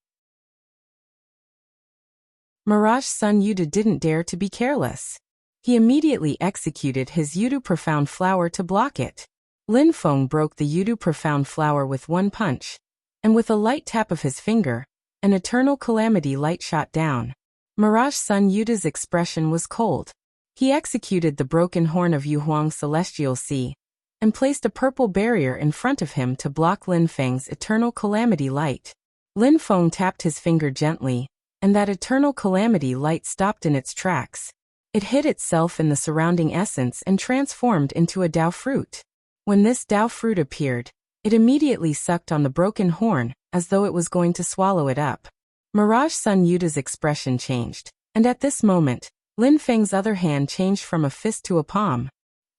Mirage Sun Yudu didn't dare to be careless. He immediately executed his Yudu Profound Flower to block it. Lin Feng broke the Yudu Profound Flower with one punch, and with a light tap of his finger, an eternal calamity light shot down. Mirage Sun Yudu's expression was cold. He executed the broken horn of Yuhuang Celestial Sea, and placed a purple barrier in front of him to block Lin Feng's eternal calamity light. Lin Feng tapped his finger gently, and that eternal calamity light stopped in its tracks. It hid itself in the surrounding essence and transformed into a Dao fruit. When this Dao fruit appeared, it immediately sucked on the broken horn, as though it was going to swallow it up. Mirage Sun Yudu's expression changed, and at this moment, Lin Feng's other hand changed from a fist to a palm.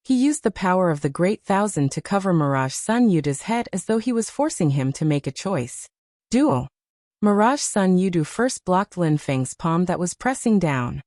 He used the power of the Great Thousand to cover Mirage Sun Yudu's head as though he was forcing him to make a choice. Duo. Mirage Sun Yudu first blocked Lin Feng's palm that was pressing down.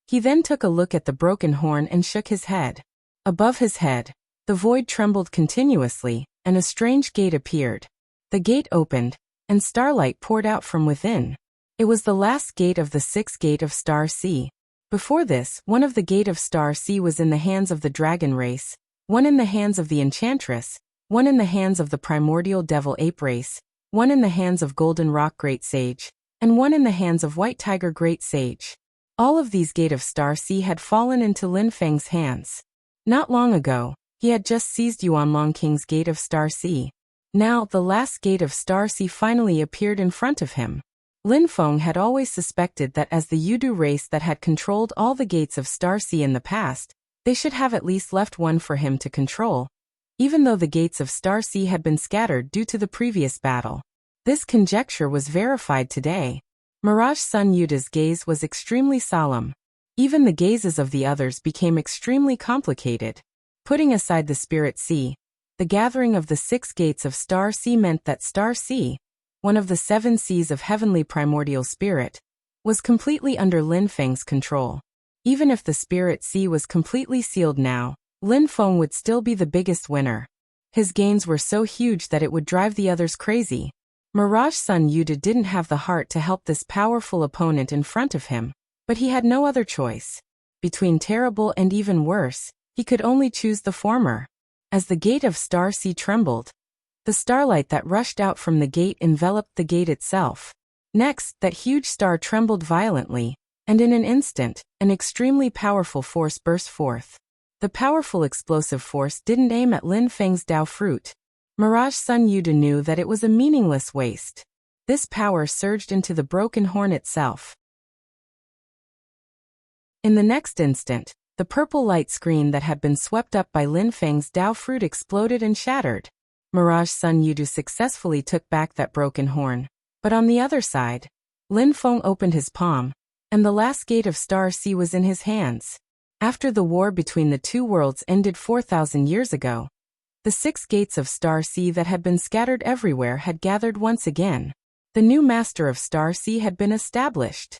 He then took a look at the broken horn and shook his head. Above his head, the void trembled continuously, and a strange gate appeared. The gate opened, and starlight poured out from within. It was the last gate of the sixth gate of Star Sea. Before this, one of the gate of Star Sea was in the hands of the dragon race, one in the hands of the enchantress, one in the hands of the primordial devil ape race, one in the hands of Golden Rock Great Sage, and one in the hands of White Tiger Great Sage. All of these gate of Star Sea had fallen into Lin Feng's hands. Not long ago, he had just seized Yuan Long King's gate of Star Sea. Now, the last gate of Star Sea finally appeared in front of him. Lin Feng had always suspected that as the Yudu race that had controlled all the gates of Star Sea in the past, they should have at least left one for him to control, even though the gates of Star Sea had been scattered due to the previous battle. This conjecture was verified today. Mirage Sun Yudu's gaze was extremely solemn. Even the gazes of the others became extremely complicated. Putting aside the Spirit Sea, the gathering of the 6 gates of Star Sea meant that Star Sea, one of the 7 seas of heavenly primordial spirit, was completely under Lin Feng's control. Even if the Spirit Sea was completely sealed now, Lin Feng would still be the biggest winner. His gains were so huge that it would drive the others crazy. Mirage Sun Yudu didn't have the heart to help this powerful opponent in front of him, but he had no other choice. Between terrible and even worse, he could only choose the former. As the gate of Star Sea trembled, the starlight that rushed out from the gate enveloped the gate itself. Next, that huge star trembled violently, and in an instant, an extremely powerful force burst forth. The powerful explosive force didn't aim at Lin Feng's Dao fruit. Mirage Sun Yudu knew that it was a meaningless waste. This power surged into the broken horn itself. In the next instant, the purple light screen that had been swept up by Lin Feng's Dao fruit exploded and shattered. Mirage Sun Yudu successfully took back that broken horn. But on the other side, Lin Feng opened his palm, and the last gate of Star Sea was in his hands. After the war between the two worlds ended 4,000 years ago, the 6 gates of Star Sea that had been scattered everywhere had gathered once again. The new master of Star Sea had been established.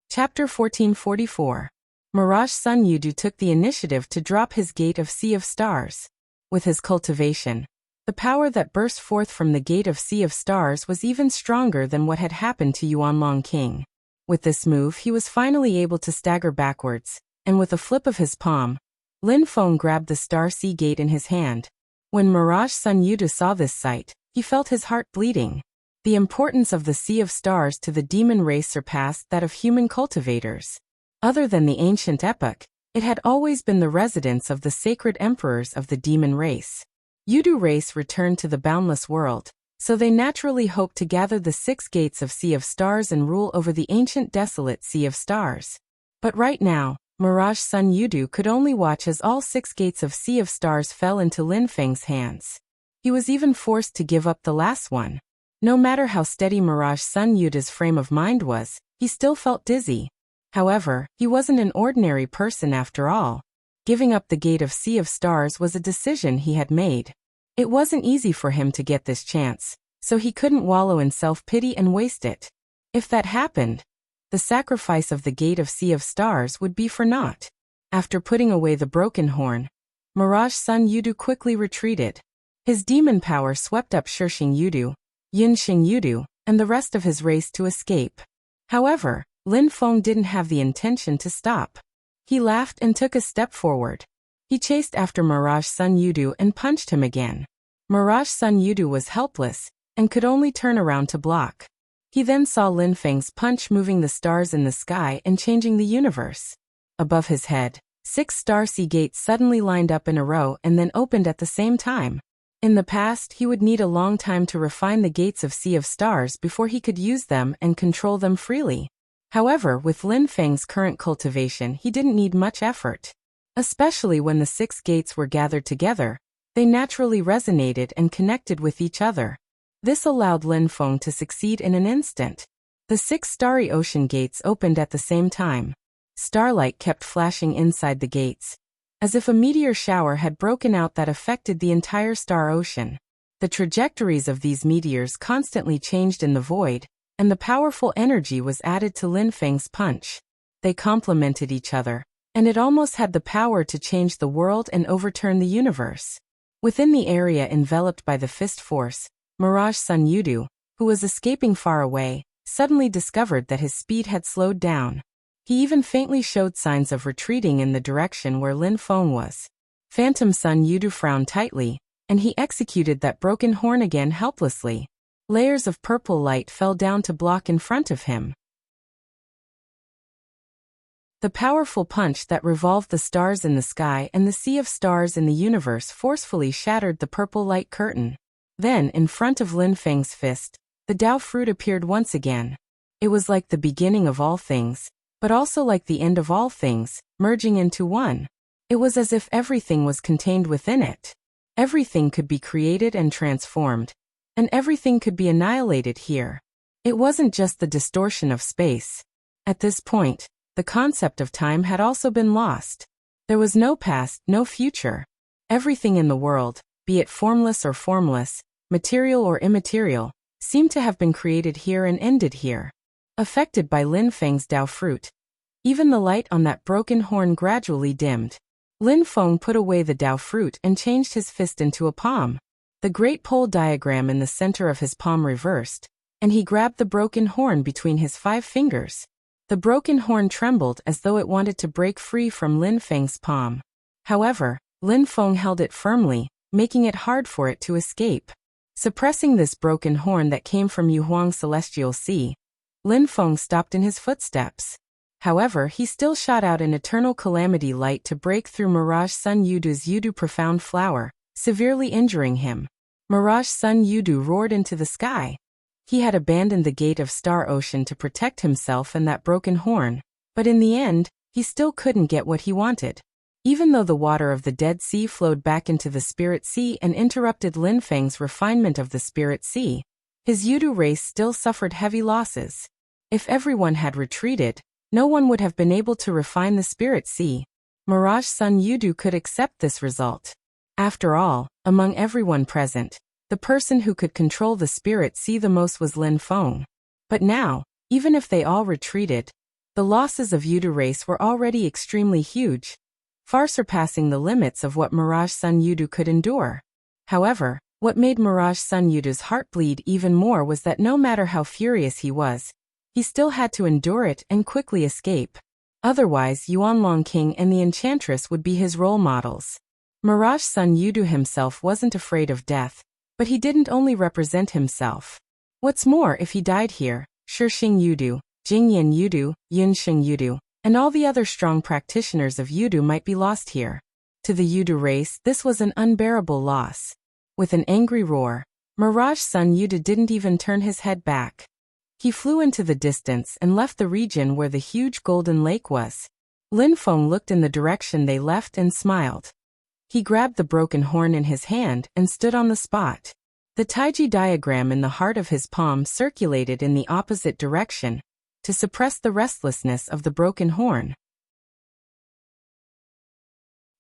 Chapter 1444. Mirage Sun Yudu took the initiative to drop his gate of Sea of Stars. With his cultivation, the power that burst forth from the gate of Sea of Stars was even stronger than what had happened to Yuanlong King. With this move, he was finally able to stagger backwards, and with a flip of his palm, Lin Feng grabbed the Star Sea gate in his hand. When Mirage Sun Yudu saw this sight, he felt his heart bleeding. The importance of the Sea of Stars to the demon race surpassed that of human cultivators. Other than the ancient epoch, it had always been the residence of the sacred emperors of the demon race. Yudu race returned to the boundless world, so they naturally hoped to gather the 6 gates of Sea of Stars and rule over the ancient desolate Sea of Stars. But right now, Mirage Sun Yudu could only watch as all 6 gates of Sea of Stars fell into Lin Feng's hands. He was even forced to give up the last one. No matter how steady Mirage Sun Yudu's frame of mind was, he still felt dizzy. However, he wasn't an ordinary person after all. Giving up the gate of Sea of Stars was a decision he had made. It wasn't easy for him to get this chance, so he couldn't wallow in self-pity and waste it. If that happened, the sacrifice of the gate of Sea of Stars would be for naught. After putting away the broken horn, Mirage Sun Yudu quickly retreated. His demon power swept up Shixing Yudu, Yinxing Yudu, and the rest of his race to escape. However, Lin Feng didn't have the intention to stop. He laughed and took a step forward. He chased after Mirage Sun Yudu and punched him again. Mirage Sun Yudu was helpless, and could only turn around to block. He then saw Lin Feng's punch moving the stars in the sky and changing the universe. Above his head, 6 Star Sea gates suddenly lined up in a row and then opened at the same time. In the past, he would need a long time to refine the gates of Sea of Stars before he could use them and control them freely. However, with Lin Feng's current cultivation, he didn't need much effort. Especially when the 6 gates were gathered together, they naturally resonated and connected with each other. This allowed Lin Feng to succeed in an instant. The 6 starry ocean gates opened at the same time. Starlight kept flashing inside the gates, as if a meteor shower had broken out that affected the entire star ocean. The trajectories of these meteors constantly changed in the void, and the powerful energy was added to Lin Feng's punch. They complemented each other, and it almost had the power to change the world and overturn the universe. Within the area enveloped by the fist force, Mirage Sun Yudu, who was escaping far away, suddenly discovered that his speed had slowed down. He even faintly showed signs of retreating in the direction where Lin Feng was. Phantom Sun Yudu frowned tightly, and he executed that broken horn again helplessly. Layers of purple light fell down to block in front of him. The powerful punch that revolved the stars in the sky and the sea of stars in the universe forcefully shattered the purple light curtain. Then, in front of Lin Feng's fist, the Dao fruit appeared once again. It was like the beginning of all things, but also like the end of all things, merging into one. It was as if everything was contained within it. Everything could be created and transformed, and everything could be annihilated here. It wasn't just the distortion of space. At this point, the concept of time had also been lost. There was no past, no future. Everything in the world, be it formless or formless, material or immaterial, seemed to have been created here and ended here. Affected by Lin Feng's Dao fruit, even the light on that broken horn gradually dimmed. Lin Feng put away the Dao fruit and changed his fist into a palm. The great pole diagram in the center of his palm reversed, and he grabbed the broken horn between his 5 fingers. The broken horn trembled as though it wanted to break free from Lin Feng's palm. However, Lin Feng held it firmly, making it hard for it to escape. Suppressing this broken horn that came from Yuhuang Celestial Sea, Lin Feng stopped in his footsteps. However, he still shot out an eternal calamity light to break through Mirage Sun Yudu's Yudu Profound Flower, severely injuring him. Mirage Sun Yudu roared into the sky. He had abandoned the gate of Star Ocean to protect himself and that broken horn, but in the end, he still couldn't get what he wanted. Even though the water of the Dead Sea flowed back into the Spirit Sea and interrupted Lin Feng's refinement of the Spirit Sea, His Yudu race still suffered heavy losses. If everyone had retreated, no one would have been able to refine the Spirit Sea. Mirage Sun Yudu could accept this result. After all, among everyone present, the person who could control the Spirit Sea the most was Lin Feng. But now, even if they all retreated, the losses of Yudu race were already extremely huge, far surpassing the limits of what Mirage Sun Yudu could endure. However, what made Mirage Sun Yudu's heart bleed even more was that no matter how furious he was, he still had to endure it and quickly escape. Otherwise, Yuanlong King and the Enchantress would be his role models. Mirage Sun Yudu himself wasn't afraid of death, but he didn't only represent himself. What's more, if he died here, Shixing Yudu, Jingyan Yudu, Yunsheng Yudu, and all the other strong practitioners of Yudu might be lost here. To the Yudu race, this was an unbearable loss. With an angry roar, Mirage Sun Yudu didn't even turn his head back. He flew into the distance and left the region where the huge golden lake was. Lin Feng looked in the direction they left and smiled. He grabbed the broken horn in his hand and stood on the spot. The Taiji diagram in the heart of his palm circulated in the opposite direction, to suppress the restlessness of the broken horn.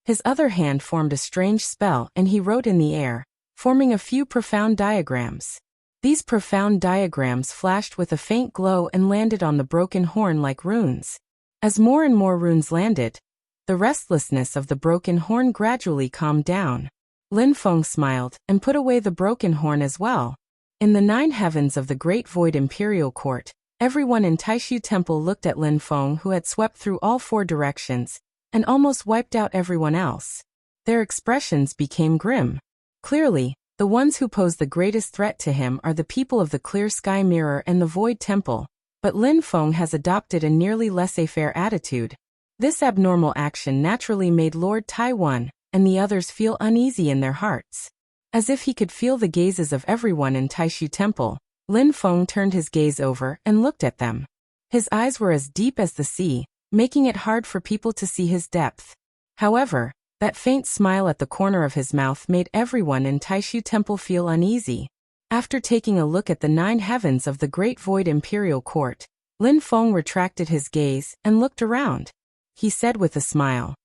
His other hand formed a strange spell and he wrote in the air, forming a few profound diagrams. These profound diagrams flashed with a faint glow and landed on the broken horn like runes. As more and more runes landed, the restlessness of the broken horn gradually calmed down. Lin Feng smiled and put away the broken horn as well. In the 9 heavens of the Great Void Imperial Court, everyone in Taishu Temple looked at Lin Feng, who had swept through all 4 directions and almost wiped out everyone else. Their expressions became grim. Clearly, the ones who pose the greatest threat to him are the people of the Clear Sky Mirror and the Void Temple, but Lin Feng has adopted a nearly laissez-faire attitude. This abnormal action naturally made Lord Taiwan and the others feel uneasy in their hearts. As if he could feel the gazes of everyone in Taishu Temple, Lin Feng turned his gaze over and looked at them. His eyes were as deep as the sea, making it hard for people to see his depth. However, that faint smile at the corner of his mouth made everyone in Taishu Temple feel uneasy. After taking a look at the 9 heavens of the Great Void Imperial Court, Lin Feng retracted his gaze and looked around. He said with a smile,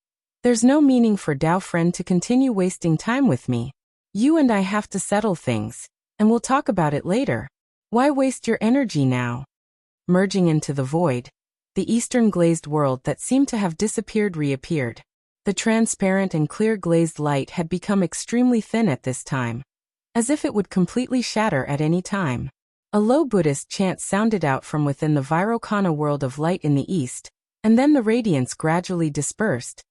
"There's no meaning for Dao friend to continue wasting time with me. You and I have to settle things, and we'll talk about it later. Why waste your energy now?" Merging into the void, the eastern glazed world that seemed to have disappeared reappeared. The transparent and clear glazed light had become extremely thin at this time, as if it would completely shatter at any time. A low Buddhist chant sounded out from within the Vairocana world of light in the east, and then the radiance gradually dispersed,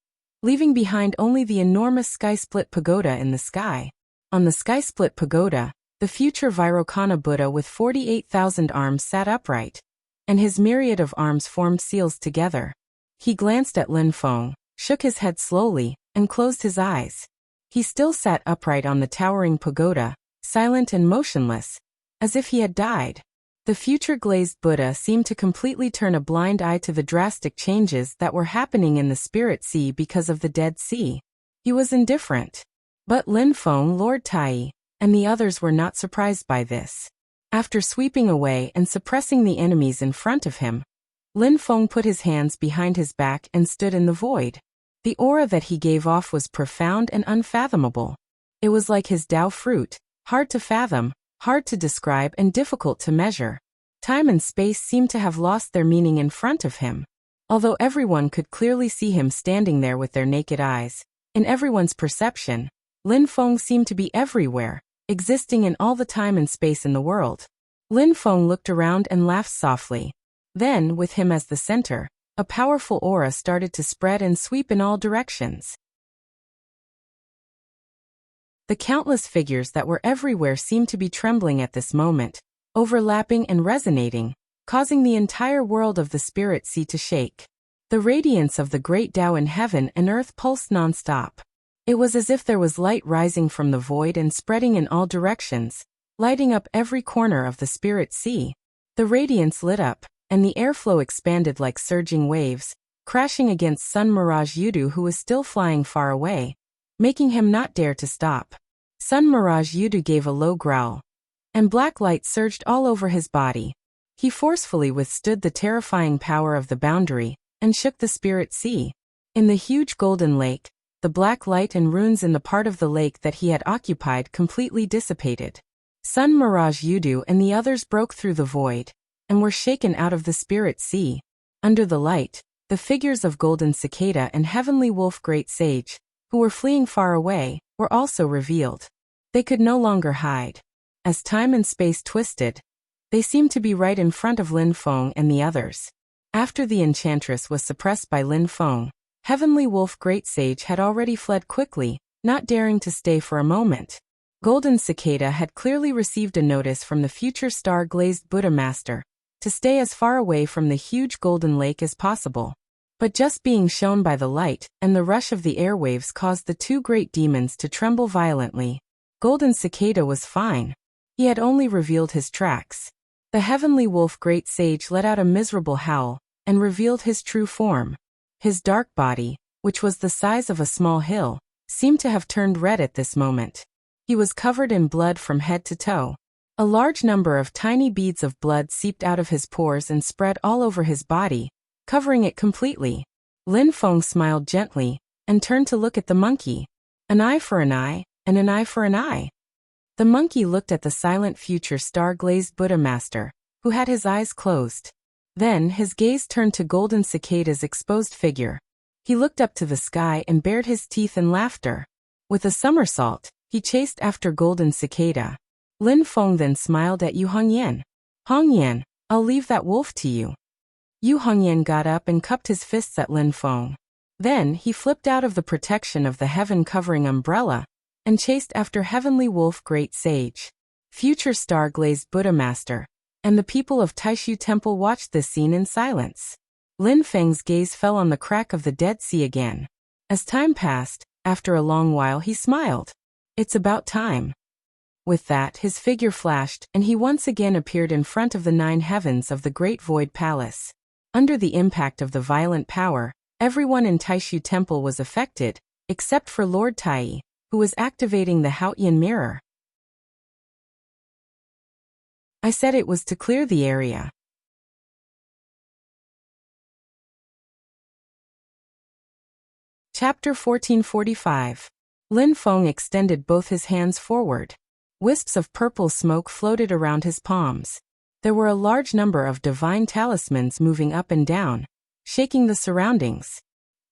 leaving behind only the enormous sky-split pagoda in the sky. On the sky-split pagoda, the future Vairocana Buddha with 48,000 arms sat upright, and his myriad of arms formed seals together. He glanced at Lin Feng, shook his head slowly, and closed his eyes. He still sat upright on the towering pagoda, silent and motionless, as if he had died. The future glazed Buddha seemed to completely turn a blind eye to the drastic changes that were happening in the Spirit Sea because of the Dead Sea. He was indifferent. But Lin Feng, Lord Tai, and the others were not surprised by this. After sweeping away and suppressing the enemies in front of him, Lin Feng put his hands behind his back and stood in the void. The aura that he gave off was profound and unfathomable. It was like his Dao fruit, hard to fathom, hard to describe and difficult to measure. Time and space seemed to have lost their meaning in front of him. Although everyone could clearly see him standing there with their naked eyes, in everyone's perception, Lin Feng seemed to be everywhere, existing in all the time and space in the world. Lin Feng looked around and laughed softly. Then, with him as the center, a powerful aura started to spread and sweep in all directions. The countless figures that were everywhere seemed to be trembling at this moment, overlapping and resonating, causing the entire world of the Spirit Sea to shake. The radiance of the great Tao in heaven and earth pulsed non-stop. It was as if there was light rising from the void and spreading in all directions, lighting up every corner of the Spirit Sea. The radiance lit up, and the airflow expanded like surging waves, crashing against Sun Mirage Yudu, who was still flying far away, making him not dare to stop. Sun Mirage Yudu gave a low growl. and black light surged all over his body. He forcefully withstood the terrifying power of the boundary, and shook the spirit sea. In the huge golden lake, the black light and runes in the part of the lake that he had occupied completely dissipated. Sun Mirage Yudu and the others broke through the void, and were shaken out of the spirit sea. Under the light, the figures of Golden Cicada and Heavenly Wolf Great Sage, who were fleeing far away, were also revealed. They could no longer hide. As time and space twisted, they seemed to be right in front of Lin Feng and the others. After the enchantress was suppressed by Lin Feng, Heavenly Wolf Great Sage had already fled quickly, not daring to stay for a moment. Golden Cicada had clearly received a notice from the future star-glazed Buddha Master to stay as far away from the huge golden lake as possible. But just being shown by the light and the rush of the airwaves caused the two great demons to tremble violently. Golden Cicada was fine. He had only revealed his tracks. The Heavenly Wolf Great Sage let out a miserable howl and revealed his true form. His dark body, which was the size of a small hill, seemed to have turned red at this moment. He was covered in blood from head to toe. A large number of tiny beads of blood seeped out of his pores and spread all over his body, covering it completely. Lin Feng smiled gently and turned to look at the monkey. An eye for an eye, and an eye for an eye. The monkey looked at the silent future star-glazed Buddha Master, who had his eyes closed. Then his gaze turned to Golden Cicada's exposed figure. He looked up to the sky and bared his teeth in laughter. With a somersault, he chased after Golden Cicada. Lin Feng then smiled at Yu Hongyan. Hongyan, I'll leave that wolf to you. Yu Hongyan got up and cupped his fists at Lin Feng. Then he flipped out of the protection of the heaven-covering umbrella and chased after Heavenly Wolf Great Sage. Future star-glazed Buddha Master and the people of Taishu Temple watched this scene in silence. Lin Feng's gaze fell on the crack of the Dead Sea again. As time passed, after a long while he smiled. It's about time. With that, his figure flashed, and he once again appeared in front of the 9 heavens of the Great Void Palace. Under the impact of the violent power, everyone in Taishu Temple was affected, except for Lord Tai, who was activating the Haotian mirror. I said it was to clear the area. Chapter 1445. Lin Feng extended both his hands forward. Wisps of purple smoke floated around his palms. There were a large number of divine talismans moving up and down, shaking the surroundings.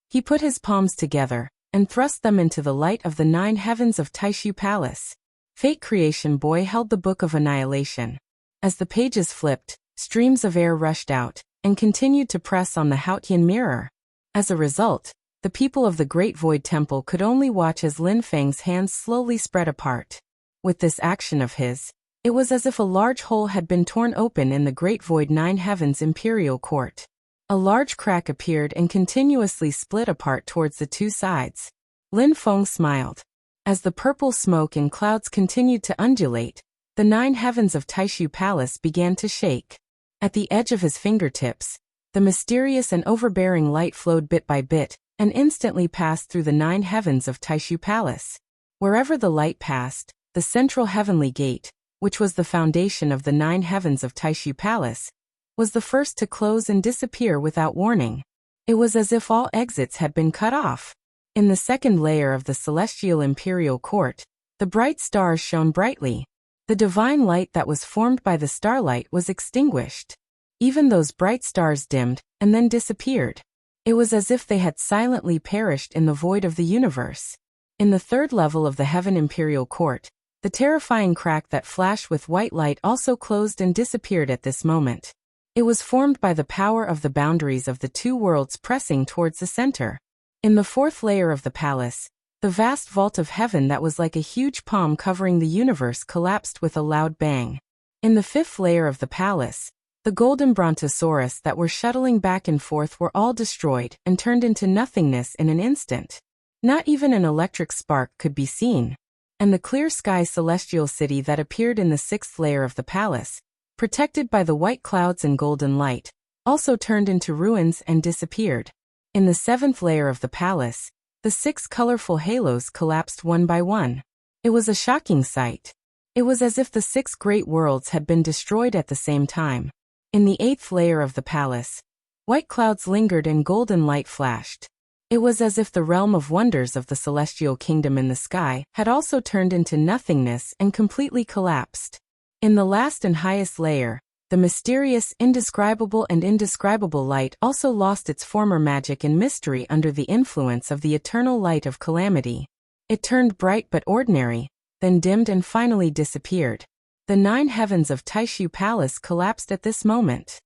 He put his palms together and thrust them into the light of the 9 heavens of Taishu Palace. Fate Creation Boy held the Book of Annihilation. As the pages flipped, streams of air rushed out and continued to press on the Haotian mirror. As a result, the people of the Great Void Temple could only watch as Lin Feng's hands slowly spread apart. With this action of his, it was as if a large hole had been torn open in the Great Void 9 Heavens Imperial Court. A large crack appeared and continuously split apart towards the two sides. Lin Feng smiled. As the purple smoke and clouds continued to undulate, the 9 heavens of Taishu Palace began to shake. At the edge of his fingertips, the mysterious and overbearing light flowed bit by bit, and instantly passed through the 9 heavens of Taishu Palace. Wherever the light passed, the central heavenly gate, which was the foundation of the 9 heavens of Taishu Palace, was the first to close and disappear without warning. It was as if all exits had been cut off. In the second layer of the celestial imperial court, the bright stars shone brightly. The divine light that was formed by the starlight was extinguished. Even those bright stars dimmed and then disappeared. It was as if they had silently perished in the void of the universe. In the third level of the Heaven Imperial Court, the terrifying crack that flashed with white light also closed and disappeared at this moment. It was formed by the power of the boundaries of the 2 worlds pressing towards the center. In the fourth layer of the palace, the vast vault of heaven that was like a huge palm covering the universe collapsed with a loud bang. In the fifth layer of the palace, the golden brontosaurus that were shuttling back and forth were all destroyed and turned into nothingness in an instant. Not even an electric spark could be seen. And the clear sky celestial city that appeared in the sixth layer of the palace, protected by the white clouds and golden light, also turned into ruins and disappeared. In the seventh layer of the palace, the 6 colorful halos collapsed one by one. It was a shocking sight. It was as if the 6 great worlds had been destroyed at the same time. In the 8th layer of the palace, white clouds lingered and golden light flashed. It was as if the realm of wonders of the celestial kingdom in the sky had also turned into nothingness and completely collapsed. In the last and highest layer, the mysterious, indescribable light also lost its former magic and mystery under the influence of the eternal light of calamity. It turned bright but ordinary, then dimmed and finally disappeared. The 9 heavens of Taishu Palace collapsed at this moment.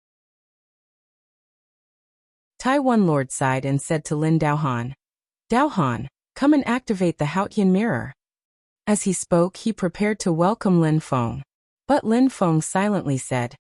Tai One Lord sighed and said to Lin Daohan, "Daohan, come and activate the Haotian mirror." As he spoke, he prepared to welcome Lin Feng. But Lin Feng silently said,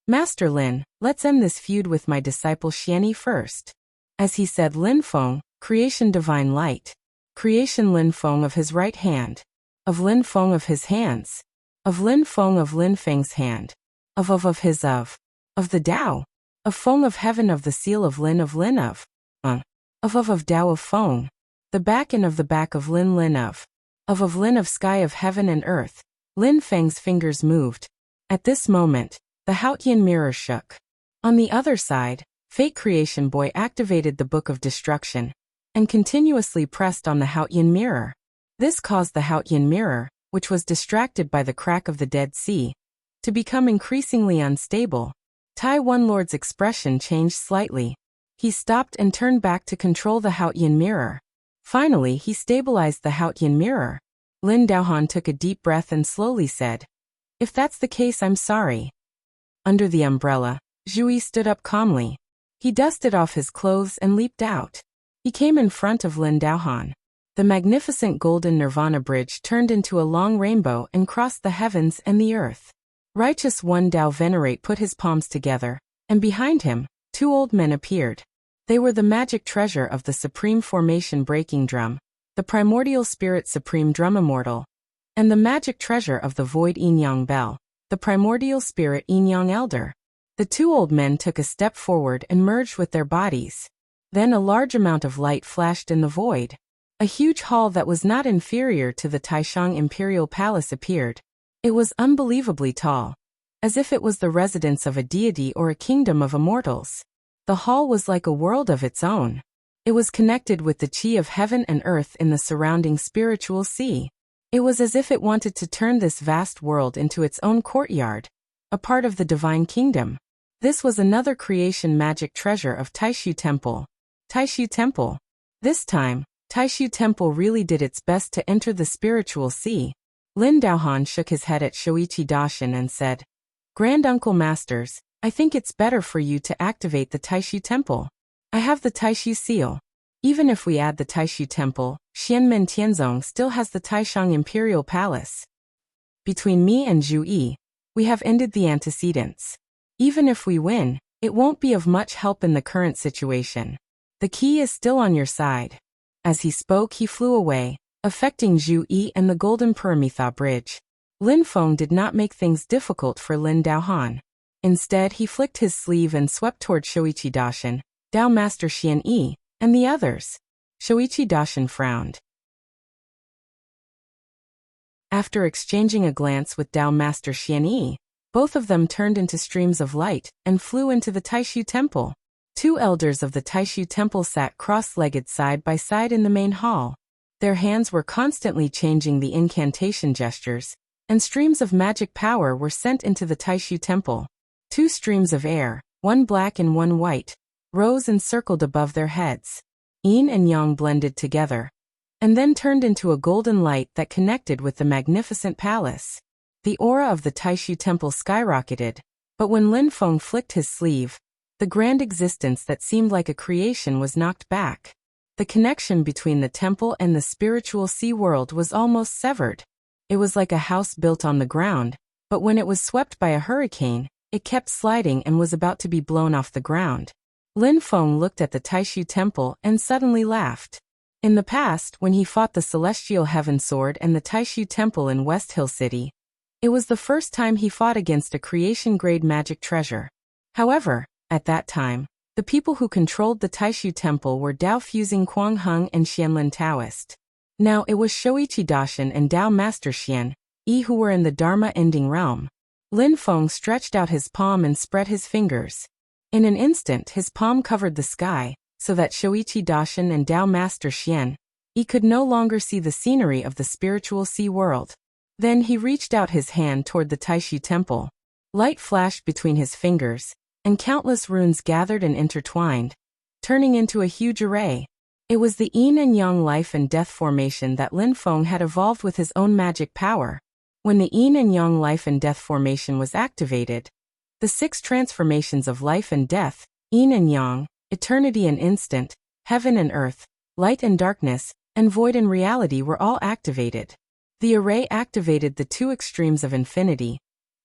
"Master Lin, let's end this feud with my disciple Xianyi first." As he said Lin Feng, creation divine light. Creation Lin Feng of his right hand. Of Lin Feng of his hands. Of Lin Feng of Lin Feng's hand. Of his of. Of the Tao. Of Feng of heaven of the seal of Lin of Tao of Feng. The back and of the back of Lin of. Of Lin of sky of heaven and earth. Lin Feng's fingers moved. At this moment, the Haotian mirror shook. On the other side, Fate Creation Boy activated the Book of Destruction and continuously pressed on the Haotian mirror. This caused the Haotian mirror, which was distracted by the crack of the Dead Sea, to become increasingly unstable. Tai One Lord's expression changed slightly. He stopped and turned back to control the Haotian mirror. Finally, he stabilized the Haotian mirror. Lin Daohan took a deep breath and slowly said, "If that's the case, I'm sorry." Under the umbrella, Zhui stood up calmly. He dusted off his clothes and leaped out. He came in front of Lin Daohan. The magnificent golden Nirvana bridge turned into a long rainbow and crossed the heavens and the earth. Righteous One Tao Venerate put his palms together, and behind him, 2 old men appeared. They were the magic treasure of the Supreme Formation Breaking Drum, the Primordial Spirit Supreme Drum Immortal, and the magic treasure of the Void Yin Yang Bell, the Primordial Spirit Yin Yang Elder. The 2 old men took a step forward and merged with their bodies. Then a large amount of light flashed in the void. A huge hall that was not inferior to the Taishang Imperial Palace appeared. It was unbelievably tall, as if it was the residence of a deity or a kingdom of immortals. The hall was like a world of its own. It was connected with the chi of heaven and earth in the surrounding spiritual sea. It was as if it wanted to turn this vast world into its own courtyard, a part of the divine kingdom. This was another creation magic treasure of Taishu Temple. Taishu Temple. This time, Taishu Temple really did its best to enter the spiritual sea. Lin Daohan shook his head at Shoichi Daishin and said, "Grand Uncle Masters, I think it's better for you to activate the Taishu Temple. I have the Taishu seal. Even if we add the Taishu Temple, Xianmen Tianzong still has the Taishang Imperial Palace. Between me and Zhu Yi, we have ended the antecedents. Even if we win, it won't be of much help in the current situation. The key is still on your side." As he spoke, he flew away, affecting Zhu Yi and the Golden Paramitha Bridge. Lin Feng did not make things difficult for Lin Daohan. Instead, he flicked his sleeve and swept toward Shoichi Daishin, Tao Master Xianyi, and the others. Shoichi Daishin frowned. After exchanging a glance with Tao Master Xianyi, both of them turned into streams of light and flew into the Taishu Temple. 2 elders of the Taishu Temple sat cross-legged side by side in the main hall. Their hands were constantly changing the incantation gestures, and streams of magic power were sent into the Taishu Temple. 2 streams of air, one black and one white, rose and circled above their heads. Yin and Yang blended together, and then turned into a golden light that connected with the magnificent palace. The aura of the Taishu Temple skyrocketed, but when Lin Feng flicked his sleeve, the grand existence that seemed like a creation was knocked back. The connection between the temple and the spiritual sea world was almost severed. It was like a house built on the ground, but when it was swept by a hurricane, it kept sliding and was about to be blown off the ground. Lin Feng looked at the Taishu Temple and suddenly laughed. In the past, when he fought the Celestial Heaven Sword and the Taishu Temple in West Hill City, it was the first time he fought against a creation-grade magic treasure. However, at that time, the people who controlled the Taishu Temple were Dao-fusing Kuang Heng and Xianlin Taoist. Now it was Shoichi Daishin and Tao Master Xian, Yi who were in the Dharma-ending realm. Lin Feng stretched out his palm and spread his fingers. In an instant his palm covered the sky, so that Shoichi Daishin and Tao Master Xian Yi could no longer see the scenery of the spiritual sea world. Then he reached out his hand toward the Taishu temple. Light flashed between his fingers, and countless runes gathered and intertwined, turning into a huge array. It was the yin and yang life and death formation that Lin Feng had evolved with his own magic power. When the yin and yang life and death formation was activated, the 6 transformations of life and death, yin and yang, eternity and instant, heaven and earth, light and darkness, and void and reality were all activated. The array activated the 2 extremes of infinity,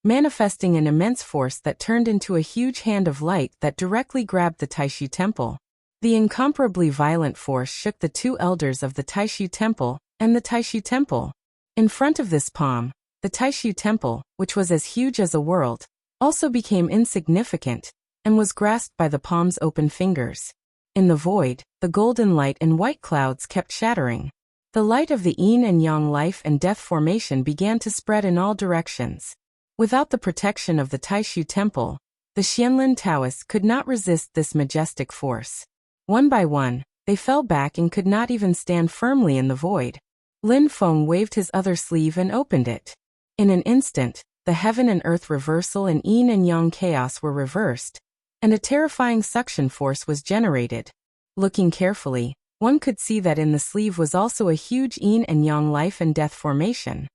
manifesting an immense force that turned into a huge hand of light that directly grabbed the Taishu temple. The incomparably violent force shook the 2 elders of the Taishu temple and the Taishu temple. In front of this palm, the Taishu temple, which was as huge as a world, also became insignificant and was grasped by the palm's open fingers. In the void, the golden light and white clouds kept shattering. The light of the yin and yang life and death formation began to spread in all directions. Without the protection of the Taishu temple, the Xianlin Taoists could not resist this majestic force. One by one, they fell back and could not even stand firmly in the void. Lin Feng waved his other sleeve and opened it. In an instant, the heaven and earth reversal and yin and yang chaos were reversed, and a terrifying suction force was generated. Looking carefully, one could see that in the sleeve was also a huge yin and yang life and death formation.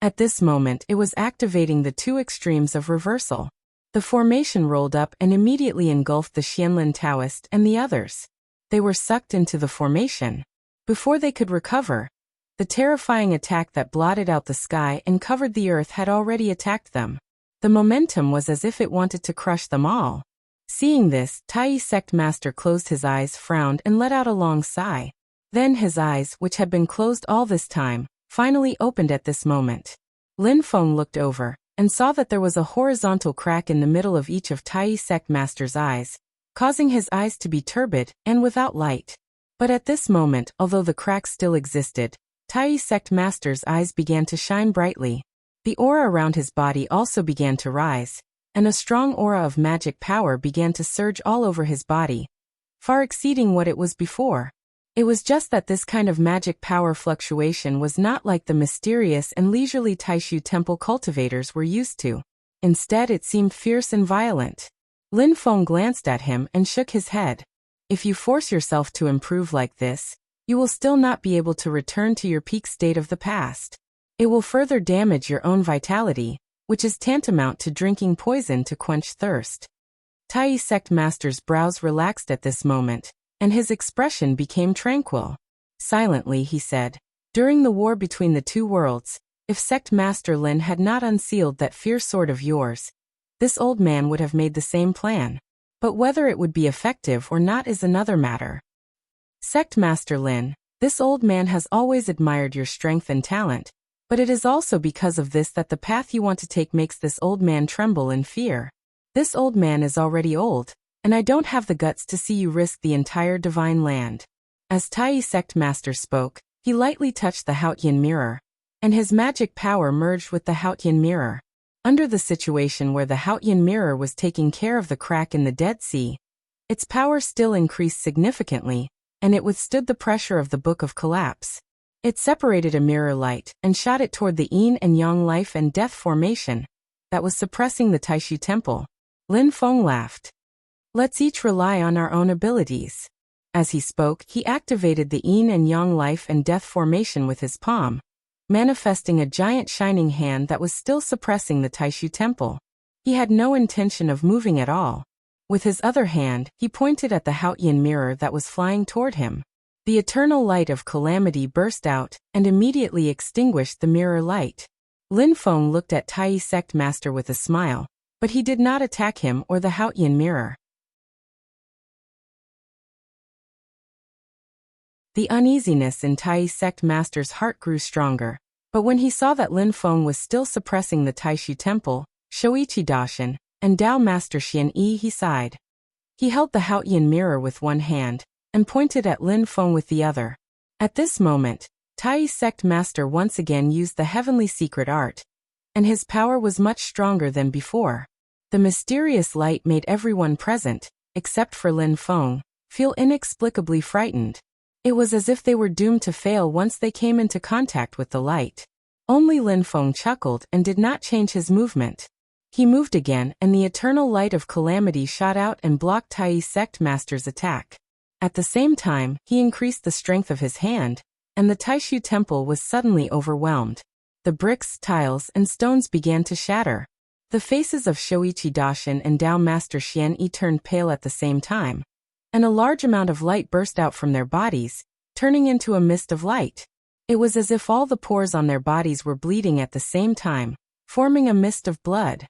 At this moment it was activating the 2 extremes of reversal. The formation rolled up and immediately engulfed the Xianlin Taoist and the others. They were sucked into the formation. Before they could recover, the terrifying attack that blotted out the sky and covered the earth had already attacked them. The momentum was as if it wanted to crush them all. Seeing this, Tai Sect Master closed his eyes, frowned, and let out a long sigh. Then his eyes, which had been closed all this time, finally opened at this moment. Lin Feng looked over, and saw that there was a horizontal crack in the middle of each of Tai Sect Master's eyes, causing his eyes to be turbid and without light. But at this moment, although the crack still existed, Tai Sect Master's eyes began to shine brightly. The aura around his body also began to rise, and a strong aura of magic power began to surge all over his body, far exceeding what it was before. It was just that this kind of magic power fluctuation was not like the mysterious and leisurely Taishu temple cultivators were used to. Instead, it seemed fierce and violent. Lin Feng glanced at him and shook his head. If you force yourself to improve like this, you will still not be able to return to your peak state of the past. It will further damage your own vitality, which is tantamount to drinking poison to quench thirst. Tai Sect Master's brows relaxed at this moment, and his expression became tranquil. Silently he said, "During the war between the 2 worlds, if Sect Master Lin had not unsealed that fierce sword of yours, this old man would have made the same plan. But whether it would be effective or not is another matter. Sect Master Lin, this old man has always admired your strength and talent, but it is also because of this that the path you want to take makes this old man tremble in fear. This old man is already old, and I don't have the guts to see you risk the entire divine land." As Tai Sect Master spoke, he lightly touched the Haotian mirror, and his magic power merged with the Haotian mirror. Under the situation where the Haotian mirror was taking care of the crack in the Dead Sea, its power still increased significantly, and it withstood the pressure of the Book of Collapse. It separated a mirror light and shot it toward the yin and yang life and death formation that was suppressing the Taishu temple. Lin Feng laughed. "Let's each rely on our own abilities." As he spoke, he activated the yin and yang life and death formation with his palm, manifesting a giant shining hand that was still suppressing the Taishu temple. He had no intention of moving at all. With his other hand, he pointed at the Haotian mirror that was flying toward him. The eternal light of calamity burst out and immediately extinguished the mirror light. Lin Feng looked at Tai Sect Master with a smile, but he did not attack him or the Haotian mirror. The uneasiness in Tai Sect Master's heart grew stronger, but when he saw that Lin Feng was still suppressing the Taishu temple, Shoichi Daishin, and Tao Master Xian Yi, he sighed. He held the Haotian mirror with one hand, and pointed at Lin Feng with the other. At this moment, Tai's sect master once again used the heavenly secret art, and his power was much stronger than before. The mysterious light made everyone present, except for Lin Feng, feel inexplicably frightened. It was as if they were doomed to fail once they came into contact with the light. Only Lin Feng chuckled and did not change his movement. He moved again, and the eternal light of calamity shot out and blocked Tai's sect master's attack. At the same time, he increased the strength of his hand, and the Taishu temple was suddenly overwhelmed. The bricks, tiles, and stones began to shatter. The faces of Shoichi Daishin and Dao Master Xian Yi turned pale at the same time, and a large amount of light burst out from their bodies, turning into a mist of light. It was as if all the pores on their bodies were bleeding at the same time, forming a mist of blood.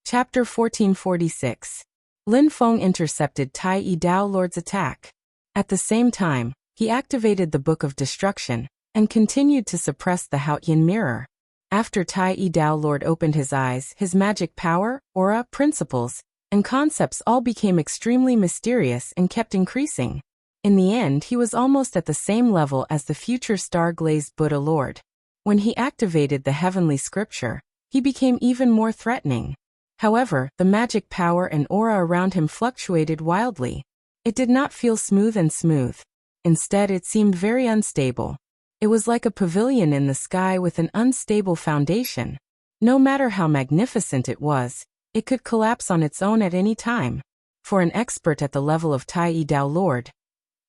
Chapter 1446. Lin Feng intercepted Tai Yi Dao Lord's attack. At the same time, he activated the Book of Destruction, and continued to suppress the Haotian mirror. After Tai Yi Dao Lord opened his eyes, his magic power, aura, principles, and concepts all became extremely mysterious and kept increasing. In the end, he was almost at the same level as the future star-glazed Buddha Lord. When he activated the heavenly scripture, he became even more threatening. However, the magic power and aura around him fluctuated wildly. It did not feel smooth and smooth. Instead, it seemed very unstable. It was like a pavilion in the sky with an unstable foundation. No matter how magnificent it was, it could collapse on its own at any time. For an expert at the level of Tai Yi Dao Lord,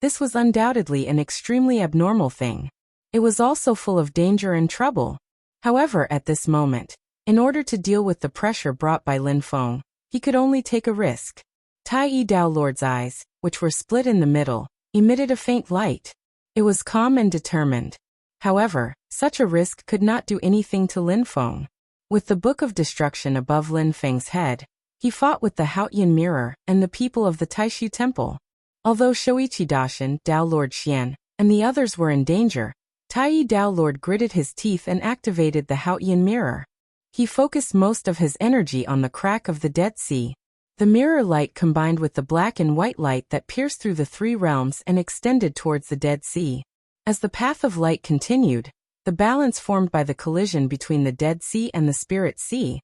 this was undoubtedly an extremely abnormal thing. It was also full of danger and trouble. However, at this moment, in order to deal with the pressure brought by Lin Feng, he could only take a risk. Tai Yi Dao Lord's eyes, which were split in the middle, emitted a faint light. It was calm and determined. However, such a risk could not do anything to Lin Feng. With the Book of Destruction above Lin Feng's head, he fought with the Haotian mirror and the people of the Taishu temple. Although Shoichi Daishin, Dao Lord Xian, and the others were in danger, Tai Yi Dao Lord gritted his teeth and activated the Haotian mirror. He focused most of his energy on the crack of the Dead Sea. The mirror light combined with the black and white light that pierced through the three realms and extended towards the Dead Sea. As the path of light continued, the balance formed by the collision between the Dead Sea and the Spirit Sea,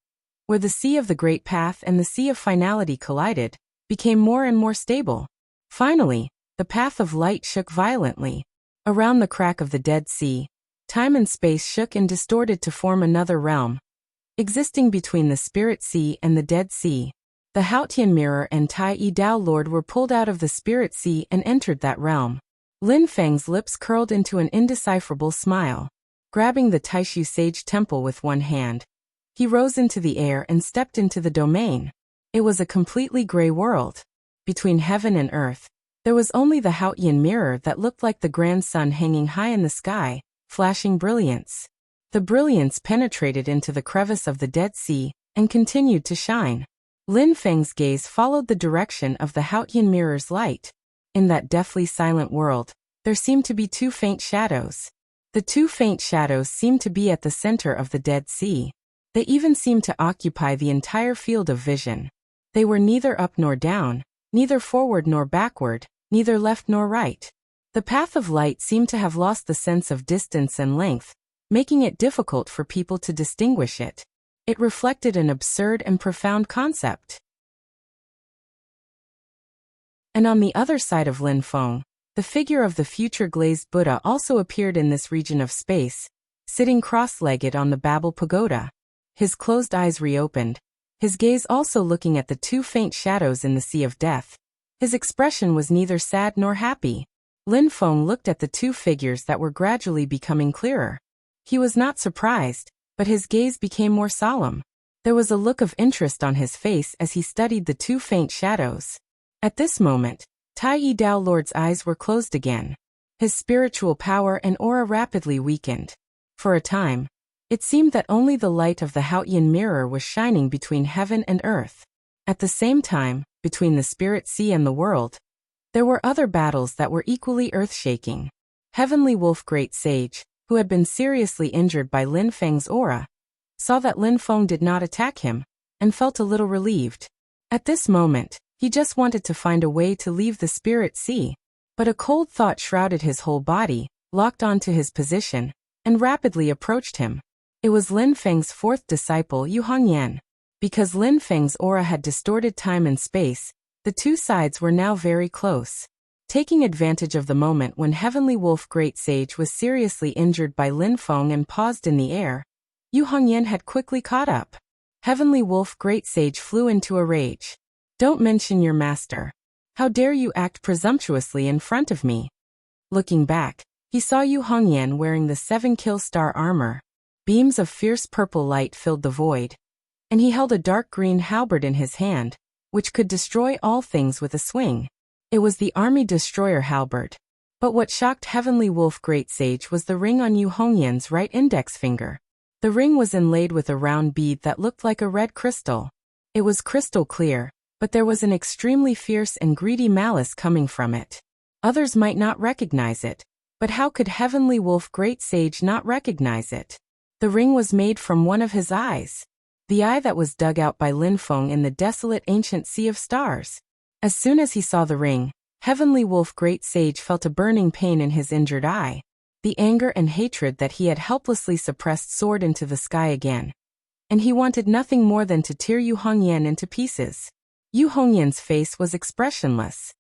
where the Sea of the Great Path and the Sea of Finality collided, became more and more stable. Finally, the path of light shook violently. Around the crack of the Dead Sea, time and space shook and distorted to form another realm, existing between the Spirit Sea and the Dead Sea. The Haotian mirror and Tai Yi Dao Lord were pulled out of the Spirit Sea and entered that realm. Lin Feng's lips curled into an indecipherable smile. Grabbing the Taishu Sage Temple with one hand, he rose into the air and stepped into the domain. It was a completely gray world. Between heaven and earth, there was only the Haotian mirror that looked like the grand sun hanging high in the sky, flashing brilliance. The brilliance penetrated into the crevice of the Dead Sea and continued to shine. Lin Feng's gaze followed the direction of the Haotian mirror's light. In that deathly silent world, there seemed to be two faint shadows. The two faint shadows seemed to be at the center of the Dead Sea. They even seemed to occupy the entire field of vision. They were neither up nor down, neither forward nor backward, neither left nor right. The path of light seemed to have lost the sense of distance and length, making it difficult for people to distinguish it. It reflected an absurd and profound concept. And on the other side of Lin Feng, the figure of the future glazed Buddha also appeared in this region of space, sitting cross-legged on the Babel Pagoda. His closed eyes reopened, his gaze also looking at the two faint shadows in the Sea of Death. His expression was neither sad nor happy. Lin Feng looked at the two figures that were gradually becoming clearer. He was not surprised, but his gaze became more solemn. There was a look of interest on his face as he studied the two faint shadows. At this moment, Tai Yi Dao Lord's eyes were closed again. His spiritual power and aura rapidly weakened. For a time, it seemed that only the light of the Haotian mirror was shining between heaven and earth. At the same time, between the Spirit Sea and the world, there were other battles that were equally earth-shaking. Heavenly Wolf Great Sage, who had been seriously injured by Lin Feng's aura, saw that Lin Feng did not attack him, and felt a little relieved. At this moment, He just wanted to find a way to leave the spirit sea. But a cold thought shrouded his whole body, locked onto his position, and rapidly approached him. It was Lin Feng's fourth disciple, Yu Hongyan. Because Lin Feng's aura had distorted time and space, the two sides were now very close. Taking advantage of the moment when Heavenly Wolf Great Sage was seriously injured by Lin Feng and paused in the air, Yu Hongyan had quickly caught up. Heavenly Wolf Great Sage flew into a rage. "Don't mention your master. How dare you act presumptuously in front of me?" Looking back, he saw Yu Hongyan wearing the 7-kill star armor. Beams of fierce purple light filled the void, and he held a dark green halberd in his hand, which could destroy all things with a swing. It was the army destroyer halberd. But what shocked Heavenly Wolf Great Sage was the ring on Yu Hongyan's right index finger. The ring was inlaid with a round bead that looked like a red crystal. It was crystal clear, but there was an extremely fierce and greedy malice coming from it. Others might not recognize it, but how could Heavenly Wolf Great Sage not recognize it? The ring was made from one of his eyes. The eye that was dug out by Lin Feng in the desolate ancient sea of stars. As soon as he saw the ring, Heavenly Wolf Great Sage felt a burning pain in his injured eye. The anger and hatred that he had helplessly suppressed soared into the sky again. And he wanted nothing more than to tear Yu Hongyan into pieces. Yu Hongyan's face was expressionless.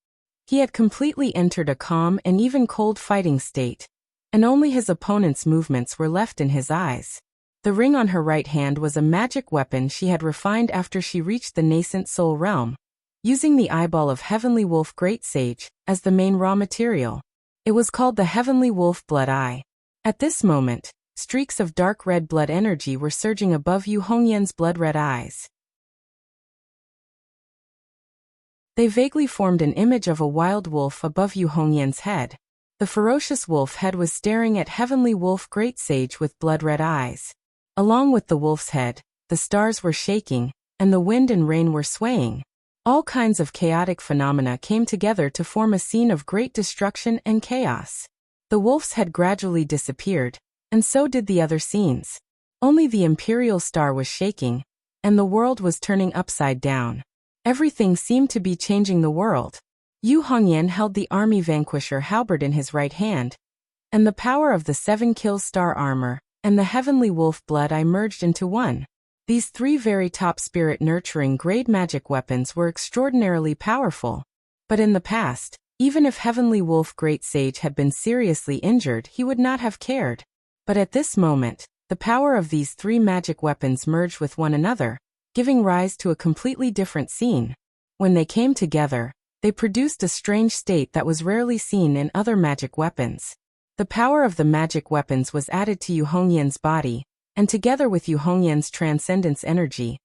He had completely entered a calm and even cold fighting state, and only his opponent's movements were left in his eyes. The ring on her right hand was a magic weapon she had refined after she reached the nascent soul realm, using the eyeball of Heavenly Wolf Great Sage as the main raw material. It was called the Heavenly Wolf Blood Eye. At this moment, streaks of dark red blood energy were surging above Yu Hongyan's blood-red eyes. They vaguely formed an image of a wild wolf above Yu Hongyan's head. The ferocious wolf head was staring at Heavenly Wolf Great Sage with blood-red eyes. Along with the wolf's head, the stars were shaking, and the wind and rain were swaying. All kinds of chaotic phenomena came together to form a scene of great destruction and chaos. The wolf's head gradually disappeared, and so did the other scenes. Only the imperial star was shaking, and the world was turning upside down. Everything seemed to be changing the world. Yu Hongyan held the army vanquisher halberd in his right hand, and the power of the 7-kill star armor and the Heavenly Wolf Blood Eye merged into one. These three very top spirit-nurturing grade magic weapons were extraordinarily powerful. But in the past, even if Heavenly Wolf Great Sage had been seriously injured, he would not have cared. But at this moment, the power of these three magic weapons merged with one another, giving rise to a completely different scene. When they came together, they produced a strange state that was rarely seen in other magic weapons. The power of the magic weapons was added to Yu Hongyan's body, and together with Yu Hongyan's transcendence energy,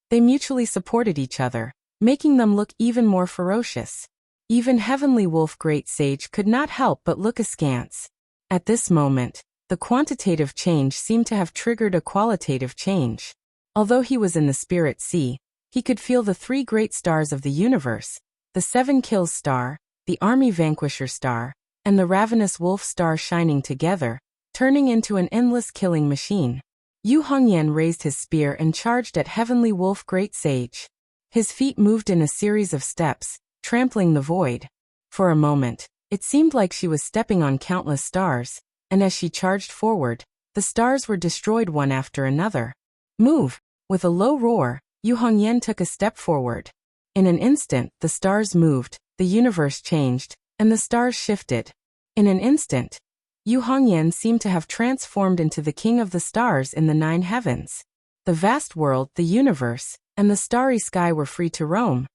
they mutually supported each other, making them look even more ferocious. Even Heavenly Wolf Great Sage could not help but look askance. At this moment, the quantitative change seemed to have triggered a qualitative change. Although he was in the spirit sea, he could feel the three great stars of the universe, the 7-kill star, the army vanquisher star, and the ravenous wolf star shining together, turning into an endless killing machine. Yu Hongyan raised his spear and charged at Heavenly Wolf Great Sage. His feet moved in a series of steps, trampling the void. For a moment, it seemed like she was stepping on countless stars, and as she charged forward, the stars were destroyed one after another. "Move!" With a low roar, Yu Hongyan took a step forward. In an instant, the stars moved, the universe changed, and the stars shifted. In an instant, Yu Hongyan seemed to have transformed into the king of the stars in the 9 heavens. The vast world, the universe, and the starry sky were free to roam,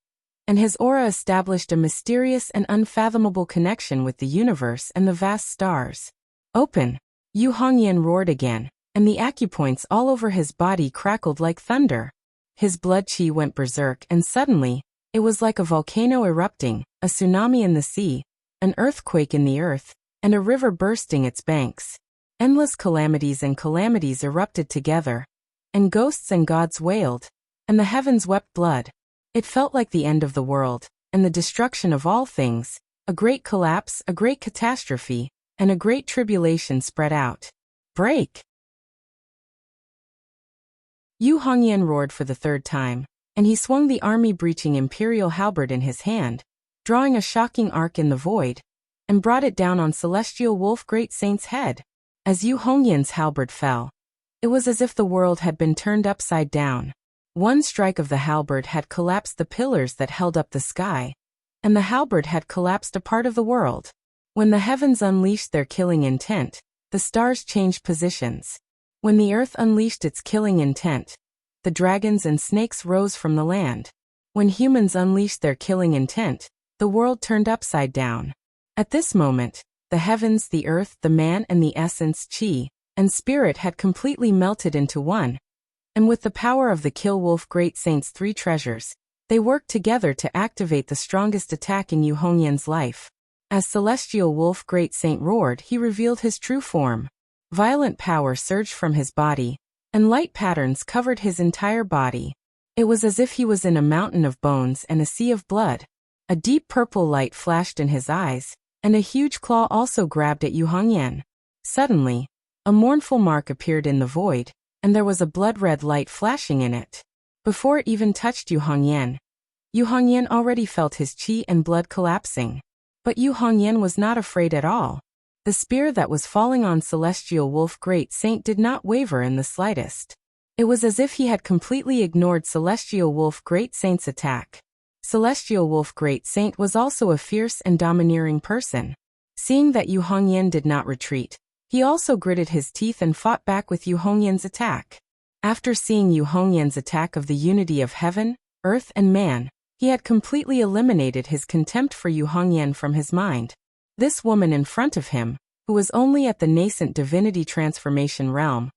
and his aura established a mysterious and unfathomable connection with the universe and the vast stars. "Open!" Yu Hongyan roared again, and the acupoints all over his body crackled like thunder. His blood chi went berserk, and suddenly, it was like a volcano erupting, a tsunami in the sea, an earthquake in the earth, and a river bursting its banks. Endless calamities and calamities erupted together, and ghosts and gods wailed, and the heavens wept blood. It felt like the end of the world, and the destruction of all things, a great collapse, a great catastrophe, and a great tribulation spread out. "Break!" Yu Hongyan roared for the third time. and he swung the army-breaching imperial halberd in his hand, drawing a shocking arc in the void, and brought it down on Celestial Wolf Great Saint's head. As Yu Hongyan's halberd fell, it was as if the world had been turned upside down. One strike of the halberd had collapsed the pillars that held up the sky, and the halberd had collapsed a part of the world. When the heavens unleashed their killing intent, the stars changed positions. When the earth unleashed its killing intent, the dragons and snakes rose from the land. When humans unleashed their killing intent, the world turned upside down. At this moment, the heavens, the earth, the man and the essence, chi, and spirit had completely melted into one, and with the power of the Kill Wolf Great Saint's three treasures, they worked together to activate the strongest attack in Yu Hongyan's life. As Celestial Wolf Great Saint roared, he revealed his true form. Violent power surged from his body, and light patterns covered his entire body. It was as if he was in a mountain of bones and a sea of blood. A deep purple light flashed in his eyes, and a huge claw also grabbed at Yu Hongyan. Suddenly, a mournful mark appeared in the void, and there was a blood-red light flashing in it. Before it even touched Yu Hongyan already felt his chi and blood collapsing. But Yu Hongyan was not afraid at all. The spear that was falling on Celestial Wolf Great Saint did not waver in the slightest. It was as if he had completely ignored Celestial Wolf Great Saint's attack. Celestial Wolf Great Saint was also a fierce and domineering person. Seeing that Yu Hongyan did not retreat, he also gritted his teeth and fought back with Yu Hongyan's attack. After seeing Yu Hongyan's attack of the unity of heaven, earth and man, he had completely eliminated his contempt for Yu Hongyan from his mind. This woman in front of him, who was only at the nascent divinity transformation realm,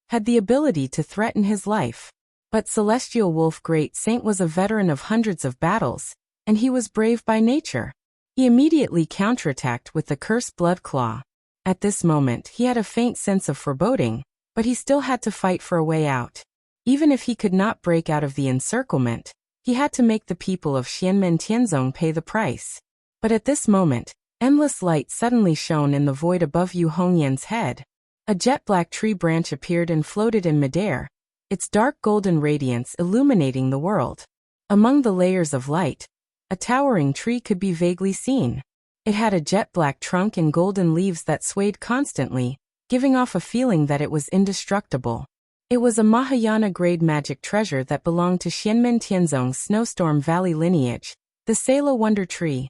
had the ability to threaten his life. But Celestial Wolf Great Saint was a veteran of hundreds of battles, and he was brave by nature. He immediately counterattacked with the cursed blood claw. At this moment he had a faint sense of foreboding, but he still had to fight for a way out. Even if he could not break out of the encirclement, he had to make the people of Xianmen Tianzong pay the price. But at this moment, endless light suddenly shone in the void above Yu Hongyan's head. A jet-black tree branch appeared and floated in midair, its dark golden radiance illuminating the world. Among the layers of light, a towering tree could be vaguely seen. It had a jet-black trunk and golden leaves that swayed constantly, giving off a feeling that it was indestructible. It was a Mahayana-grade magic treasure that belonged to Xianmen Tianzong's Snowstorm Valley lineage, the Sela Wonder Tree.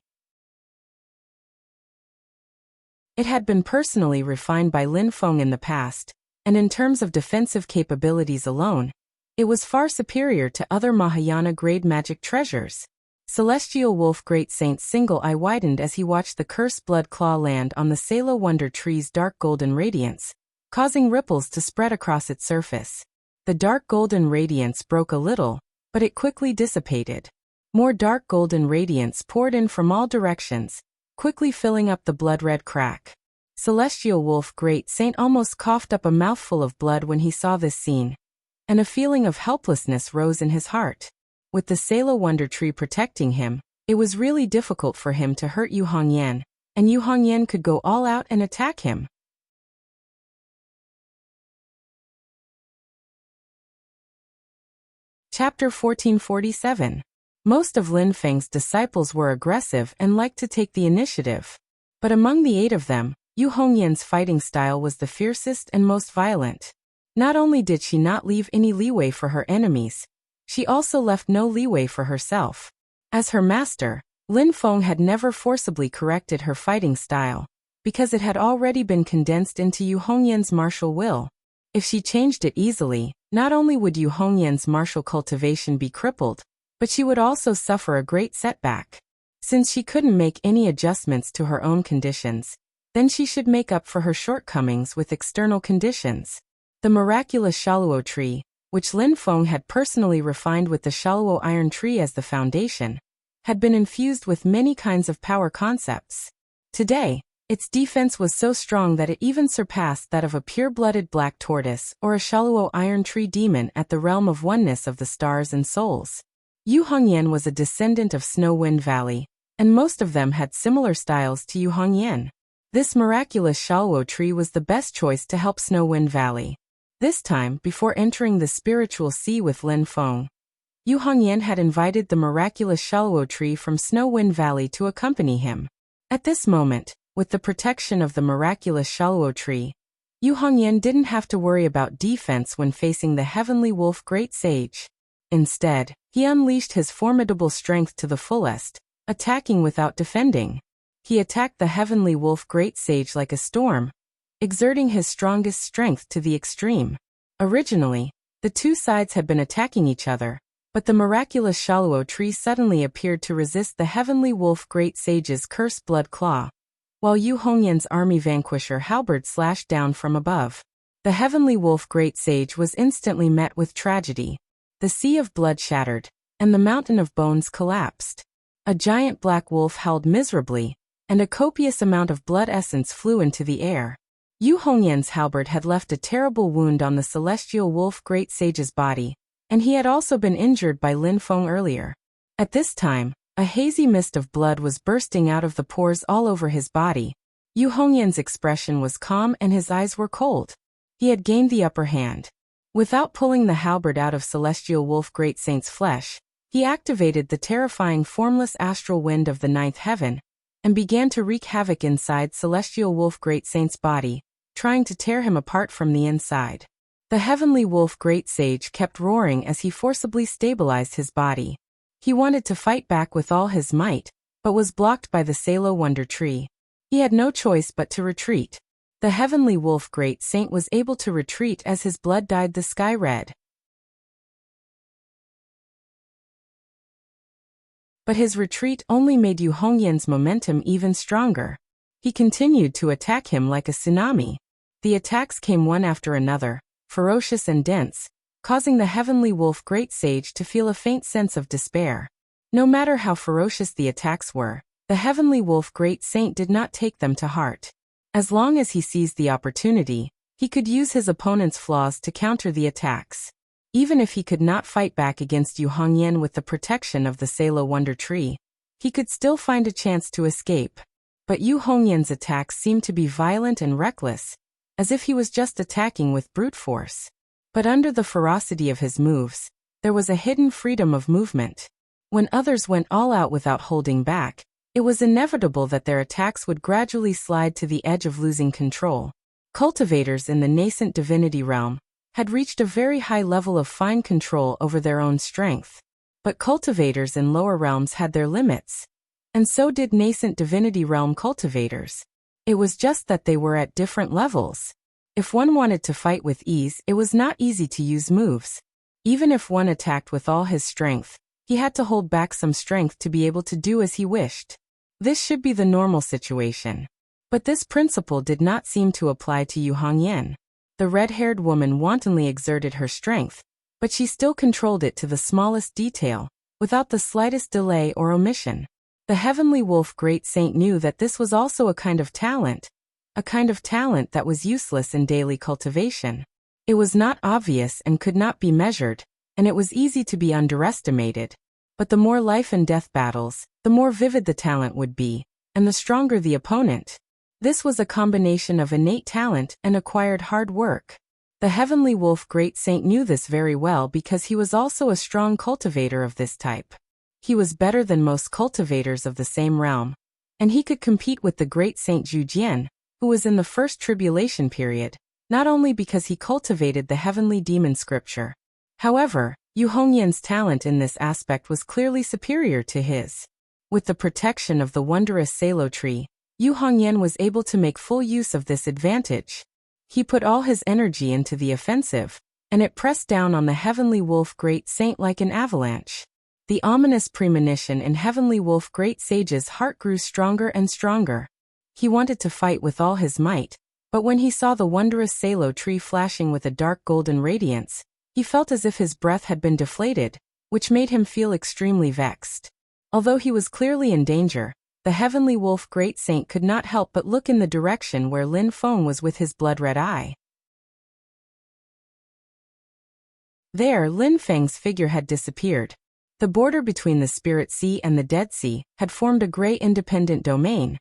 It had been personally refined by Lin Feng in the past, and in terms of defensive capabilities alone, it was far superior to other Mahayana-grade magic treasures. Celestial Wolf Great Saint's single eye widened as he watched the cursed blood claw land on the Sela Wonder Tree's dark golden radiance, causing ripples to spread across its surface. The dark golden radiance broke a little, but it quickly dissipated. More dark golden radiance poured in from all directions, quickly filling up the blood-red crack. Celestial Wolf Great Saint almost coughed up a mouthful of blood when he saw this scene, and a feeling of helplessness rose in his heart. With the Sela Wonder Tree protecting him, it was really difficult for him to hurt Yu Hongyan, and Yu Hongyan could go all out and attack him. Chapter 1447. Most of Lin Feng's disciples were aggressive and liked to take the initiative. But among the 8 of them, Yu Hongyan's fighting style was the fiercest and most violent. Not only did she not leave any leeway for her enemies, she also left no leeway for herself. As her master, Lin Feng had never forcibly corrected her fighting style, because it had already been condensed into Yu Hongyan's martial will. If she changed it easily, not only would Yu Hongyan's martial cultivation be crippled, but she would also suffer a great setback. Since she couldn't make any adjustments to her own conditions, then she should make up for her shortcomings with external conditions. The miraculous Shaluo tree, which Lin Feng had personally refined with the Shaluo iron tree as the foundation, had been infused with many kinds of power concepts. Today, its defense was so strong that it even surpassed that of a pure-blooded black tortoise or a Shaluo iron tree demon at the realm of oneness of the stars and souls. Yu Hongyan was a descendant of Snow Wind Valley, and most of them had similar styles to Yu Hongyan. This miraculous Shaluo tree was the best choice to help Snow Wind Valley. This time, before entering the spiritual sea with Lin Feng, Yu Hongyan had invited the miraculous Shaluo tree from Snow Wind Valley to accompany him. At this moment, with the protection of the miraculous Shaluo tree, Yu Hongyan didn't have to worry about defense when facing the Heavenly Wolf Great Sage. Instead, he unleashed his formidable strength to the fullest, attacking without defending. He attacked the Heavenly Wolf Great Sage like a storm, exerting his strongest strength to the extreme. Originally, the two sides had been attacking each other, but the miraculous Shaluo tree suddenly appeared to resist the Heavenly Wolf Great Sage's cursed blood claw, while Yu Hongyan's army vanquisher halberd slashed down from above. The Heavenly Wolf Great Sage was instantly met with tragedy. The sea of blood shattered, and the mountain of bones collapsed. A giant black wolf howled miserably, and a copious amount of blood essence flew into the air. Yu Hongyan's halberd had left a terrible wound on the celestial wolf Great Sage's body, and he had also been injured by Lin Feng earlier. At this time, a hazy mist of blood was bursting out of the pores all over his body. Yu Hongyan's expression was calm and his eyes were cold. He had gained the upper hand. Without pulling the halberd out of Celestial Wolf Great Saint's flesh, he activated the terrifying formless astral wind of the ninth heaven, and began to wreak havoc inside Celestial Wolf Great Saint's body, trying to tear him apart from the inside. The Heavenly Wolf Great Sage kept roaring as he forcibly stabilized his body. He wanted to fight back with all his might, but was blocked by the Salo Wonder Tree. He had no choice but to retreat. The Heavenly Wolf Great Saint was able to retreat as his blood dyed the sky red. But his retreat only made Yu Hongyan's momentum even stronger. He continued to attack him like a tsunami. The attacks came one after another, ferocious and dense, causing the Heavenly Wolf Great Sage to feel a faint sense of despair. No matter how ferocious the attacks were, the Heavenly Wolf Great Saint did not take them to heart. As long as he seized the opportunity, he could use his opponent's flaws to counter the attacks. Even if he could not fight back against Yu Hongyan with the protection of the Salo Wonder Tree, he could still find a chance to escape. But Yu Hongyan's attacks seemed to be violent and reckless, as if he was just attacking with brute force. But under the ferocity of his moves, there was a hidden freedom of movement. When others went all out without holding back, it was inevitable that their attacks would gradually slide to the edge of losing control. Cultivators in the nascent divinity realm had reached a very high level of fine control over their own strength. But cultivators in lower realms had their limits. And so did nascent divinity realm cultivators. It was just that they were at different levels. If one wanted to fight with ease, it was not easy to use moves. Even if one attacked with all his strength, he had to hold back some strength to be able to do as he wished. This should be the normal situation. But this principle did not seem to apply to Yu Hongyan. The red-haired woman wantonly exerted her strength, but she still controlled it to the smallest detail, without the slightest delay or omission. The Heavenly Wolf Great Saint knew that this was also a kind of talent that was useless in daily cultivation. It was not obvious and could not be measured, and it was easy to be underestimated. But the more life and death battles, the more vivid the talent would be, and the stronger the opponent. This was a combination of innate talent and acquired hard work. The Heavenly Wolf Great Saint knew this very well because he was also a strong cultivator of this type. He was better than most cultivators of the same realm, and he could compete with the Great Saint Zhujian, who was in the first tribulation period, not only because he cultivated the heavenly demon scripture. However, Yu Hongyan's talent in this aspect was clearly superior to his. With the protection of the wondrous Salo tree, Yu Hongyan was able to make full use of this advantage. He put all his energy into the offensive, and it pressed down on the Heavenly Wolf Great Saint like an avalanche. The ominous premonition in Heavenly Wolf Great Sage's heart grew stronger and stronger. He wanted to fight with all his might, but when he saw the wondrous Salo tree flashing with a dark golden radiance, he felt as if his breath had been deflated, which made him feel extremely vexed. Although he was clearly in danger, the Heavenly Wolf Great Saint could not help but look in the direction where Lin Feng was with his blood-red eye. There, Lin Feng's figure had disappeared. The border between the Spirit Sea and the Dead Sea had formed a gray independent domain,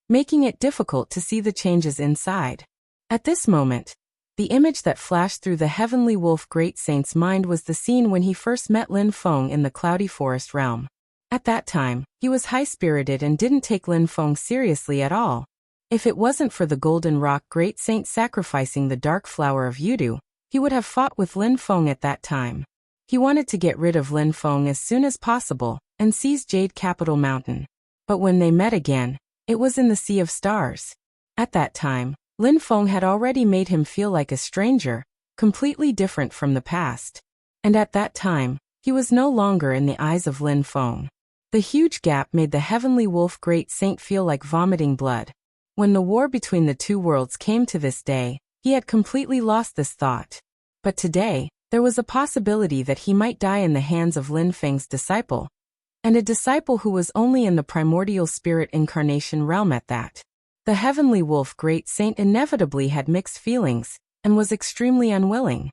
making it difficult to see the changes inside. At this moment, The image that flashed through the heavenly wolf great saint's mind was the scene when he first met Lin Feng in the cloudy forest realm. At that time, he was high-spirited and didn't take Lin Feng seriously at all. If it wasn't for the golden rock great saint sacrificing the dark flower of Yudu, he would have fought with Lin Feng at that time. He wanted to get rid of Lin Feng as soon as possible and seize Jade Capital Mountain. But when they met again, it was in the Sea of Stars. At that time, Lin Feng had already made him feel like a stranger, completely different from the past. And at that time, he was no longer in the eyes of Lin Feng. The huge gap made the heavenly wolf great saint feel like vomiting blood. When the war between the two worlds came to this day, he had completely lost this thought. But today, there was a possibility that he might die in the hands of Lin Feng's disciple. And a disciple who was only in the primordial spirit incarnation realm at that. The heavenly wolf great saint inevitably had mixed feelings, and was extremely unwilling.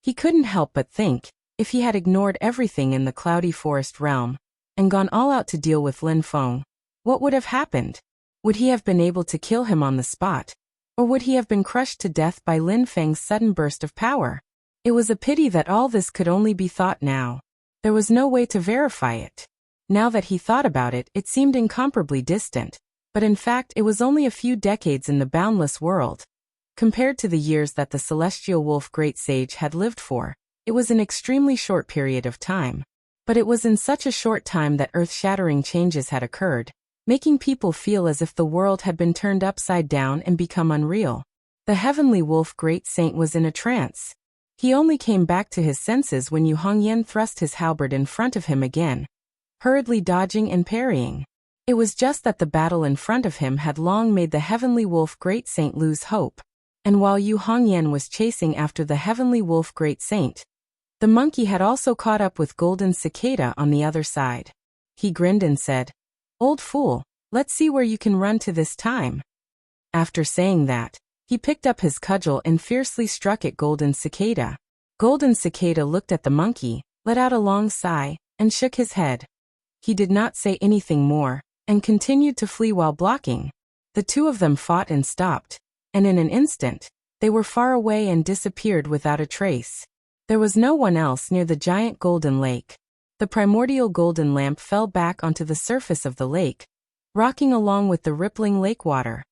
He couldn't help but think, if he had ignored everything in the cloudy forest realm, and gone all out to deal with Lin Feng, what would have happened? Would he have been able to kill him on the spot? Or would he have been crushed to death by Lin Feng's sudden burst of power? It was a pity that all this could only be thought now. There was no way to verify it. Now that he thought about it, it seemed incomparably distant, but in fact it was only a few decades in the boundless world. Compared to the years that the celestial wolf great sage had lived for, it was an extremely short period of time. But it was in such a short time that earth-shattering changes had occurred, making people feel as if the world had been turned upside down and become unreal. The heavenly wolf great saint was in a trance. He only came back to his senses when Yu Hongyan thrust his halberd in front of him again, hurriedly dodging and parrying. It was just that the battle in front of him had long made the heavenly wolf great saint lose hope. And while Yu Hongyan was chasing after the heavenly wolf great saint, the monkey had also caught up with Golden Cicada on the other side. He grinned and said, "Old fool, let's see where you can run to this time." After saying that, he picked up his cudgel and fiercely struck at Golden Cicada. Golden Cicada looked at the monkey, let out a long sigh, and shook his head. He did not say anything more, and continued to flee while blocking. The two of them fought and stopped, and in an instant, they were far away and disappeared without a trace. There was no one else near the giant golden lake. The primordial golden lamp fell back onto the surface of the lake, rocking along with the rippling lake water.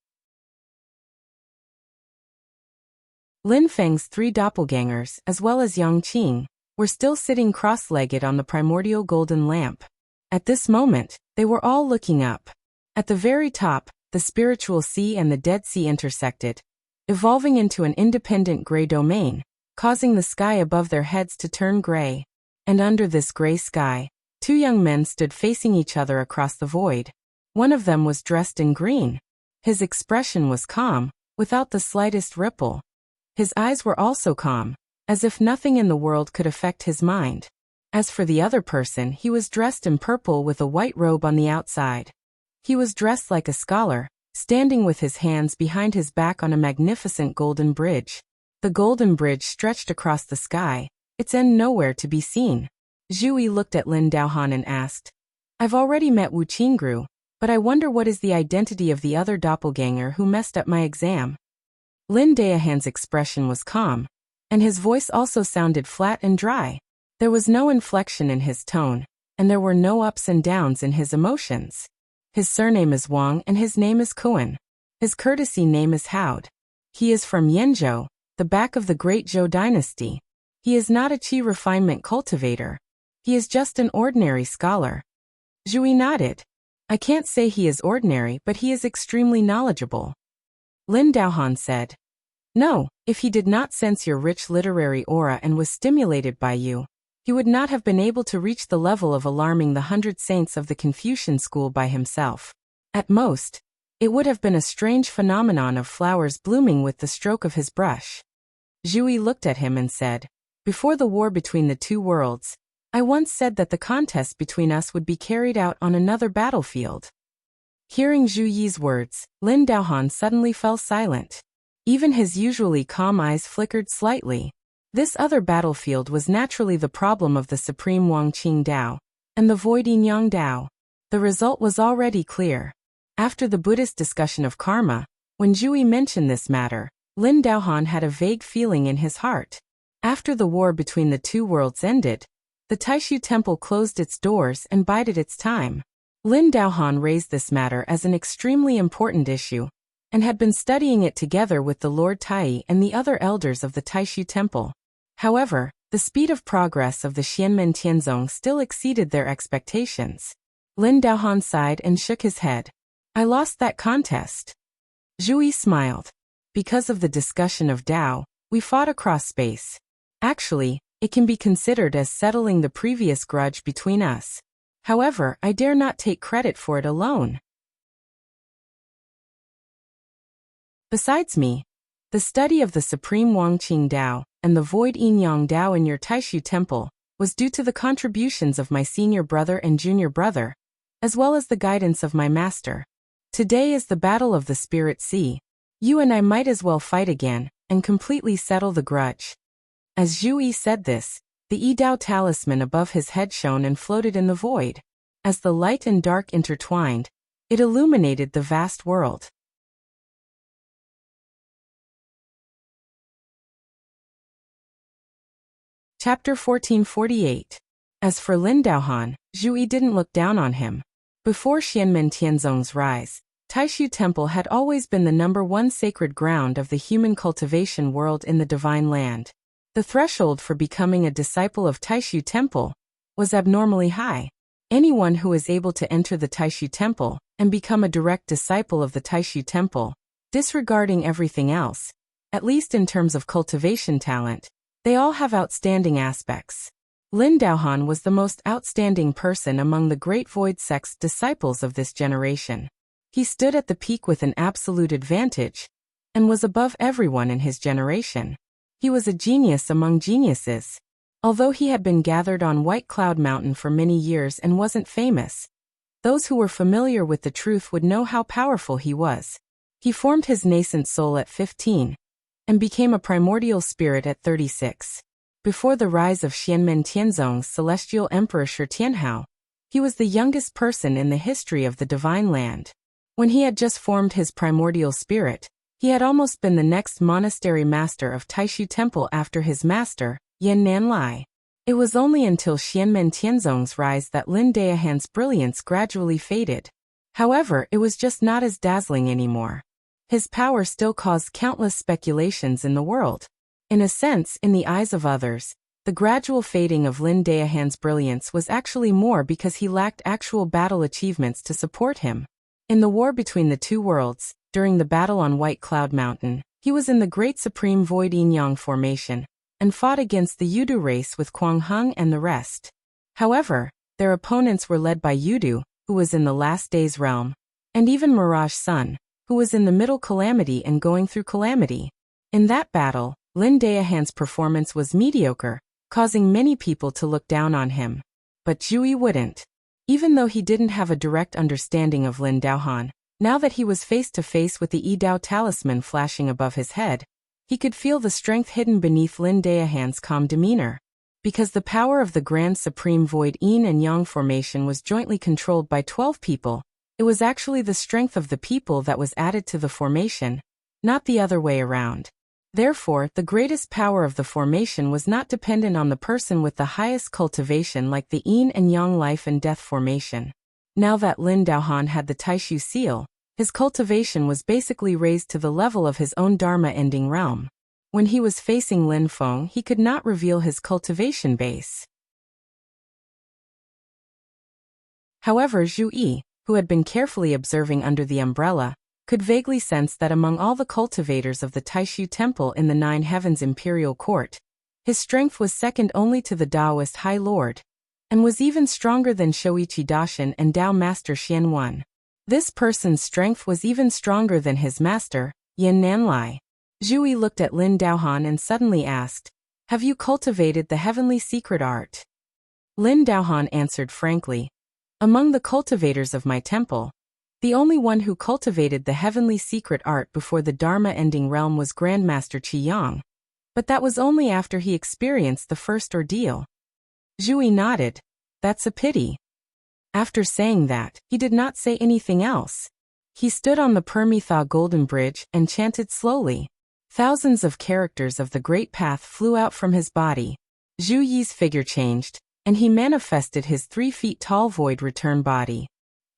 Lin Feng's three doppelgangers, as well as Yang Qing, were still sitting cross-legged on the primordial golden lamp. At this moment, they were all looking up. At the very top, the spiritual sea and the Dead Sea intersected, evolving into an independent gray domain, causing the sky above their heads to turn gray. And under this gray sky, two young men stood facing each other across the void. One of them was dressed in green. His expression was calm, without the slightest ripple. His eyes were also calm, as if nothing in the world could affect his mind. As for the other person, he was dressed in purple with a white robe on the outside. He was dressed like a scholar, standing with his hands behind his back on a magnificent golden bridge. The golden bridge stretched across the sky, its end nowhere to be seen. Zhu Yi looked at Lin Daohan and asked, "I've already met Wu Qingru, but I wonder what is the identity of the other doppelganger who messed up my exam?" Lin Daohan's expression was calm, and his voice also sounded flat and dry. There was no inflection in his tone, and there were no ups and downs in his emotions. His surname is Wang and his name is Kuan. His courtesy name is Haud. He is from Yanzhou, the back of the great Zhou dynasty. He is not a qi refinement cultivator. He is just an ordinary scholar. Zhu Yi nodded. "I can't say he is ordinary, but he is extremely knowledgeable." Lin Daohan said, "No, if he did not sense your rich literary aura and was stimulated by you, he would not have been able to reach the level of alarming the 100 saints of the Confucian school by himself. At most, it would have been a strange phenomenon of flowers blooming with the stroke of his brush." Zhu Yi looked at him and said, "Before the war between the two worlds, I once said that the contest between us would be carried out on another battlefield." Hearing Zhu Yi's words, Lin Daohan suddenly fell silent. Even his usually calm eyes flickered slightly. This other battlefield was naturally the problem of the supreme Wang Qing Dao, and the void Yin Yang Dao. The result was already clear. After the Buddhist discussion of karma, when Zhu Yi mentioned this matter, Lin Daohan had a vague feeling in his heart. After the war between the two worlds ended, the Taishu Temple closed its doors and bided its time. Lin Daohan raised this matter as an extremely important issue, and had been studying it together with the Lord Tai and the other elders of the Taishu Temple. However, the speed of progress of the Xianmen Tianzong still exceeded their expectations. Lin Daohan sighed and shook his head. I lost that contest. Zhu Yi smiled. Because of the discussion of Dao, we fought across space. Actually, it can be considered as settling the previous grudge between us. However, I dare not take credit for it alone. Besides me, the study of the Supreme Wangqing Dao and the Void Yin Yang Dao in your Taishu Temple was due to the contributions of my senior brother and junior brother, as well as the guidance of my master. Today is the battle of the Spirit Sea. You and I might as well fight again and completely settle the grudge. As Zhu Yi said this, the Yi Dao talisman above his head shone and floated in the void. As the light and dark intertwined, it illuminated the vast world. Chapter 1448. As for Lin Daohan, Zhu Yi didn't look down on him. Before Xianmen Tianzong's rise, Taishu Temple had always been the #1 sacred ground of the human cultivation world in the Divine Land. The threshold for becoming a disciple of Taishu Temple was abnormally high. Anyone who is able to enter the Taishu Temple and become a direct disciple of the Taishu Temple, disregarding everything else, at least in terms of cultivation talent, they all have outstanding aspects. Lin Daohan was the most outstanding person among the Great Void Sect's disciples of this generation. He stood at the peak with an absolute advantage, and was above everyone in his generation. He was a genius among geniuses. Although he had been gathered on White Cloud Mountain for many years and wasn't famous, those who were familiar with the truth would know how powerful he was. He formed his nascent soul at 15, and became a primordial spirit at 36. Before the rise of Xianmen Tianzong's celestial emperor Shi Tianhao, he was the youngest person in the history of the Divine Land. When he had just formed his primordial spirit, he had almost been the next monastery master of Taishu Temple after his master, Yan Nanlai. It was only until Xianmen Tianzong's rise that Lin Daohan's brilliance gradually faded. However, it was just not as dazzling anymore. His power still caused countless speculations in the world. In a sense, in the eyes of others, the gradual fading of Lin Daohan's brilliance was actually more because he lacked actual battle achievements to support him. In the war between the two worlds, during the battle on White Cloud Mountain, he was in the Great Supreme Void Yin Yang formation, and fought against the Yudu race with Quang Heng and the rest. However, their opponents were led by Yudu, who was in the Last Days realm, and even Mirage Sun, who was in the Middle Calamity and going through Calamity. In that battle, Lin Daohan's performance was mediocre, causing many people to look down on him. But Zhu Yi wouldn't. Even though he didn't have a direct understanding of Lin Daohan, now that he was face to face with the Yi Dao talisman flashing above his head, he could feel the strength hidden beneath Lin Daohan's calm demeanor. Because the power of the Grand Supreme Void Yin and Yang formation was jointly controlled by 12 people, it was actually the strength of the people that was added to the formation, not the other way around. Therefore, the greatest power of the formation was not dependent on the person with the highest cultivation like the Yin and Yang life and death formation. Now that Lin Daohan had the Taishu seal, his cultivation was basically raised to the level of his own Dharma-ending realm. When he was facing Lin Feng, he could not reveal his cultivation base. However, Zhu Yi, who had been carefully observing under the umbrella, could vaguely sense that among all the cultivators of the Taishu Temple in the Nine Heavens Imperial Court, his strength was second only to the Taoist High Lord, and was even stronger than Shoichi Daishin and Dao Master Xian Wan. This person's strength was even stronger than his master, Yan Nanlai. Zhu Yi looked at Lin Daohan and suddenly asked, "Have you cultivated the heavenly secret art?" Lin Daohan answered frankly, "Among the cultivators of my temple, the only one who cultivated the heavenly secret art before the Dharma-ending realm was Grandmaster Qi Yang, but that was only after he experienced the first ordeal." Zhu Yi nodded. "That's a pity." After saying that, he did not say anything else. He stood on the Permitha Golden Bridge and chanted slowly. Thousands of characters of the Great Path flew out from his body. Zhu Yi's figure changed, and he manifested his 3 feet tall void return body.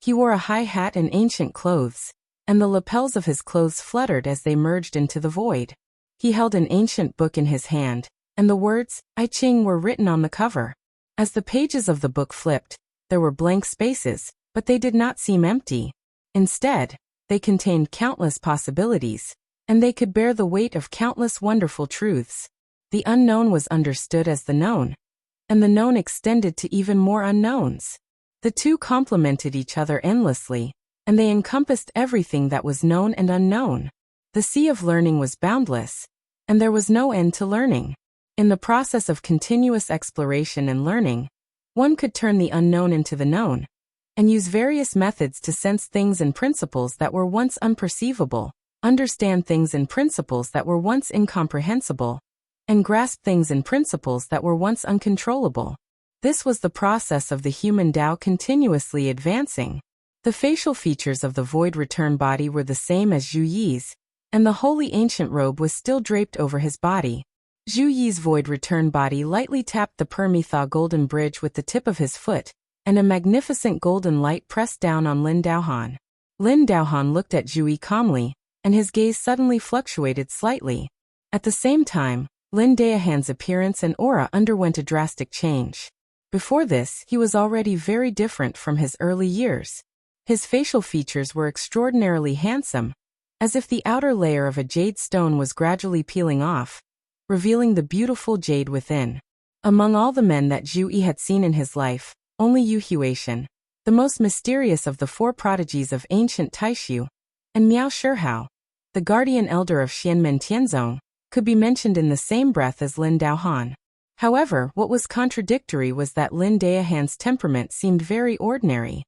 He wore a high hat and ancient clothes, and the lapels of his clothes fluttered as they merged into the void. He held an ancient book in his hand, and the words, I Ching, were written on the cover. As the pages of the book flipped, there were blank spaces, but they did not seem empty. Instead, they contained countless possibilities, and they could bear the weight of countless wonderful truths. The unknown was understood as the known, and the known extended to even more unknowns. The two complemented each other endlessly, and they encompassed everything that was known and unknown. The sea of learning was boundless, and there was no end to learning. In the process of continuous exploration and learning, one could turn the unknown into the known, and use various methods to sense things and principles that were once unperceivable, understand things and principles that were once incomprehensible, and grasp things and principles that were once uncontrollable. This was the process of the human Tao continuously advancing. The facial features of the void return body were the same as Zhu Yi's, and the holy ancient robe was still draped over his body. Zhu Yi's void return body lightly tapped the Permitha golden bridge with the tip of his foot, and a magnificent golden light pressed down on Lin Daohan. Lin Daohan looked at Zhu Yi calmly, and his gaze suddenly fluctuated slightly. At the same time, Lin Daohan's appearance and aura underwent a drastic change. Before this, he was already very different from his early years. His facial features were extraordinarily handsome, as if the outer layer of a jade stone was gradually peeling off, revealing the beautiful jade within. Among all the men that Zhu Yi had seen in his life, only Yu Huishan, the most mysterious of the 4 prodigies of ancient Taishu, and Miao Shihao, the guardian elder of Xianmen Tianzong, could be mentioned in the same breath as Lin Daohan. However, what was contradictory was that Lin Daohan's temperament seemed very ordinary.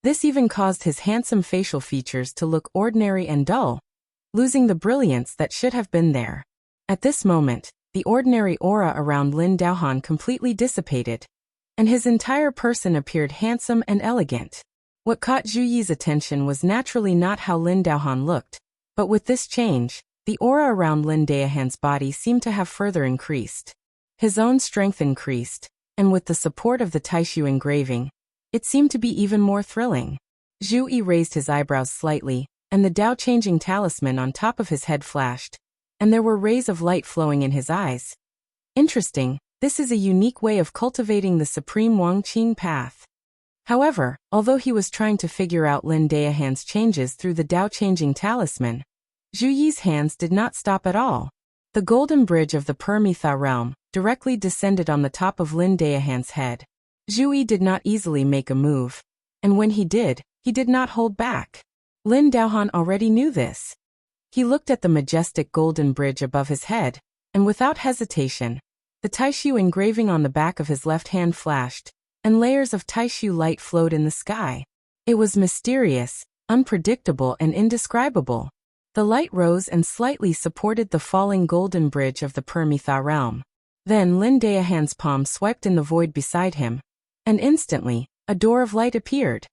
This even caused his handsome facial features to look ordinary and dull, losing the brilliance that should have been there. At this moment, the ordinary aura around Lin Daohan completely dissipated, and his entire person appeared handsome and elegant. What caught Zhu Yi's attention was naturally not how Lin Daohan looked, but with this change, the aura around Lin Daohan's body seemed to have further increased. His own strength increased, and with the support of the Taishu engraving, it seemed to be even more thrilling. Zhu Yi raised his eyebrows slightly, and the Tao-changing talisman on top of his head flashed, and there were rays of light flowing in his eyes. Interesting, this is a unique way of cultivating the supreme Wangqing path. However, although he was trying to figure out Lin Daohan's changes through the Tao-changing talisman, Zhu Yi's hands did not stop at all. The golden bridge of the Permitha realm directly descended on the top of Lin Daohan's head. Zhu Yi did not easily make a move, and when he did not hold back. Lin Daohan already knew this. He looked at the majestic golden bridge above his head, and without hesitation, the Taishu engraving on the back of his left hand flashed, and layers of Taishu light flowed in the sky. It was mysterious, unpredictable, and indescribable. The light rose and slightly supported the falling golden bridge of the Permitha realm. Then Lin Daohan's palm swiped in the void beside him, and instantly, a door of light appeared.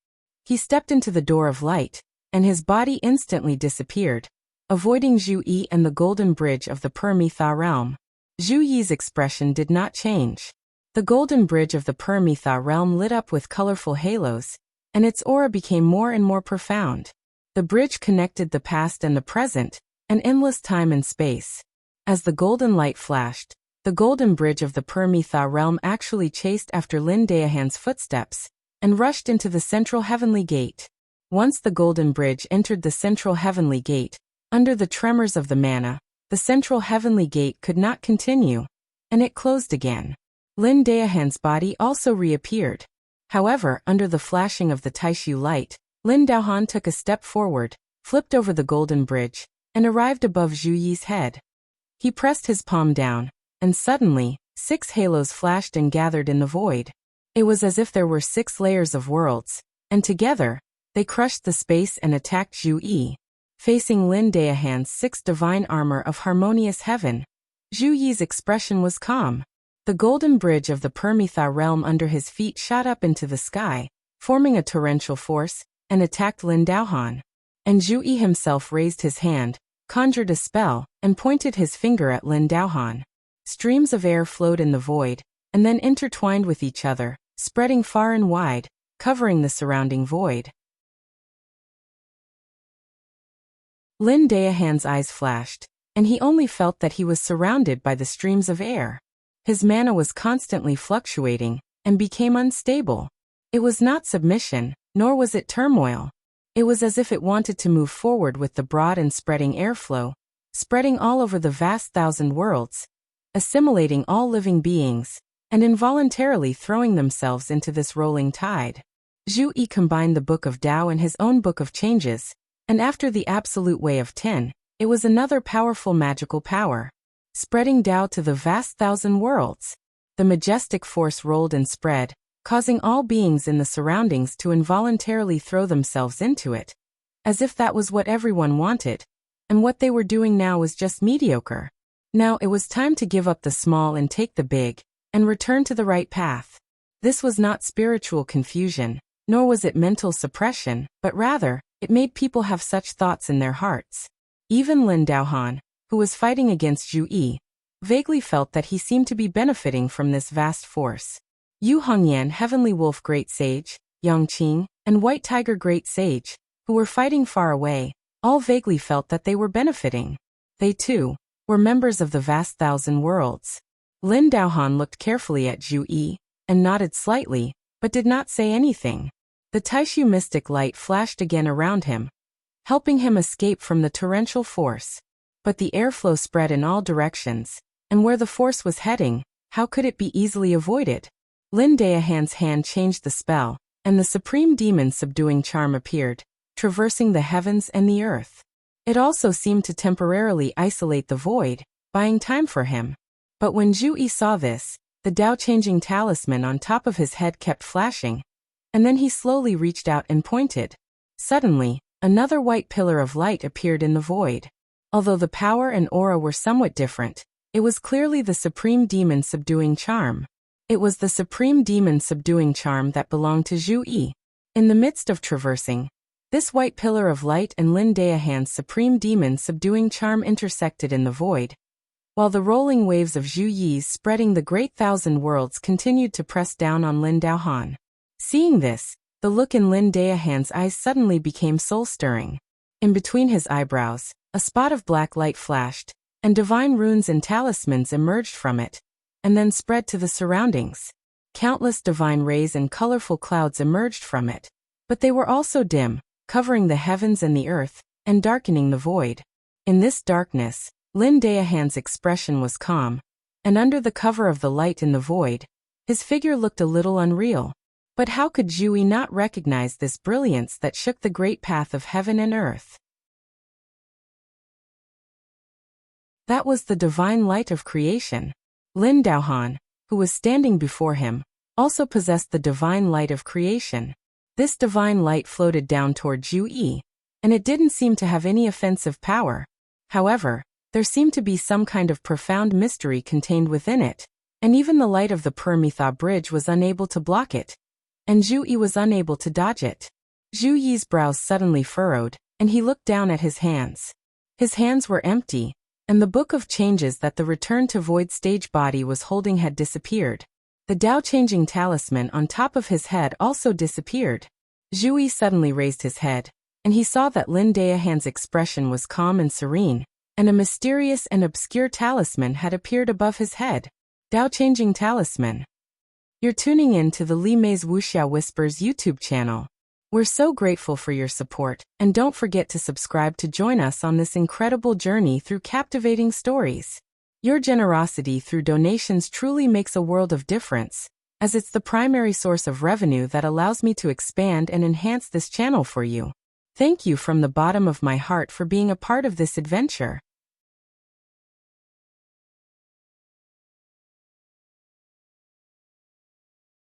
He stepped into the door of light, and his body instantly disappeared, avoiding Zhu Yi and the golden bridge of the Permitha realm. Zhu Yi's expression did not change. The golden bridge of the Permitha realm lit up with colorful halos, and its aura became more and more profound. The bridge connected the past and the present, an endless time and space. As the golden light flashed, the golden bridge of the Permitha realm actually chased after Lin Daohan's footsteps, and rushed into the central heavenly gate. Once the golden bridge entered the central heavenly gate, under the tremors of the mana, the central heavenly gate could not continue, and it closed again. Lin Daohan's body also reappeared. However, under the flashing of the Taishu light, Lin Daohan took a step forward, flipped over the golden bridge, and arrived above Zhu Yi's head. He pressed his palm down, and suddenly, 6 halos flashed and gathered in the void. It was as if there were 6 layers of worlds, and together, they crushed the space and attacked Zhu Yi. Facing Lin Daohan's 6 divine armor of harmonious heaven, Zhu Yi's expression was calm. The golden bridge of the Permitha realm under his feet shot up into the sky, forming a torrential force, and attacked Lin Daohan. And Zhu Yi himself raised his hand, conjured a spell, and pointed his finger at Lin Daohan. Streams of air flowed in the void, and then intertwined with each other, spreading far and wide, covering the surrounding void. Lin Daohan's eyes flashed, and he only felt that he was surrounded by the streams of air. His mana was constantly fluctuating, and became unstable. It was not submission, nor was it turmoil. It was as if it wanted to move forward with the broad and spreading airflow, spreading all over the vast thousand worlds, assimilating all living beings, and involuntarily throwing themselves into this rolling tide. Zhu Yi combined the Book of Tao and his own Book of Changes, and after the Absolute Way of Ten, it was another powerful magical power, spreading Tao to the vast thousand worlds. The majestic force rolled and spread, causing all beings in the surroundings to involuntarily throw themselves into it, as if that was what everyone wanted, and what they were doing now was just mediocre. Now it was time to give up the small and take the big, and return to the right path. This was not spiritual confusion, nor was it mental suppression, but rather, it made people have such thoughts in their hearts. Even Lin Daohan, who was fighting against Zhu Yi, vaguely felt that he seemed to be benefiting from this vast force. Yu Hongyan, Heavenly Wolf Great Sage, Yang Qing, and White Tiger Great Sage, who were fighting far away, all vaguely felt that they were benefiting. They too were members of the vast thousand worlds. Lin Daohan looked carefully at Zhu Yi, and nodded slightly, but did not say anything. The Taishu mystic light flashed again around him, helping him escape from the torrential force. But the airflow spread in all directions, and where the force was heading, how could it be easily avoided? Lin Daohan's hand changed the spell, and the supreme demon subduing charm appeared, traversing the heavens and the earth. It also seemed to temporarily isolate the void, buying time for him. But when Zhu Yi saw this, the Tao-changing talisman on top of his head kept flashing, and then he slowly reached out and pointed. Suddenly, another white pillar of light appeared in the void. Although the power and aura were somewhat different, it was clearly the supreme demon subduing charm. It was the supreme demon subduing charm that belonged to Zhu Yi. In the midst of traversing, this white pillar of light and Lin Daohan's supreme demon subduing charm intersected in the void, while the rolling waves of Zhu Yi's spreading the great thousand worlds continued to press down on Lin Daohan. Seeing this, the look in Lin Daohan's eyes suddenly became soul-stirring. In between his eyebrows, a spot of black light flashed, and divine runes and talismans emerged from it, and then spread to the surroundings. Countless divine rays and colorful clouds emerged from it, but they were also dim, covering the heavens and the earth, and darkening the void. In this darkness, Lin Daohan's expression was calm, and under the cover of the light in the void, his figure looked a little unreal. But how could Zhu Yi not recognize this brilliance that shook the great path of heaven and earth? That was the divine light of creation. Lin Daohan, who was standing before him, also possessed the divine light of creation. This divine light floated down toward Zhu Yi, and it didn't seem to have any offensive power. However, there seemed to be some kind of profound mystery contained within it, and even the light of the Permitha bridge was unable to block it, and Zhu Yi was unable to dodge it. Zhu Yi's brows suddenly furrowed, and he looked down at his hands. His hands were empty, and the Book of Changes that the Return to Void stage body was holding had disappeared. The Tao-changing talisman on top of his head also disappeared. Zhu Yi suddenly raised his head, and he saw that Lin Daohan's expression was calm and serene, and a mysterious and obscure talisman had appeared above his head. Tao-changing talisman. You're tuning in to the Li Mei's Wuxia Whispers YouTube channel. We're so grateful for your support, and don't forget to subscribe to join us on this incredible journey through captivating stories. Your generosity through donations truly makes a world of difference, as it's the primary source of revenue that allows me to expand and enhance this channel for you. Thank you from the bottom of my heart for being a part of this adventure.